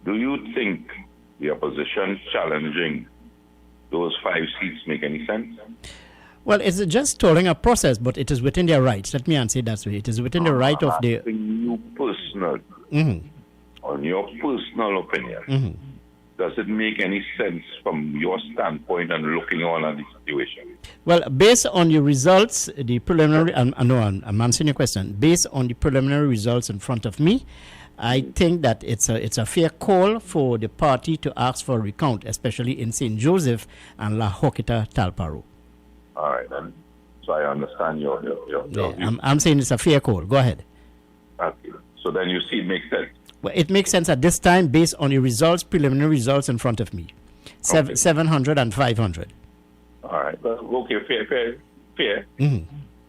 S12: Do you think the opposition challenging those 5 seats make any sense?
S2: Well, it's just stalling a process, but it is within their rights. Let me answer it that way. It is within the right of the...
S12: You personal, on your personal opinion, does it make any sense from your standpoint and looking on at the situation?
S2: Well, based on the results, the preliminary... I'm answering your question. Based on the preliminary results in front of me, I think that it's a fair call for the party to ask for a recount, especially in St. Joseph and La Joquita Talparo.
S12: All right, then. So I understand your view.
S2: I'm saying it's a fair call. Go ahead.
S12: Okay. So then you see it makes sense.
S2: Well, it makes sense at this time based on the results, preliminary results in front of me. 700 and 500.
S12: All right. Okay, fair.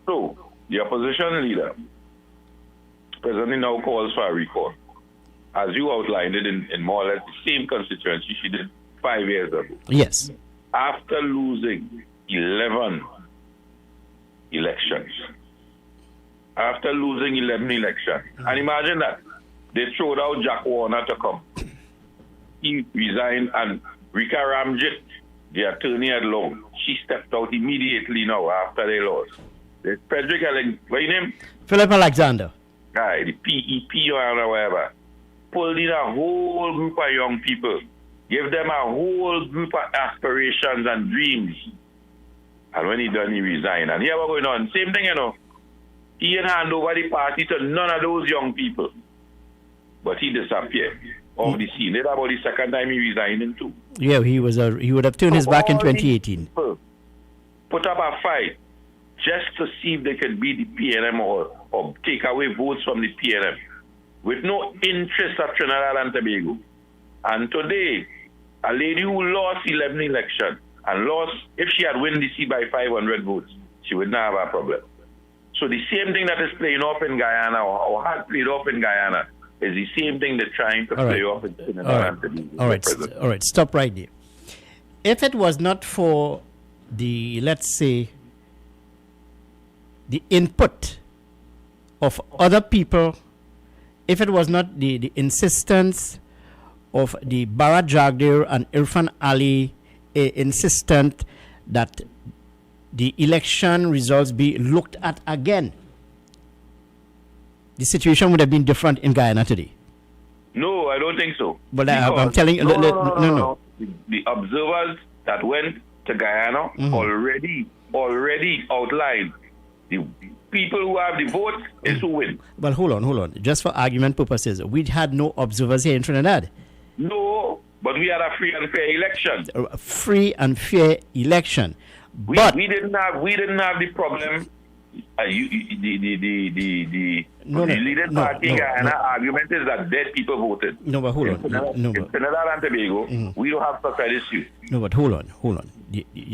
S12: So, the opposition leader presently now calls for a recall. As you outlined it in more or less the same constituency she did 5 years ago.
S2: Yes.
S12: After losing 11 elections. After losing 11 elections. And imagine that. They throwed out Jack Warner to come. He resigned, and Rika Ramjit, the attorney at law, she stepped out immediately now after they lost. Frederick what's his name?
S2: Philip Alexander.
S12: Right, the PEP or whatever. Pulled in a whole group of young people. Gave them a whole group of aspirations and dreams. And when he done, he resigned. And here we're going on. Same thing, He didn't hand over the party to none of those young people. But he disappeared off the scene. That's about the second time he resigned in too.
S2: Yeah, he would have turned his back in
S12: all these
S2: 2018.
S12: people put up a fight just to see if they could beat the PNM or take away votes from the PNM with no interest of Trinidad and Tobago. And today, a lady who lost 11 election and lost, if she had won the seat by 500 votes, she would not have a problem. So the same thing that is playing off in Guyana or had played off in Guyana is the same thing they're trying to play off in Trinidad and Tobago.
S2: All right, stop right there. If it was not for the, let's say, the input of other people, if it was not the insistence of the Bara Jagdeo and Irfan Ali insistent that the election results be looked at again, the situation would have been different in Guyana today.
S12: No, I don't think so.
S2: But I'm telling you, no.
S12: The observers that went to Guyana already outlined the people who have the votes is who win.
S2: Well, hold on. Just for argument purposes, we had no observers here in Trinidad.
S12: No, but we had a free and fair election.
S2: A free and fair election.
S12: We didn't have the problem. The leading party Guyana argument is that dead people voted.
S2: No, but hold on.
S12: In Trinidad and Tobago, we don't have such an issue.
S2: No, but hold on.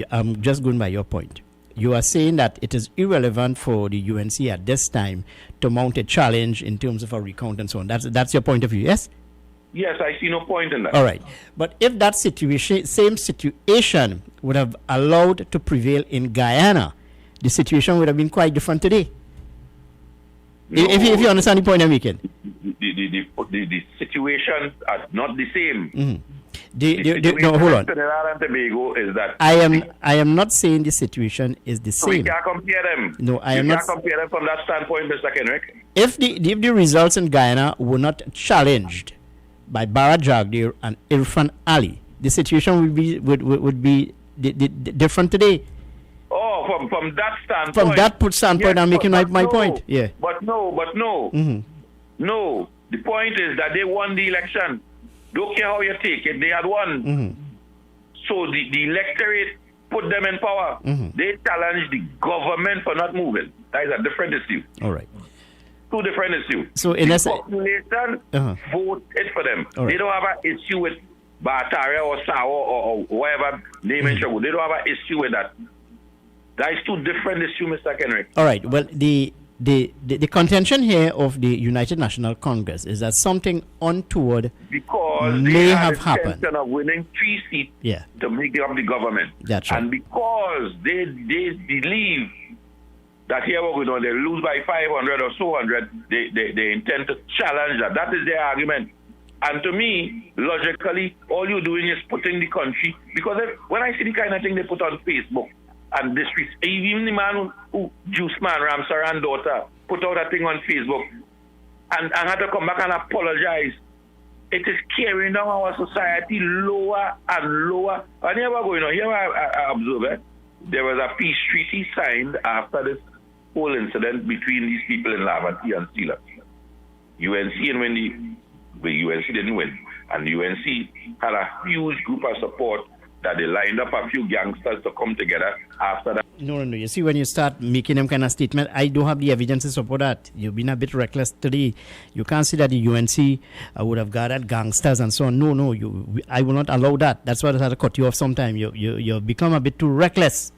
S2: I'm just going by your point. You are saying that it is irrelevant for the UNC at this time to mount a challenge in terms of a recount and so on. That's your point of view, yes?
S12: Yes, I see no point in that.
S2: All right. But if that same situation would have allowed to prevail in Guyana, the situation would have been quite different today. No, if you understand the point I'm making.
S12: The situations are not the same.
S2: No, hold on.
S12: Trinidad and Tobago is that
S2: I am not saying the situation is the same.
S12: So we can't compare them.
S2: No, I am not.
S12: You can't compare them from that standpoint, Mr. Kenrick.
S2: If the results in Guyana were not challenged by Bara Jagdeo and Irfan Ali, the situation would be different today.
S12: Oh, from that standpoint.
S2: From that standpoint, I'm making my point. Yeah.
S12: But no. No. The point is that they won the election. Don't care how you take it, they had won. So the electorate put them in power. They challenged the government for not moving. That is a different issue.
S2: All right.
S12: Two different issues.
S2: So in
S12: the population voted for them.
S2: Right.
S12: They don't have an issue with Bataria or Sawa or whatever name and show. They don't have an issue with that. That is two different issues, Mr. Kenrick.
S2: All right. Well, the contention here of the United National Congress is that something untoward may have happened.
S12: Of winning 3 seats to make up the government.
S2: That's right.
S12: And because they believe that here we're going to they lose by 500 or so hundred, they intend to challenge that. That is their argument. And to me, logically, all you're doing is putting the country, because when I see the kind of thing they put on Facebook, and this, even the man who Juice Man, Ramsaran daughter, put out a thing on Facebook and had to come back and apologize. It is carrying down our society lower and lower. And here we're going on. Here I observe it. There was a peace treaty signed after this whole incident between these people in Laventille and Sealer. UNC, and when the UNC didn't win, and the UNC had a huge group of support that they lined up a few gangsters to come together after that.
S2: No. You see, when you start making them kind of statement, I don't have the evidence to support that. You've been a bit reckless today. You can't say that the UNC would have gathered gangsters and so on. No. I will not allow that. That's why I had to cut you off sometime. You've become a bit too reckless.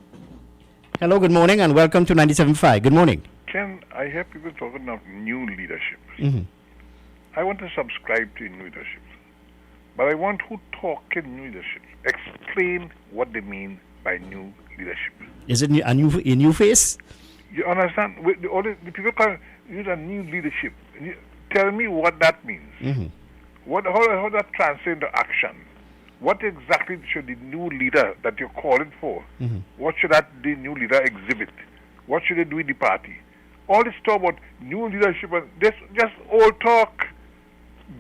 S2: Hello, good morning, and welcome to 97.5. Good morning.
S16: Ken, I hear people talking of new leadership. I want to subscribe to new leadership. But I want who talk in new leadership explain what they mean by new leadership.
S2: Is it a new face?
S16: You understand? The people can use a new leadership. Tell me what that means. How that translates into action? What exactly should the new leader that you're calling for? What should the new leader exhibit? What should they do in the party? All this talk about new leadership, this just old talk.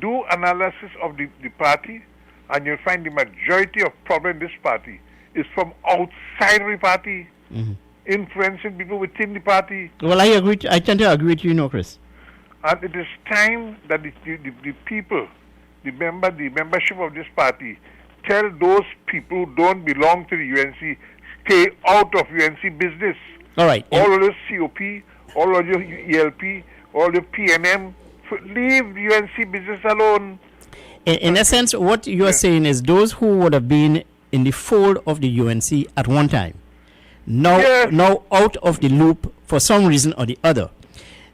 S16: Do analysis of the party, and you'll find the majority of problem in this party is from outside the party. influencing people within the party.
S2: Well, I agree. I tend to agree with you, Chris.
S16: And it is time that the people, the membership of this party, tell those people who don't belong to the UNC, stay out of UNC business.
S2: All right.
S16: All of your COP, all of your ELP, all your PNM, leave UNC business alone.
S2: In essence, what you are saying is those who would have been in the fold of the UNC at one time, now out of the loop for some reason or the other,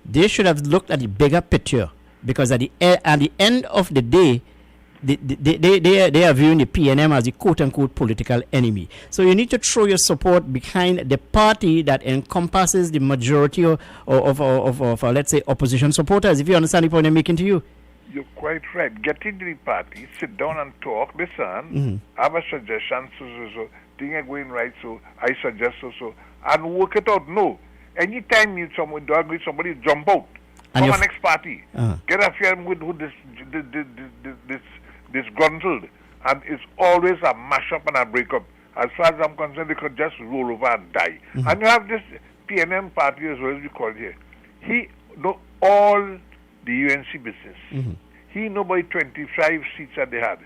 S2: they should have looked at the bigger picture, because at the end of the day, they are viewing the PNM as the quote-unquote political enemy. So you need to throw your support behind the party that encompasses the majority of let's say, opposition supporters, if you understand the point I'm making to you.
S16: You're quite right. Get into the party, sit down and talk, listen, have a suggestion, so, thing are going right, so I suggest so, and work it out. No. Anytime you someone do agree with somebody, jump out. From the next party. Get a firm with who this disgruntled, and it's always a mash-up and a break-up. As far as I'm concerned, they could just roll over and die. And you have this PNM party, as well as we call it here. He know all the UNC business. He know by 25 seats that they had.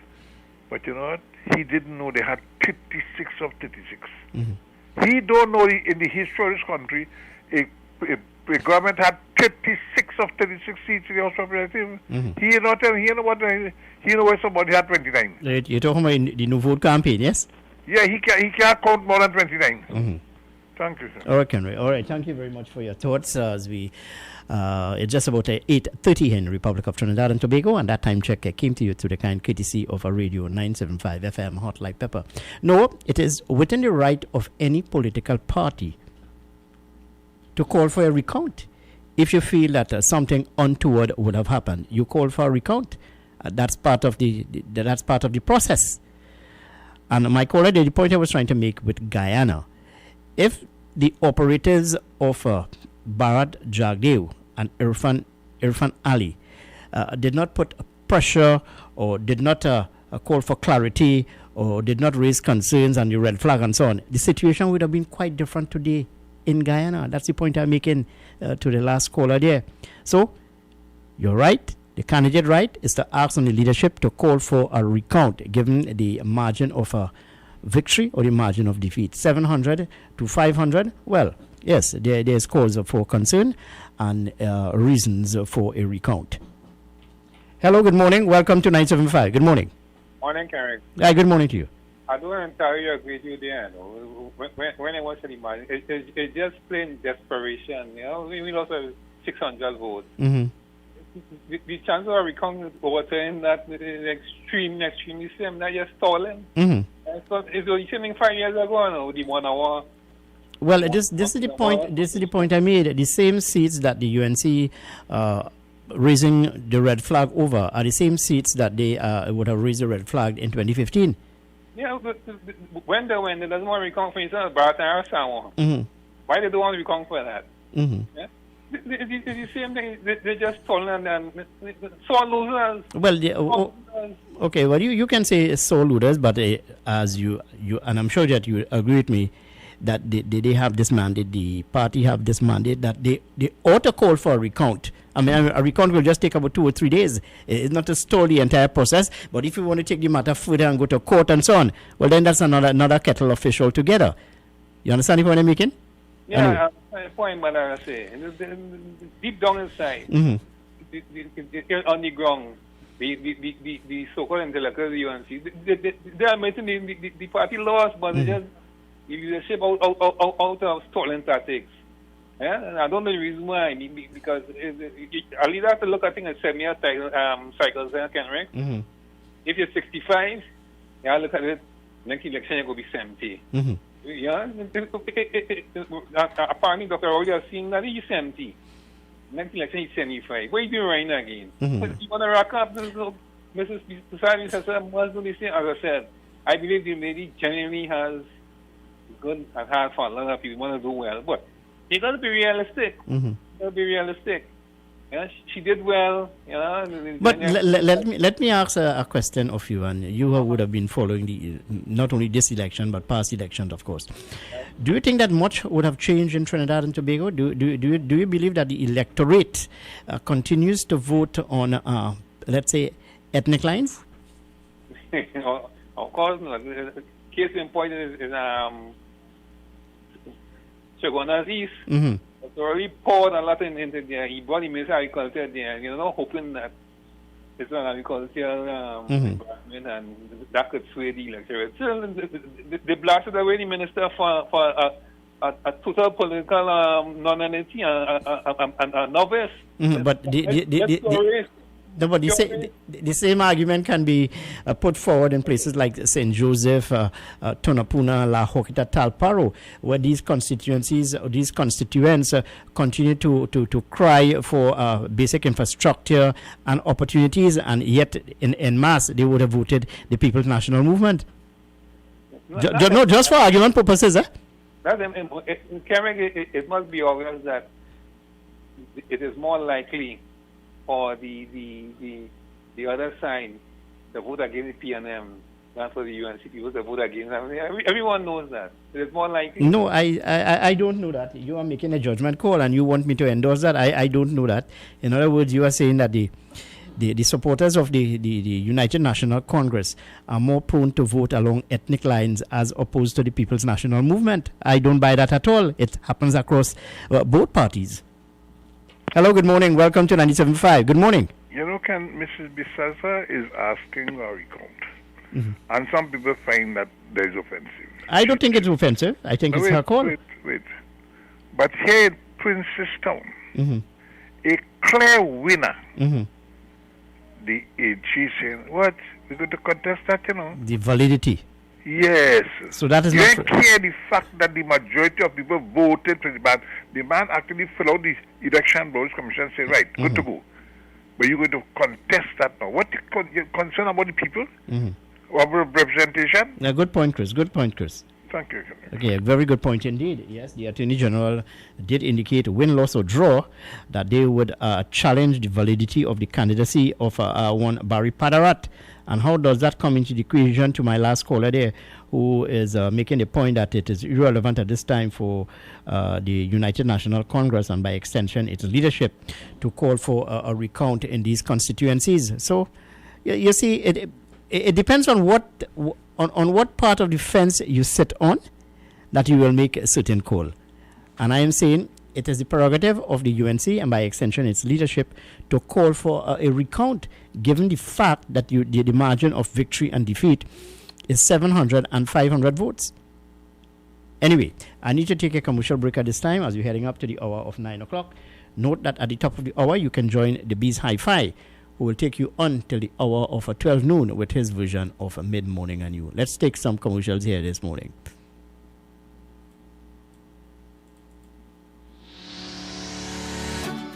S16: But you know what? He didn't know they had 36 of 36. He don't know in the history of this country, a government had 36 of 36 seats in the House of Representatives. He know why somebody had 29.
S2: You're talking about the Nouveau campaign, yes?
S16: Yeah, he can't count more than 29. Thank you, sir.
S2: All right, Henry. All right, thank you very much for your thoughts. As we, it's just about 8:30 in the Republic of Trinidad and Tobago, and that time check came to you through the kind courtesy of a radio 975 FM Hot Like Pepper. No, it is within the right of any political party to call for a recount. If you feel that something untoward would have happened, you call for a recount. That's part of the process. And my caller, the point I was trying to make with Guyana, if the operators of Bharat Jagdeo and Irfan Ali did not put pressure or did not call for clarity or did not raise concerns and the red flag and so on, the situation would have been quite different today in Guyana. That's the point I'm making to the last caller there. So, you're right. The candidate right is to ask on the leadership to call for a recount given the margin of victory or the margin of defeat. 700 to 500. Well, yes, there's cause for concern and reasons for a recount. Hello, good morning. Welcome to 975. Good morning.
S6: Morning, Karen.
S2: Hi, good morning to you.
S6: I don't entirely agree with you there. No. When I watch the man, it's just plain desperation. You know, we lost 600 votes. The chances of recounting overturning that is extremely slim. They're just stalling. So it's the same thing 5 years ago. No, the 1 hour.
S2: Well, this is the point. This is the point I made. The same seats that the UNC raising the red flag over are the same seats that they would have raised the red flag in 2015.
S6: Yeah, when they win, they doesn't want to recount for instance, Bharat and Arsan. Why they don't want to recount for that? Yeah? It's the same thing. They just stolen and sore losers.
S2: Well, okay. Well, you can say sore losers, but as you and I'm sure that you agree with me that they have this mandate. The party have this mandate that they ought to call for a recount. I mean, a recount will just take about 2 or 3 days. It's not to stall the entire process. But if you want to take the matter further and go to court and so on, well, then that's another kettle of fish altogether. You understand the point I'm making?
S6: Yeah, the point what I say. Deep down inside, on the ground, the so-called intellectuals, the UNC, they are making the party lost, but they just the leadership out of stolen tactics. Yeah, and I don't know the reason why. Because a leader has to look at things at 7-year cycles, Kenrick. If you're 65, you look at it, next election you're going to be 70. Yeah, apparently Dr. Rowley has seen that he's 70. Next election he's 75. What are you doing right now again? You want to rack up Mrs. Pusari says, as I said, I believe the lady genuinely has good and hard for a lot of people want to do well, but you got to be realistic. You got to be realistic. Yeah, she did well.
S2: But let me ask a question of you, and you would have been following the not only this election but past elections, of course. Do you think that much would have changed in Trinidad and Tobago? Do you believe that the electorate continues to vote on, let's say, ethnic lines?
S6: Of course not. Case in point is Chaguanas East.
S2: Mm-hmm.
S6: So already poured a lot into there. He brought the Minister of Agriculture there, hoping that it's an agricultural environment and that could sway the electorate. So they blasted away the minister for a total political non-entity and a novice.
S2: Mm-hmm. But the same argument can be put forward in places like St. Joseph, Tonapuna, La Hoquita, Talparo, where these constituencies, or these constituents continue to cry for basic infrastructure and opportunities, and yet in mass they would have voted the People's National Movement. Just for argument purposes,
S6: it must be obvious that it is more likely for the other side to vote against the PNM than for the UNC people to vote against them. Everyone knows that. It is more likely.
S2: No, I don't know that. You are making a judgment call and you want me to endorse that. I don't know that. In other words, you are saying that the supporters of the United National Congress are more prone to vote along ethnic lines as opposed to the People's National Movement. I don't buy that at all. It happens across both parties. Hello, good morning. Welcome to 97.5. Good morning.
S16: Mrs. Bisasa is asking a recount. Mm-hmm. And some people find that that is offensive.
S2: I don't think it's offensive. I think it's her call.
S16: Wait. But here in Princestown, a clear winner, the AG saying, what? We're going to contest that,
S2: The validity.
S16: Yes.
S2: So that is
S16: you
S2: not...
S16: don't care the fact that the majority of people voted for the man. The man actually filled out the election boards commission and said, right, good to go. But you're going to contest that now. What you're concerned about the people? About representation?
S2: Yeah, good point, Chris.
S16: Thank you.
S2: Okay, a very good point indeed. Yes, the Attorney General did indicate, win, loss or draw, that they would challenge the validity of the candidacy of one Barry Padarat. And how does that come into the equation to my last caller there, who is making the point that it is irrelevant at this time for the United National Congress and by extension its leadership to call for a recount in these constituencies. So, you see, it depends on what part of the fence you sit on that you will make a certain call. And I am saying it is the prerogative of the UNC and by extension its leadership to call for a recount, given the fact that the margin of victory and defeat is 700 and 500 votes. Anyway, I need to take a commercial break at this time as we're heading up to the hour of 9 o'clock. Note that at the top of the hour, you can join the Bees Hi-Fi, who will take you on till the hour of 12 noon with his version of a mid-morning and you. Let's take some commercials here this morning.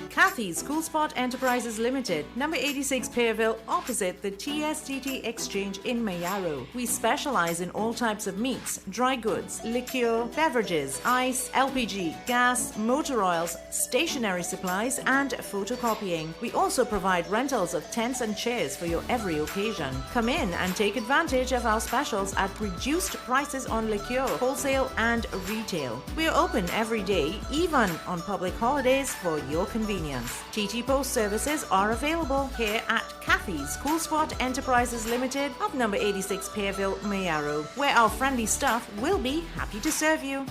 S9: Kathy's School Sport Enterprises Limited, number 86 Pearville, opposite the TSTT Exchange in Mayaro. We specialize in all types of meats, dry goods, liquor, beverages, ice, LPG, gas, motor oils, stationery supplies, and photocopying. We also provide rentals of tents and chairs for your every occasion. Come in and take advantage of our specials at reduced prices on liquor, wholesale, and retail. We are open every day, even on public holidays, for your convenience. TT Post services are available here at Kathy's School Sport Enterprises Limited of number 86 Pearville, Mayaro, where our friendly staff will be happy to serve you.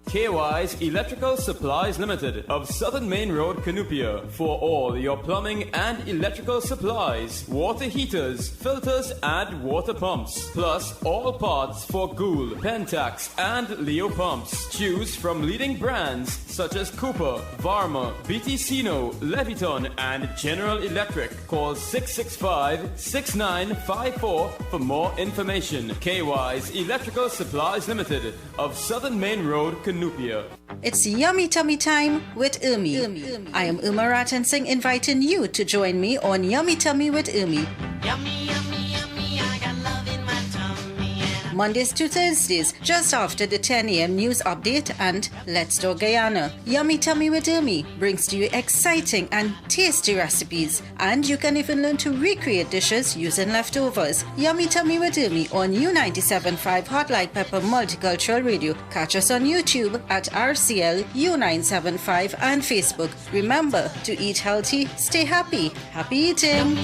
S7: KY's Electrical Supplies Limited of Southern Main Road, Canupia, for all your plumbing and electrical supplies, water heaters, filters, and water pumps, plus all parts for Gould, Pentax, and Leo pumps. Choose from leading brands such as Cooper, Varma, BT Sino, Leviton, and General Electric. Call 665-6954 for more information. KY's Electrical Supplies Limited of Southern Main Road, Canupia.
S1: It's Yummy Tummy Time with Irmi. I am Irma Ratan Singh, inviting you to join me on Yummy Tummy with Irmi.
S14: Yummy, yummy, yummy, I got love in my tummy.
S1: Mondays to Thursdays, just after the 10 a.m. news update and Let's Talk Guyana. Yummy Tummy with Ermi brings to you exciting and tasty recipes, and you can even learn to recreate dishes using leftovers. Yummy Tummy with Ermi on U97.5 Hot Like Pepper Multicultural Radio. Catch us on YouTube at RCL U975 and Facebook. Remember to eat healthy, stay happy. Happy eating!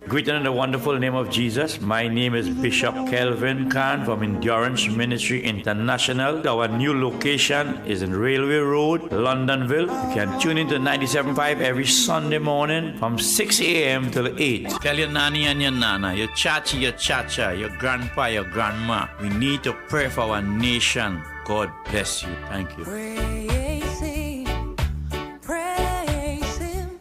S17: Greeted in the wonderful name of Jesus. My name is Bishop Kelvin Khan from Endurance Ministry International. Our new location is in Railway Road, Londonville. You can tune into 97.5 every Sunday morning from 6 a.m. till 8. Tell your nanny and your nana, your chachi, your chacha, your grandpa, your grandma. We need to pray for our nation. God bless you. Thank you.
S14: Praise Him, praise Him.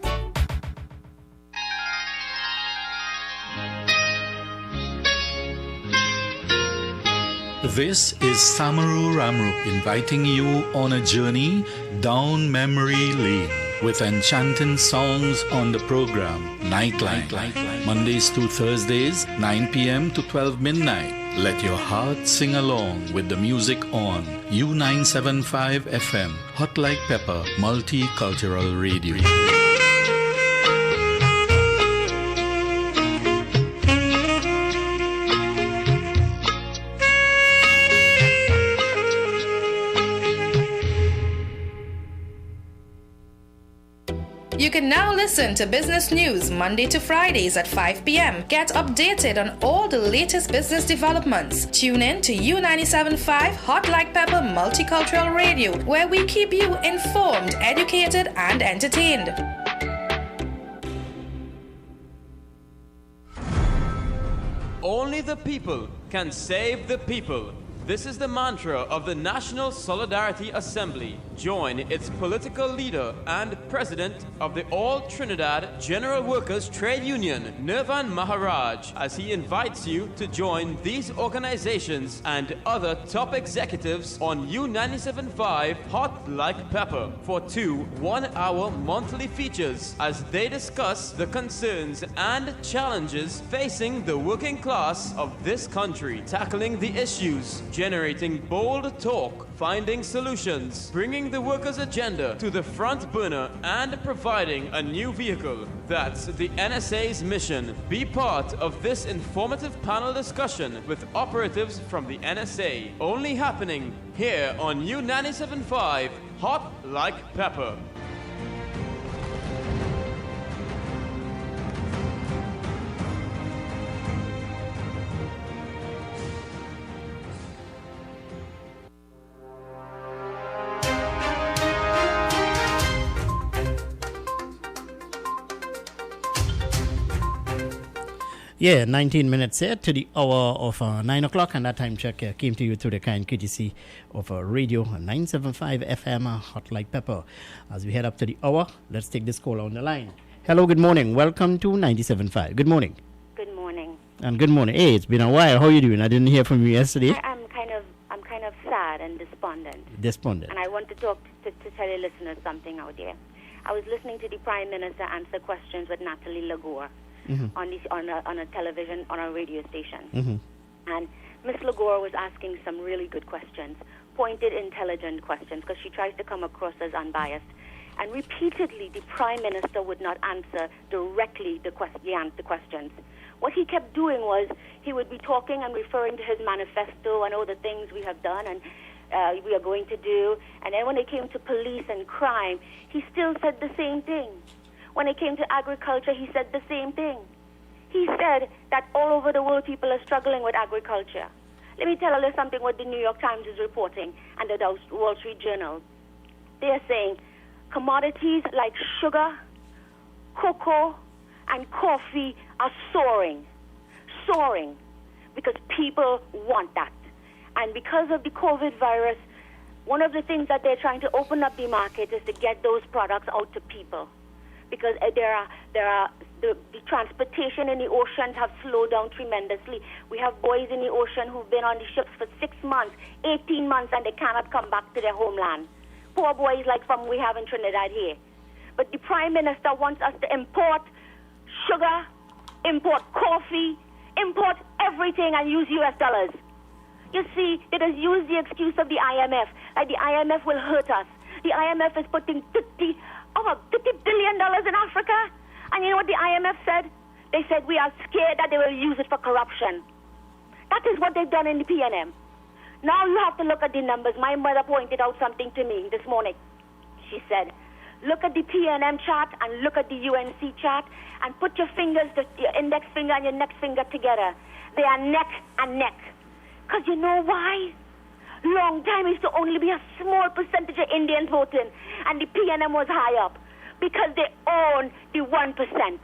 S26: This is Samaru Ramrup inviting you on a journey down memory lane with enchanting songs on the program Nightline. Mondays to Thursdays, 9 p.m. to 12 midnight. Let your heart sing along with the music on U975 FM, Hot Like Pepper, Multicultural Radio.
S18: You can now listen to business news Monday to Fridays at 5 p.m. Get updated on all the latest business developments. Tune in to U97.5 Hot Like Pepper Multicultural Radio, where we keep you informed, educated, and entertained.
S7: Only the people can save the people. This is the mantra of the National Solidarity Assembly. Join its political leader and president of the All Trinidad General Workers Trade Union, Nirvan Maharaj, as he invites you to join these organizations and other top executives on U97.5 Hot Like Pepper for 2 one-hour monthly features as they discuss the concerns and challenges facing the working class of this country, tackling the issues, generating bold talk, finding solutions, bringing the workers' agenda to the front burner, and providing a new vehicle. That's the NSA's mission. Be part of this informative panel discussion with operatives from the NSA. Only happening here on U97.5 Hot Like Pepper.
S2: Yeah, 19 minutes here to the hour of 9 o'clock, and that time check came to you through the kind courtesy of Radio 975 FM, Hot Like Pepper. As we head up to the hour, let's take this call on the line. Hello, good morning. Welcome to 97.5. Good morning.
S19: Good morning.
S2: And good morning. Hey, it's been a while. How are you doing? I didn't hear from you yesterday.
S19: I'm kind of sad and despondent.
S2: Despondent.
S19: And I want to talk to tell your listeners something out there. I was listening to the Prime Minister answer questions with Natalie Lagore. Mm-hmm. on a television, on a radio station. Mm-hmm. And Miss Lagore was asking some really good questions, pointed, intelligent questions, because she tries to come across as unbiased. And repeatedly, the Prime Minister would not answer directly the questions. What he kept doing was he would be talking and referring to his manifesto and all the things we have done and we are going to do. And then when it came to police and crime, he still said the same thing. When it came to agriculture, he said the same thing. He said that all over the world people are struggling with agriculture. Let me tell you something what the New York Times is reporting and the Wall Street Journal. They're saying commodities like sugar, cocoa, and coffee are soaring, because people want that. And because of the COVID virus, one of the things that they're trying to open up the market is to get those products out to people. Because the transportation in the oceans have slowed down tremendously. We have boys in the ocean who've been on the ships for 6 months, 18 months, and they cannot come back to their homeland. Poor boys like from we have in Trinidad here. But the Prime Minister wants us to import sugar, import coffee, import everything and use US dollars. You see, it has used the excuse of the IMF, like the IMF will hurt us. The IMF is putting $50 billion in Africa. And you know what the IMF said? They said we are scared that they will use it for corruption. That is what they've done in the PNM. Now you have to look at the numbers. My mother pointed out something to me this morning. She said, look at the PNM chart and look at the UNC chart and put your fingers, your index finger and your next finger together. They are neck and neck. Because you know why? Long time used to only be a small percentage of Indians voting, and the PNM was high up because they own the 1%.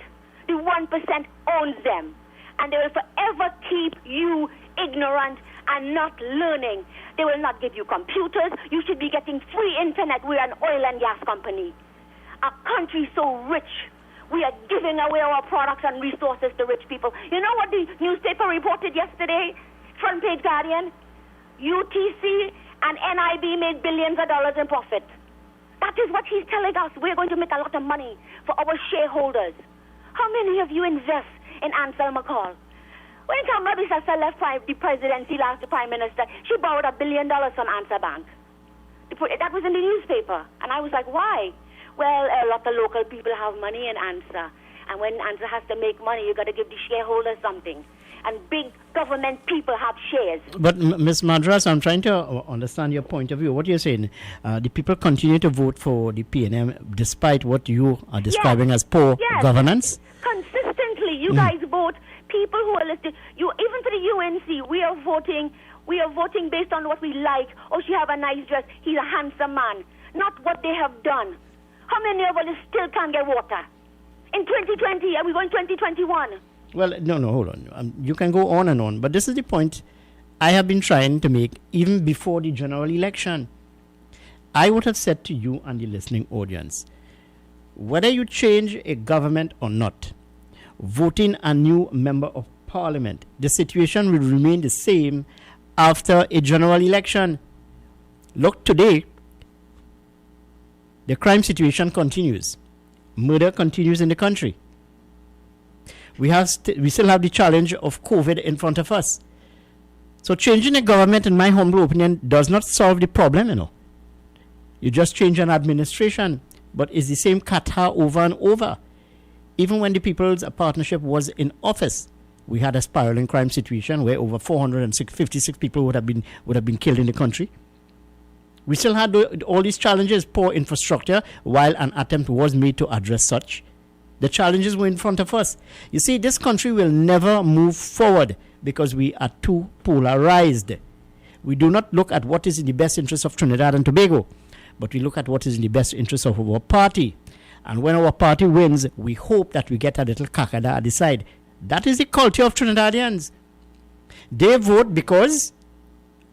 S19: The 1% owns them, and they will forever keep you ignorant and not learning. They will not give you computers. You should be getting free internet. We are an oil and gas company. Our country is so rich. We are giving away our products and resources to rich people. You know what the newspaper reported yesterday? Front page Guardian. UTC and NIB made billions of dollars in profit. That is what he's telling us. We're going to make a lot of money for our shareholders. How many of you invest in Ansel McCall? When Kamala Sasa left the presidency last, the prime minister, she borrowed $1 billion from Answer Bank. That was in the newspaper. And I was like, why? Well, a lot of local people have money in Answer. And when Answer has to make money, you got to give the shareholders something. And big government people have shares.
S2: But Ms. Madras, I'm trying to understand your point of view. What you're saying, the people continue to vote for the PNM despite what you are describing as poor governance?
S19: Consistently, you guys vote. People who are listed, even for the UNC, we are voting based on what we like. Oh, she have a nice dress. He's a handsome man. Not what they have done. How many of us still can't get water? In 2020, are we going 2021?
S2: Well, no, hold on. You can go on and on, but this is the point I have been trying to make even before the general election. I would have said to you and the listening audience, whether you change a government or not, voting a new member of parliament, the situation will remain the same after a general election. Look, today, the crime situation continues. Murder continues in the country. We still have the challenge of COVID in front of us. So changing a government, in my humble opinion, does not solve the problem, you know. You just change an administration, but it's the same kata over and over. Even when the People's Partnership was in office, we had a spiraling crime situation where over 456 people would have been killed in the country. We still had all these challenges, poor infrastructure, while an attempt was made to address such. The challenges were in front of us. You see, this country will never move forward because we are too polarized. We do not look at what is in the best interest of Trinidad and Tobago, but we look at what is in the best interest of our party. And when our party wins, we hope that we get a little kakada at the side. That is the culture of Trinidadians. They vote because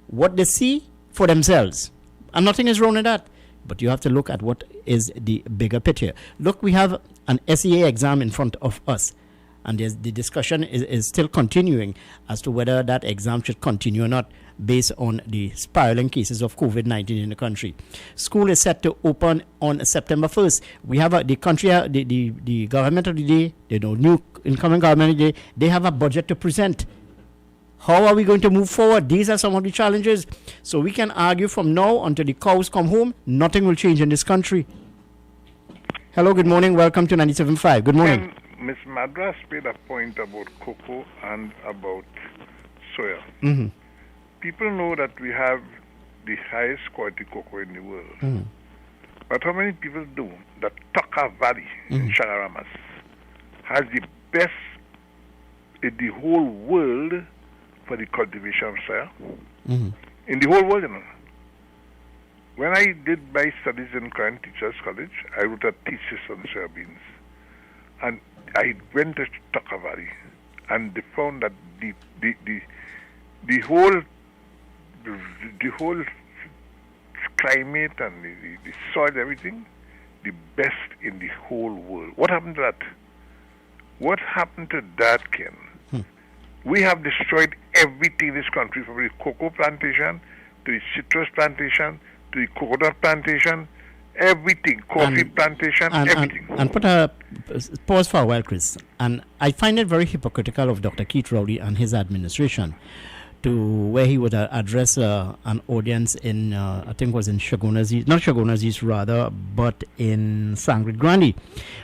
S2: what they see for themselves. And nothing is wrong with that. But you have to look at what is the bigger picture. Look, we have an SEA exam in front of us. And the discussion is still continuing as to whether that exam should continue or not based on the spiraling cases of COVID-19 in the country. School is set to open on September 1st. We have the country, the government of the day, new incoming government of the day, they have a budget to present. How are we going to move forward? These are some of the challenges. So we can argue from now until the cows come home, nothing will change in this country. Hello, good morning. Welcome to 97.5. Good morning.
S16: Ms. Madras made a point about cocoa and about soya.
S2: Mm-hmm.
S16: People know that we have the highest quality cocoa in the world. Mm-hmm. But how many people do that Tucker Valley in Chagaramas has the best in the whole world for the cultivation of soya?
S2: Mm-hmm.
S16: In the whole world, you know. When I did my studies in Crown Teachers College, I wrote a thesis on soybeans. And I went to Tucker Valley, and they found that the whole climate and the soil, everything, the best in the whole world. What happened to that? What happened to that, Ken? We have destroyed everything in this country, from the cocoa plantation to the citrus plantation to the coconut plantation. everything, coffee plantation, everything.
S2: And put a pause for a while, Chris. And I find it very hypocritical of Dr. Keith Rowley and his administration to where he would address an audience in, I think it was in Shogunas East, not Shogunas East rather, but in Sangre Grande,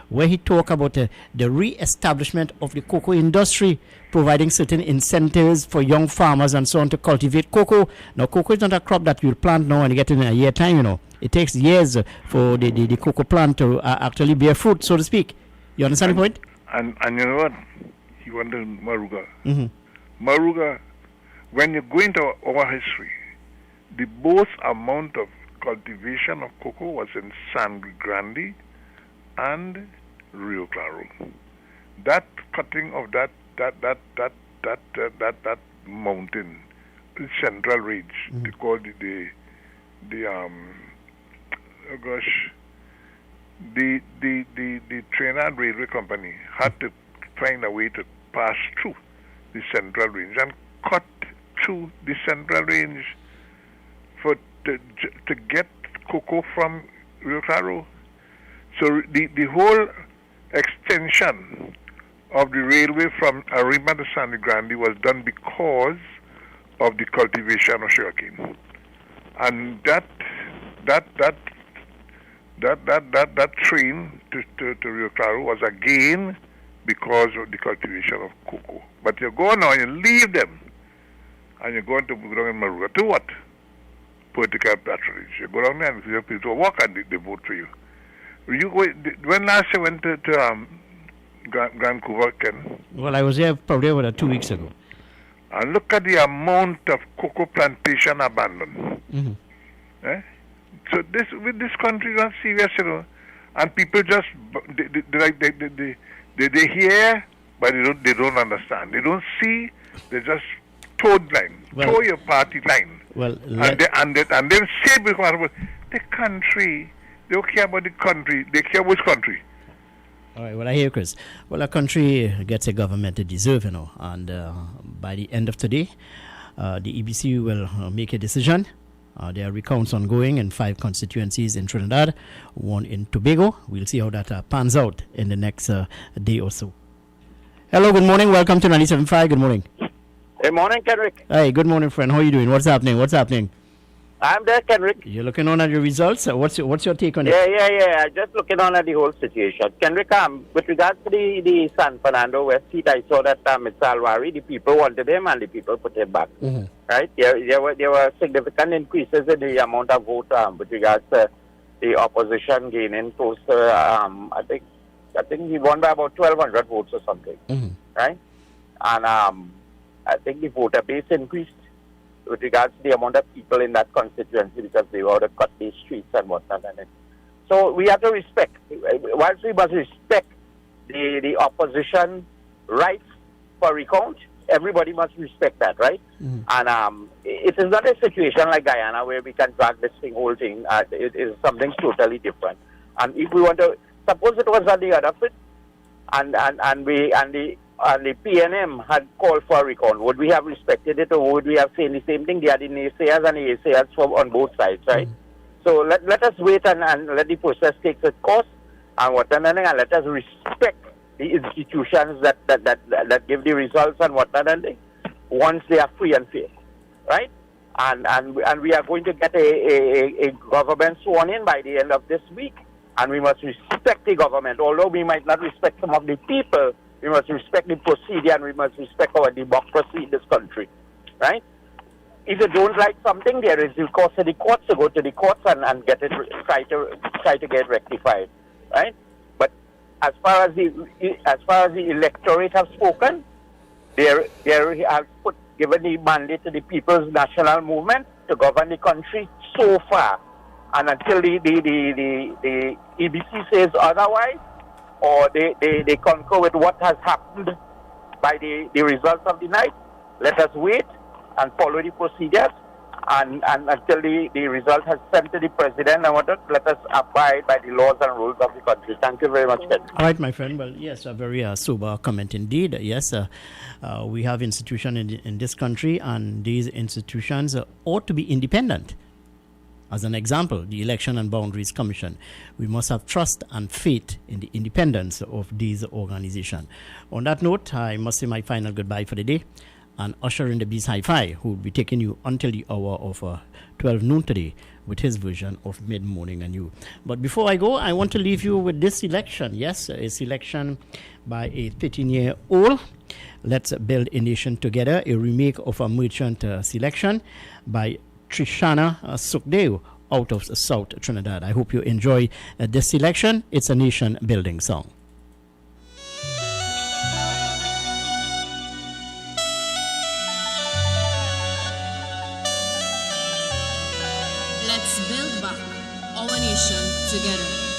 S2: where he talked about the re-establishment of the cocoa industry, providing certain incentives for young farmers and so on to cultivate cocoa. Now, cocoa is not a crop that you plant now and you get in a year time, you know. It takes years for the cocoa plant to actually bear fruit, so to speak. You understand the point?
S16: And you know what? You wonder Maruga.
S2: Mm-hmm.
S16: Maruga, when you go into our history, the most amount of cultivation of cocoa was in Sangre Grande and Rio Claro. That cutting of that mountain, the Central Range, they call it the Trinidad Railway Company had to find a way to pass through the Central Range and cut through the Central Range to get cocoa from Rio Claro. So the whole extension of the railway from Arima to Sangre Grande was done because of the cultivation of sugarcane, and that train to Rio Claro was again because of the cultivation of cocoa. But you go now and you leave them, and you go into Maruga to what? Political patronage. You go down there and you have people to walk and they vote for you. When last you went to Grand Couva, Ken?
S2: Well, I was here probably about 2 weeks ago.
S16: And look at the amount of cocoa plantation abandoned.
S2: Mm-hmm.
S16: So with this country is not serious, you know, and people just they hear, but they don't understand. They don't see. They just toe line, toe your party line.
S2: Well,
S16: and then say because of the country. They don't care about the country. They care which country.
S2: All right, well, I hear, Chris. Well, a country gets a government it deserves, you know, and by the end of today, the EBC will make a decision. There are recounts ongoing in 5 constituencies in Trinidad, 1 in Tobago. We'll see how that pans out in the next day or so. Hello, good morning. Welcome to 97.5. Good morning.
S8: Good morning, Kendrick.
S2: Hey, good morning, friend. How are you doing? What's happening?
S8: I'm there, Kendrick.
S2: You're looking on at your results. What's your take on it?
S8: Yeah. Just looking on at the whole situation. Kendrick, with regards to the San Fernando West seat, I saw that Mr. Alwari, the people wanted him and the people put him back.
S2: Mm-hmm.
S8: Right? There were significant increases in the amount of vote with regards to the opposition gaining close to, I think he won by about 1,200 votes or something.
S2: Mm-hmm.
S8: Right? And I think the voter base increased with regards to the amount of people in that constituency because they were to cut these streets and whatnot. So we have to respect, whilst we must respect the opposition rights for recount, everybody must respect that, right?
S2: Mm-hmm.
S8: And it is not a situation like Guyana where we can drag this whole thing. It is something totally different. And if we want to, suppose it was on the other foot, and the PNM had called for a recount, would we have respected it, or would we have said the same thing? They are the naysayers and the naysayers on both sides, right? Mm-hmm. So let us wait and let the process take its course, and let us respect the institutions that give the results and whatnot, and once they are free and fair, right? And we are going to get a government sworn in by the end of this week, and we must respect the government. Although we might not respect some of the people, we must respect the procedure and we must respect our democracy in this country, right? If you don't like something, there is the course of the courts to go to the courts and get it try to get rectified, right? But as far as the electorate have spoken, they have given the mandate to the People's National Movement to govern the country so far, and until the EBC says otherwise, or they concur with what has happened by the results of the night, let us wait and follow the procedures, and until the result has sent to the president and whatnot, let us abide by the laws and rules of the country. Thank you very much, Ken.
S2: All right, my friend. Well, yes, a very sober comment indeed. Yes, we have institutions in this country, and these institutions ought to be independent. As an example, the Election and Boundaries Commission. We must have trust and faith in the independence of these organizations. On that note, I must say my final goodbye for the day and usher in the Beast Hi-Fi, who will be taking you until the hour of 12 noon today with his version of Mid-Morning and You. But before I go, I want to leave you with this selection. Yes, a selection by a 13-year-old. Let's Build a Nation Together, a remake of a merchant selection by Trishana Sukdeo out of South Trinidad. I hope you enjoy this selection. It's a nation-building song.
S13: Let's build back our nation together.